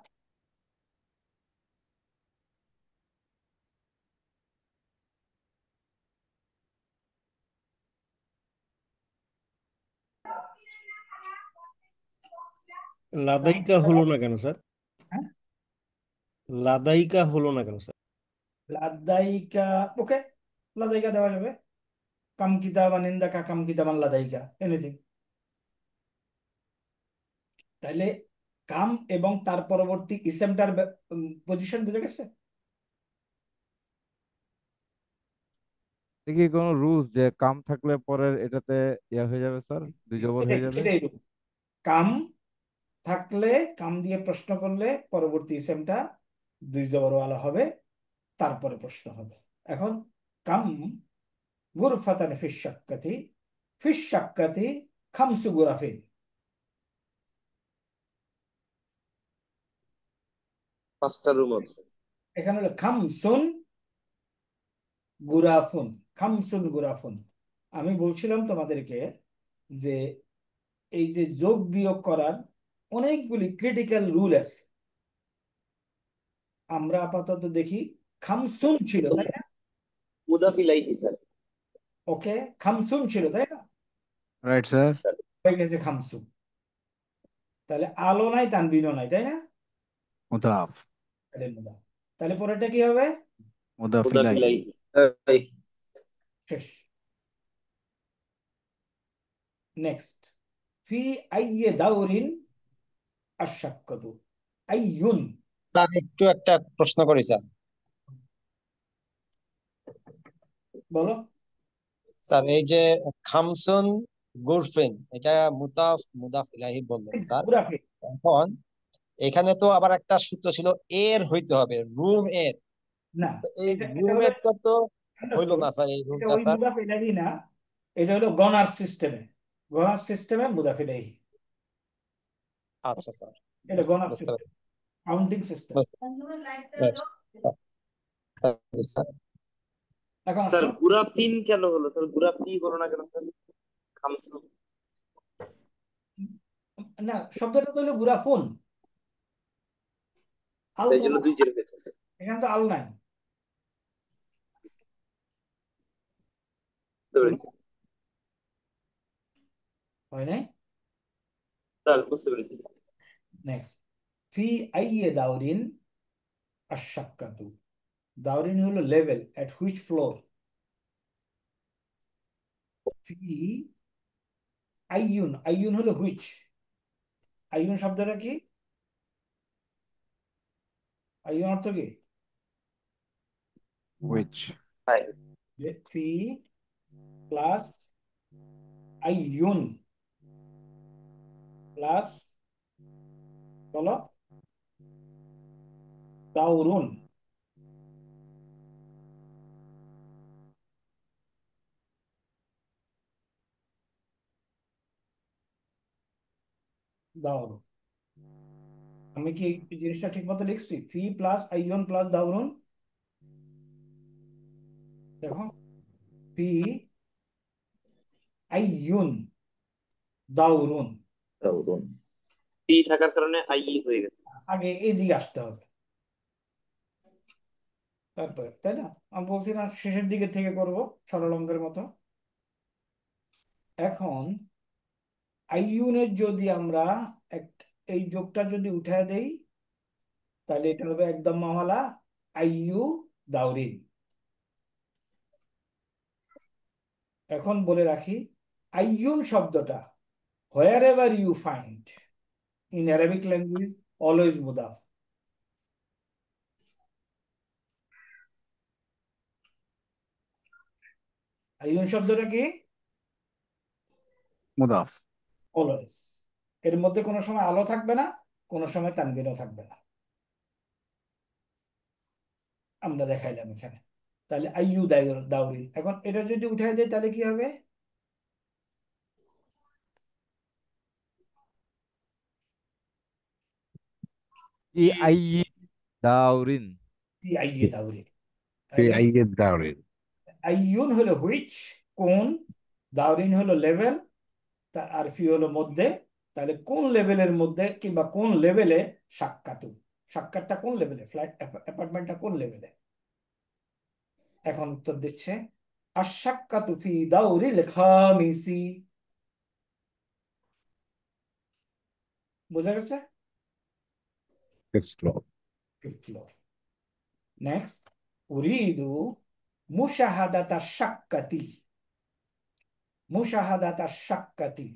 লাদাইকা হলো না কেন স্যার? হ্যাঁ, লাদাইকা হলো না কেন স্যার? লাদাইকা। ওকে, লাদাইকা দেওয়া যাবে। কাম কিতাবান ইন্দাকা, কাম কিতাবান লাদাইকা, এনিথিং। তাইলে কাম এবং তার পরবর্তী ইসেমটার পজিশন বুঝে গেছে? এটা কি কোনো রুলস যে কাম থাকলে পরের এটাতে ইয়া হয়ে যাবে স্যার, দুই জবর এটাই হয়ে যাবে? এটাই rule। কাম থাকলে, কাম দিয়ে প্রশ্ন করলে পরবর্তী ইসেমটা দুই জবরওয়ালা হবে, তারপরে প্রশ্ন হবে। এখন কাম গুরফাতান ফিশ শাক্কাতি, ফিশ শাক্কাতি খামসু গুরাফিন। 5টা রুম আছে। এখানে হলো খামসুন গুরাফুন, খামসুন গুরাফুন। আমি বলছিলাম তোমাদেরকে যে এই যে যোগ বিয়োগ করার অনেকগুলি ক্রিটিক্যাল রুল আছে। আমরা আপাতত দেখি খামসুন ছিল, তাই না? মুদাফ ইলাইহি স্যার। ওকে, খামসুন ছিল, তাই না? Right sir. হয়ে গেছে খামসুন। তাহলে আলো নাই, তানবিনও নাই, তাই না? মুদাফ। তাহলে মুদাফ। তাহলে পরেরটা কি হবে? মুদাফ মুদাফ ইলাইহি। ইলাইহি। শেষ। নেক্সট, ফি আইয়ে দাউরিন আশাক্কাতু। আইয়ুন। স্যার একটু একটা প্রশ্ন করি স্যার। বলো। স্যার এই যে খামসুন গুরফিন, এটা মুদাফ মুদাফ ইলাহি বললেন স্যার। গুরাফিন। এখন এখানে তো আবার একটা সূত্র ছিল এর হইতে হবে, রুম এর। না, তো এই এটা রুম হলো এরটা তো হইলো understood। না স্যার, এই এটা রুমটা ওই স্যার। মুদাফ ইলাহি না, এটা হলো গণার সিস্টেমে। গণার সিস্টেমে মুদাফ ইলাহি। আচ্ছা স্যার, এটা গণার বুঝতে সিস্টেম, কাউন্টিং সিস্টেম। পারছি স্যার। এখন স্যার আসো, গুরাফিন কেন হলো স্যার? গুরাফি হলো না কেন স্যার? খামসু। না, শব্দটা তো হলো গুরাফুন। আল তাই তো জন্য না, 2 জের পেয়েছে। এখানে তো আল নাই। বুঝতে বলো, পেরেছি হয় নাই? স্যার, বুঝতে পেরেছি। নেক্সট, ফি আইয়ে দাউরিন আশাক্কাতু। দাউরিন হলো লেভেল, এট হুইচ ফ্লোর। ফি আইয়ুন, আইয়ুন হলো হুইচ। আইয়ুন শব্দটা কি? আইয়ুন অর্থ কি? হুইচ। ফি প্লাস আইয়ুন প্লাস, বলো, দাউরুন। দাউরুন। আমি কি এই জিনিসটা ঠিক মতো লিখছি? ফি প্লাস আইয়ুন প্লাস দাউরুন। দেখো, ফি আইয়ুন দাউরুন। দাউরুন। ফি থাকার কারণে আই হয়ে গেছে। আগে এইদিকে আসতে হবে, তারপর, তাই না? আমি বলছি না শেষের দিকে থেকে করব সরল অঙ্কের মতো। এখন আইউনের যদি আমরা এই যোগটা যদি উঠায় দেই, তাহলে এটা হবে একদম মাওলা আইউ দাউরিন। এখন বলে রাখি, আইয়ুন শব্দটা wherever you find in Arabic language always মুদাফ। আইয়ুন শব্দটা কি? মুদাফ। অলওয়েজ। এর মধ্যে কোনো সময় আলো থাকবে না, কোনো সময় তানবিরও থাকবে না। আমরা দেখাইলাম এখানে। তাহলে আইয়ু দাউরি। এখন এটা যদি উঠাই দেয় তাহলে কি হবে? ই আই দাউরিন। আইয়ে দাউরি। في তাহলে أي الدوري আইয়ুন হলো হুইচ, কোন, দাউরিন হলো লেভেল, আর ফি হলো মধ্যে। তাহলে কোন লেভেলের মধ্যে কিংবা কোন লেভেলে সাক্কাতু, সাক্কাতটা কোন লেভেলে, ফ্ল্যাট অ্যাপার্টমেন্টটা কোন লেভেলে? এখন উত্তর দিচ্ছে আশাক্কাতু ফি দাউরিল খামিসি। বোঝা গেছে? fifth floor fifth floor. Next, উরিদু মুশাহাদাতা শাক্কাতি। মুশাহাদাতা শাক্কাতি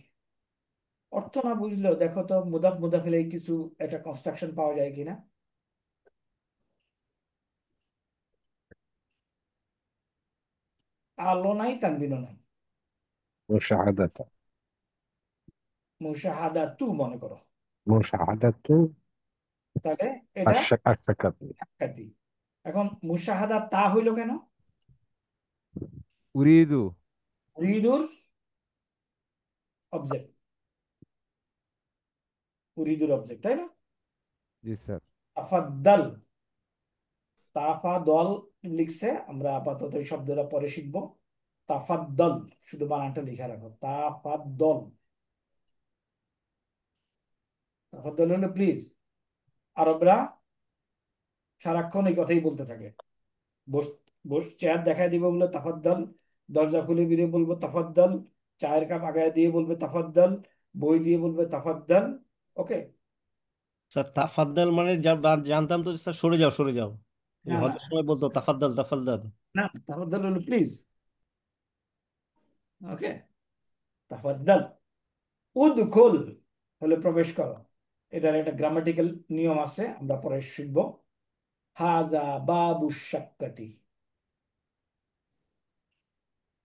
অর্থ না বুঝলেও দেখো তো মুদাফ মুদাফিলে কিছু একটা কনস্ট্রাকশন পাওয়া যায় কিনা। আলো নাই, তানবিনও নাই। مشاهدة মুশাহাদাতু মনে করো, مشاهدة তাহলে এটা السكت সাক্কাতি। এখন মুশাহাদা তা হইল কেন? উরিদু। উরিদুর অবজেক্ট, উরিদুর অবজেক্ট, তাই না? জি স্যার। তাফাদ্দাল, তাফাদল লিখছে, আমরা আপাতত এই শব্দটা পরে শিখবো। তাফাদ্দল, শুধু বানানটা লিখে রাখো, তাফাদ্দল। তাফাদ্দল হলো প্লিজ। আরবরা সারাক্ষণ এই কথাই বলতে থাকে। বস বস চেয়ার দেখায় দিব বলে তাফাদ্দল, দরজা খুলে বেরিয়ে বলবো তাফাদ্দল, চায়ের কাপ আগায় দিয়ে বলবে তাফাদ্দল, বই দিয়ে বলবে তাফাদ্দল। ওকে। স্যার তাফাদ্দাল মানে জানতাম তো স্যার, সরে যাও সরে যাও। এই না না হজের সময় বলতো তাফাদ্দাল তাফাদ্দাল। না, তাফাদ্দল হলো প্লিজ। ওকে, তাফাদ্দল। উদখুল হলে প্রবেশ করো। এটার একটা গ্রামাটিক্যাল নিয়ম আছে, আমরা পরে শিখবো। হাজা বাবু শাক্কাতি।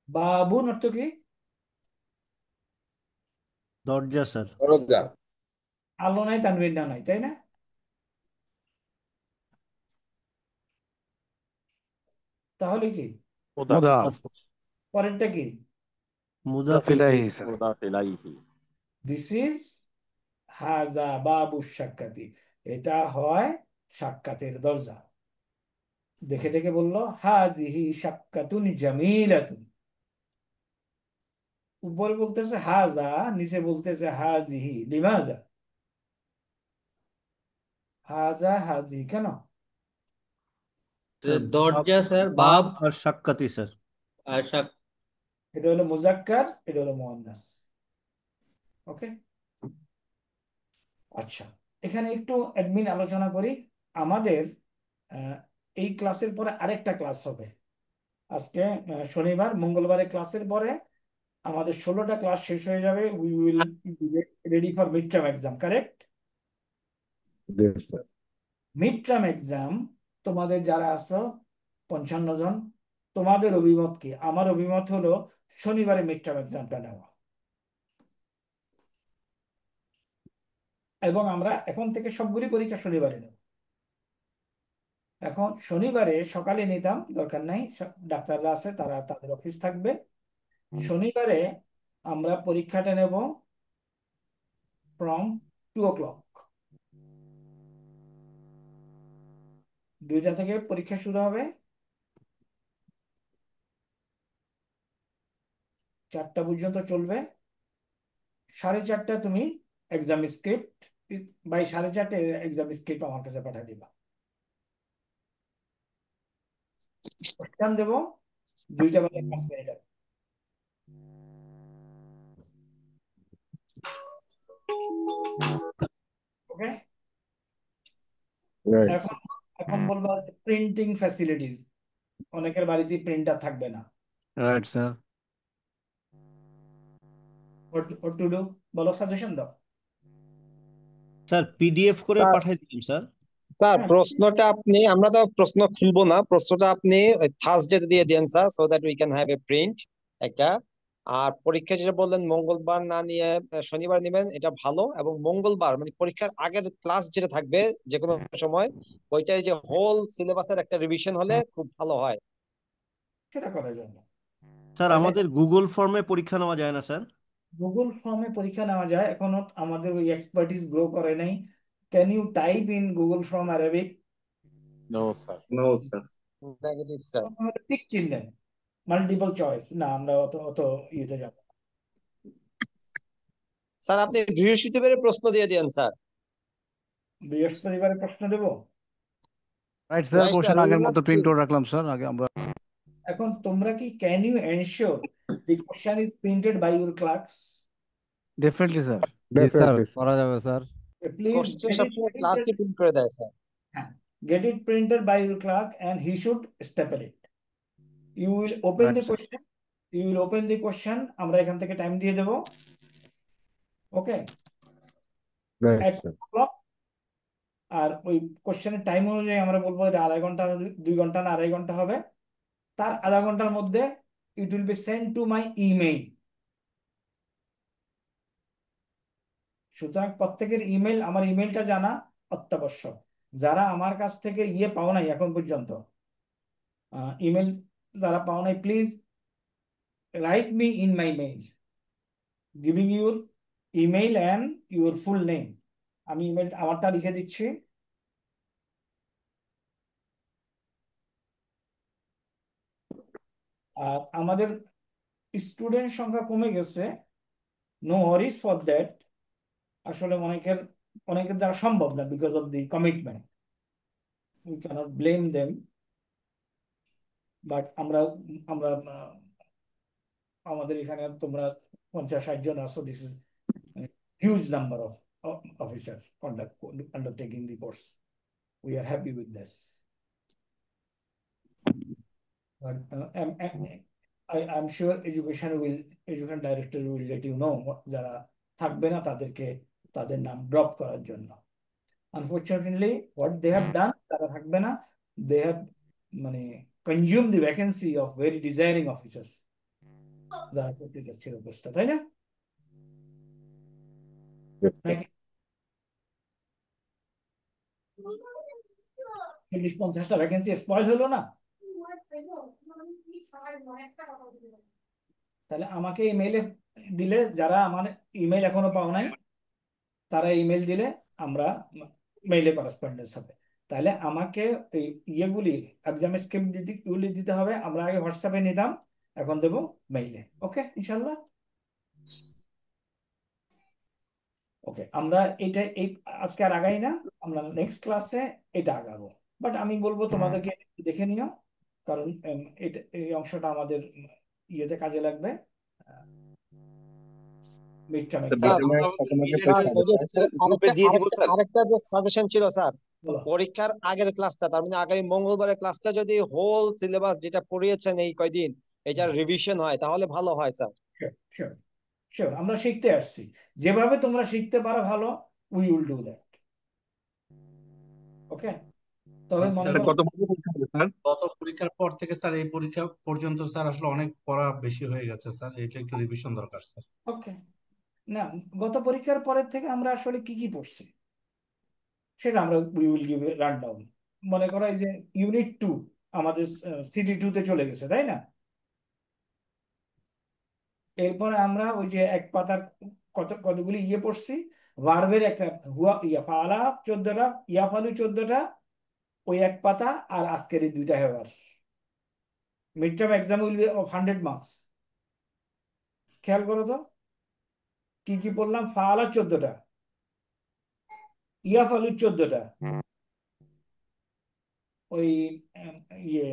বাবুন অর্থ কি? দরজা স্যার। দরজা। আলো নাই, তানবির না নাই, তাই না? তাহলে কি মুদাফ। مضاف পরেরটা কি? মুদাফ مضاف إليه سر মুদাফ ইলাইহি। দিস ইজ হাজা বাবু সাক্কাতি। এটা হয় সাক্কাতের দরজা। দেখে দেখে বললো হাজিহি সাক্কাতুন জামিলাতুন। উপরে বলতেছে হাজা, নিচে বলতেছে হাজিহি। লিমাজা হাজা হাজি কেন? স্যার দরজা স্যার, বাব বাব আর সাক্কাতি স্যার। আর এটা হলো মুজাক্কার, এটা হলো মুআন্নাস। ওকে। আচ্ছা, এখানে একটু অ্যাডমিন আলোচনা করি। আমাদের আহ, এই ক্লাসের পরে আরেকটা ক্লাস হবে। আজকে শনিবার, মঙ্গলবারের ক্লাসের পরে আমাদের 16টা ক্লাস শেষ হয়ে যাবে। We will ready for mid term exam, correct? yes sir mid term exam তোমাদের যারা আছো 55 জন, তোমাদের অভিমত কি? আমার অভিমত হলো শনিবারে মিড টার্ম এক্সামটা নেওয়া, এবং আমরা এখন থেকে সবগুলি পরীক্ষা শনিবারে নেব। এখন শনিবারে সকালে নিতাম, দরকার নাই, ডাক্তাররা আছে, তারা তাদের অফিস থাকবে। শনিবারে আমরা পরীক্ষাটা নেব ফ্রম 2 o'clock। 2টা থেকে পরীক্ষা শুরু হবে, 4টা পর্যন্ত চলবে। 4:30 তুমি exam script by 4:30 exam script আমার কাছে পাঠিয়ে দিবা। কোশ্চেন দেবো 2টা বেলায় 5 মিনিট। ওকে, Right. এখন এখন বলবা প্রিন্টিং ফ্যাসিলিটিস, অনেকের বাড়িতে প্রিন্টার থাকবে না। Right, sir. What to do? বলো, সাজেশন দাও। স্যার পিডিএফ করে স্যার পাঠিয়ে দিন স্যার। স্যার হ্যাঁ, প্রশ্নটা আপনি, আমরা তো প্রশ্ন খুলবো না, প্রশ্নটা আপনি থার্সডে দিয়ে দেন sir, so that we can have a print একটা। আর পরীক্ষা যেটা বললেন মঙ্গলবার না নিয়ে শনিবার নেবেন, এটা ভালো। এবং মঙ্গলবার মানে পরীক্ষার আগের ক্লাস যেটা থাকবে যে কোনো সময়, ওইটাই যে হোল সিলেবাসের একটা রিভিশন হলে খুব ভালো হয়। সেটা করার জন্য স্যার তাহলে আমাদের গুগল ফর্মে পরীক্ষা নেওয়া যায় না স্যার? গুগল ফর্মে পরীক্ষা নেওয়া যায়, এখনো আমাদের ওই এক্সপার্টিস গ্রো করে নাই। Can you type in Google form Arabic? No sir. No sir. Negative sir. Tick চিহ্ন, মাল্টিপল চয়েস না, আমরা অত অত ইয়েতে যাব। স্যার আপনি বৃহস্পতিবারে প্রশ্ন দিয়ে দেন স্যার। বৃহস্পতিবারে প্রশ্ন দেব। Right sir, right sir, question আগের মতো প্রিন্ট করে রাখলাম স্যার, আগে আমরা। এখন তোমরা কি can you ensure the question is printed by your clerks? Definitely sir. জি স্যার, ডেফিনেটলি স্যার। করা যাবে sir. Please question get it সবসময় প্রিন্টেড। ক্লার্কই প্রিন্ট করে দেয় স্যার। হ্যাঁ, get it printed by your clerk and he should staple it. You will open right the sir. question. You will open the question. আমরা এখান থেকে time দিয়ে দেব। ওকে, right at sir. o'clock। আর ওই কোশ্চেনের time অনুযায়ী আমরা বলবো এটা 2.5 ঘন্টা, 2 ঘন্টা না 2.5 ঘন্টা হবে। তার আধা ঘন্টার মধ্যে it will be sent to my email. সুতরাং প্রত্যেকের ইমেল, আমার ইমেলটা জানা অত্যাবশ্যক। যারা আমার কাছ থেকে পাও নাই এখন পর্যন্ত, ইমেল যারা পাও নাই, please write me in my mail giving your email and your full name. আমি ইমেল আমারটা লিখে দিচ্ছি। আর আমাদের স্টুডেন্ট সংখ্যা কমে গেছে, নো ওয়ারিজ ফর দ্যাট। আসলে অনেকের দ্বারা সম্ভব না, because of the commitment, we can't blame them. But আমরা আমরা আমাদের এখানে তোমরা 50-60 জন আছো, this is huge number of officer undertaking the course. We are happy with this. But I'm sure education director will let you know যারা থাকবে না তাদেরকে তাদের নাম ড্রপ করার জন্য। Unfortunately, what they have done, তারা থাকবে না, they have মানে consume the vacancy of very desiring officers যারা করতে চাচ্ছিল পোস্টটা, তাই না? নাকি 40-50টা ভ্যাকেন্সি স্পয়েল হলো না? তাহলে আমাকে ইমেইলে দিলে, যারা আমার ইমেল এখনো পাও নাই তারা ইমেল দিলে আমরা মেইলে করেসপন্ডেন্স হবে। তাহলে আমাকে এই ইয়েগুলি এক্সাম স্ক্রিপ্ট দিতে হবে। আমরা আগে হোয়াটসঅ্যাপে নিতাম, এখন দেবো মেইলে। ওকে, ইনশাল্লাহ। ওকে, আমরা এই আজকে আর আগাই না, আমরা নেক্সট ক্লাসে এটা আগাবো। বাট আমি বলবো তোমাদেরকে দেখে নিও, কারণ এটা এই অংশটা আমাদের ইয়েতে কাজে লাগবে। মিড টার্ম এক্সাম গ্রুপে দিয়ে দিব স্যার। আরেকটা যে সাজেশন ছিল স্যার, বলো। পরীক্ষার আগের ক্লাসটা, তার মানে আগামী মঙ্গলবারের ক্লাসটা যদি হোল সিলেবাস যেটা পড়িয়েছেন এই কয়দিন এটার রিভিশন হয় তাহলে ভালো হয় স্যার। শিওর শিওর, আমরা শিখতে আসছি, যেভাবে তোমরা শিখতে পারো ভালো, উই উইল ডু দ্যাট। ওকে, তবে মনে করো কত পরীক্ষা হবে স্যার? গত পরীক্ষার পর থেকে স্যার এই পরীক্ষা পর্যন্ত স্যার আসলে অনেক পড়া বেশি হয়ে গেছে স্যার, এটা একটু রিভিশন দরকার স্যার। ওকে, না গত পরীক্ষার পরের থেকে আমরা আসলে কি কি পড়ছি সেটা আমরা we will give a run down. মনে করো এই যে ইউনিট 2 আমাদের সিটি 2 তে চলে গেছে, তাই না? এরপরে আমরা ওই যে এক পাতার কতগুলি পড়ছি, ভার্বের একটা ফালা 14টা, ইয়াফালু 14টা, ওই এক পাতা, আর আজকের এই 2টা হেভার। Mid term exam will be of 100 marks. খেয়াল করো তো কি কি পড়লাম। ফালা 14টা, ইয়া ফালুর 14টা, ওই ইয়ে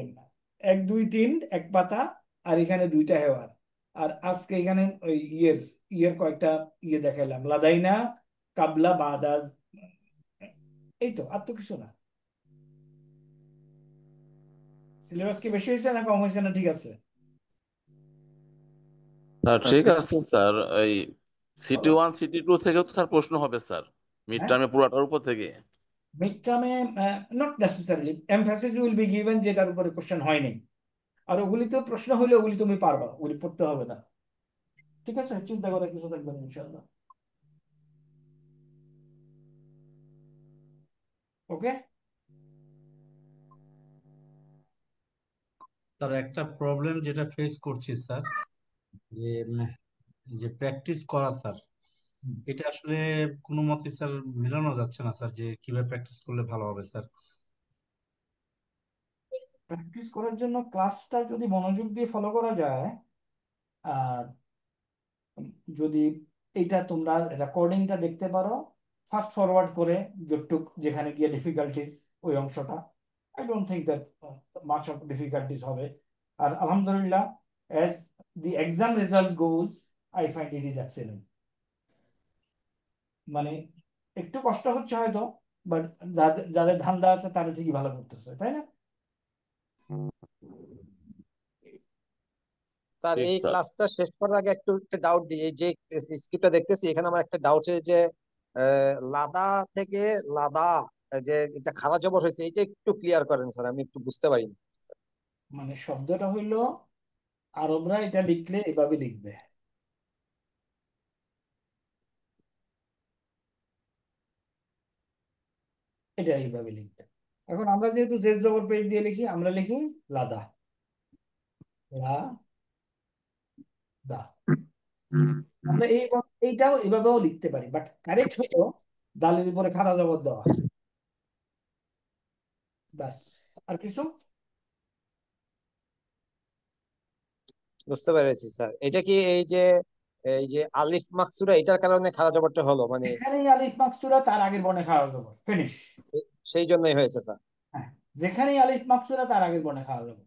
1 2 3 এক পাতা, আর এখানে 2টা হেওয়ার। আর আজকে এখানে ওই ইয়ের কয়েকটা দেখাইলাম, লাদাইনা, কাবলা, বাদাজ, এই তো, আর তো কিছু না। সিলেবাস কি বেশি হয়েছে না কম হয়েছে না ঠিক আছে? স্যার ঠিক স্যার আছে স্যার। এই সিটি বলো। 1 সিটি 2 থেকেও তো স্যার প্রশ্ন হবে স্যার, মিড হ্যাঁ, টার্মে পুরাটার উপর থেকে। মিড টার্মে not necessarily, emphasis will be given যেটার উপরে কোশ্চেন হয়নি। আর ওগুলিতেও প্রশ্ন হলে ওগুলি তুমি পারবা, ওগুলি পড়তে হবে না। ঠিক আছে, চিন্তা করার কিছু থাকবে না ইনশাল্লাহ। ওকে। স্যার একটা প্রবলেম যেটা ফেস করছি স্যার, যে যে প্র্যাকটিস করা স্যার, এটা আসলে কোনো মতে স্যার মেলানো যাচ্ছে না স্যার, যে কিভাবে প্র্যাকটিস করলে ভালো হবে স্যার। প্র্যাকটিস করার জন্য ক্লাসটা যদি মনোযোগ দিয়ে ফলো করা যায়, আর যদি এইটা তোমরা রেকর্ডিংটা দেখতে পারো ফাস্ট ফরওয়ার্ড করে, যতটুক যেখানে গিয়ে ডিফিকাল্টিস ওই অংশটা, I don't think that much of difficulties হবে। আর আলহামদুলিল্লাহ, as the exam result goes, I find it is excellent. মানে একটু কষ্ট হচ্ছে হয়তো, বাট যাদের যাদের ধান্দা আছে তারা ঠিকই ভালো করতেছে, তাই না? স্যার ঠিক এই স্যার। ক্লাসটা শেষ করার আগে একটু একটা ডাউট দিই। এই যে স্ক্রিপ্টটা দেখতেছি, এখানে আমার একটা ডাউট যে লাদা থেকে লাদা, যে এটা খাড়া জবর হয়েছে, এটা একটু ক্লিয়ার করেন স্যার, আমি একটু বুঝতে পারিনি। মানে শব্দটা হইলো, আরবরা এটা লিখলে এভাবে লিখবে, এটা এইভাবে লিখবে। এখন আমরা যেহেতু জের জবর পেজ দিয়ে লিখি, আমরা লিখি লাদা, লা দা। আমরা এইটাও এভাবেও লিখতে পারি, বাট কারেক্ট হলো দালের উপরে খাড়া জবর দেওয়া, ব্যাস। আর কিছু? বুঝতে পেরেছি স্যার। এটা কি এই যে আলিফ মাকসুরা এটার কারণে খাড়া জবরটা হলো, মানে যেখানেই আলিফ মাকসুরা তার আগের বর্ণে খাড়া জবর, ফিনিশ। সেই জন্যই হয়েছে স্যার? হ্যাঁ, যেখানেই আলিফ মাকসুরা তার আগের বর্ণে খাড়া জবর।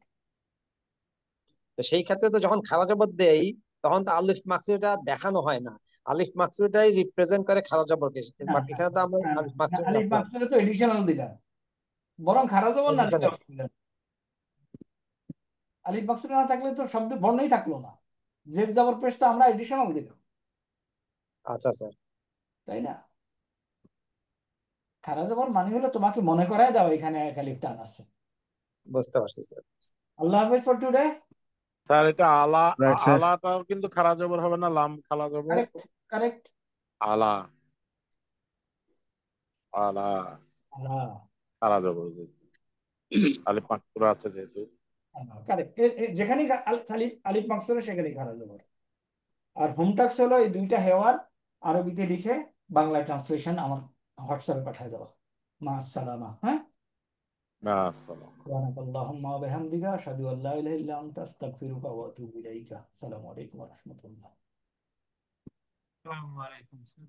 তো সেই ক্ষেত্রে তো যখন খাড়া জবর দেই, তখন তো আলিফ মাকসুরটা দেখানো হয় না, আলিফ মাকসুরটাই রিপ্রেজেন্ট করে খাড়া জবরকে। না বাট না এখানে তো আমরা না না আলিফ না, মাকসুর আলিফ রাখলাম। মাকসুরা তো এডিশনাল দিলাম, বরং খাড়া জবর না দিলে অসুবিধা নেই। আলিফ মাকসুরা না থাকলে তো শব্দ বর্ণই থাকলো না, জের জবর পেশ তো আমরা এডিশনাল দিলাম, আচ্ছা স্যার। তাই না? খাড়া জবর মানে হলো তোমাকে মনে করায় দাও এখানে এক আলিফ টান আছে। বুঝতে পারছি স্যার। আল্লাহ হাফেজ ফর টুডে। স্যার এটা আলা, রাইট স্যার। আলাটাও কিন্তু খাড়া জবর হবে না, লাম খালা জবর। Correct, correct. আলা, আলা আল্লাহ, খাড়া জবর হয়েছে। আলিফ মাকসুরা আছে যেহেতু। কারেক্ট। যেখানেই আলিফ আলিফ মাকসুরা সেখানেই খাড়া জবর। আর হোম টাস্ক হলো এই 2টা হেওয়ার আরবিতে লিখে বাংলা ট্রান্সলেশন আমার হোয়াটসঅ্যাপে পাঠিয়ে দেওয়া। মা আসসালামা। হ্যাঁ, না আসসালাম। সুবহানাকাল্লাহুম্মা ওয়া বিহামদিকা আশহাদু আল্লা ইলাহা ইল্লা আনতা আস্তাগফিরুকা ওয়া আতুবু ইলাইকা। আসসালামু আলাইকুম ওয়া রাহমাতুল্লাহ। আসসালামু আলাইকুম স্যার।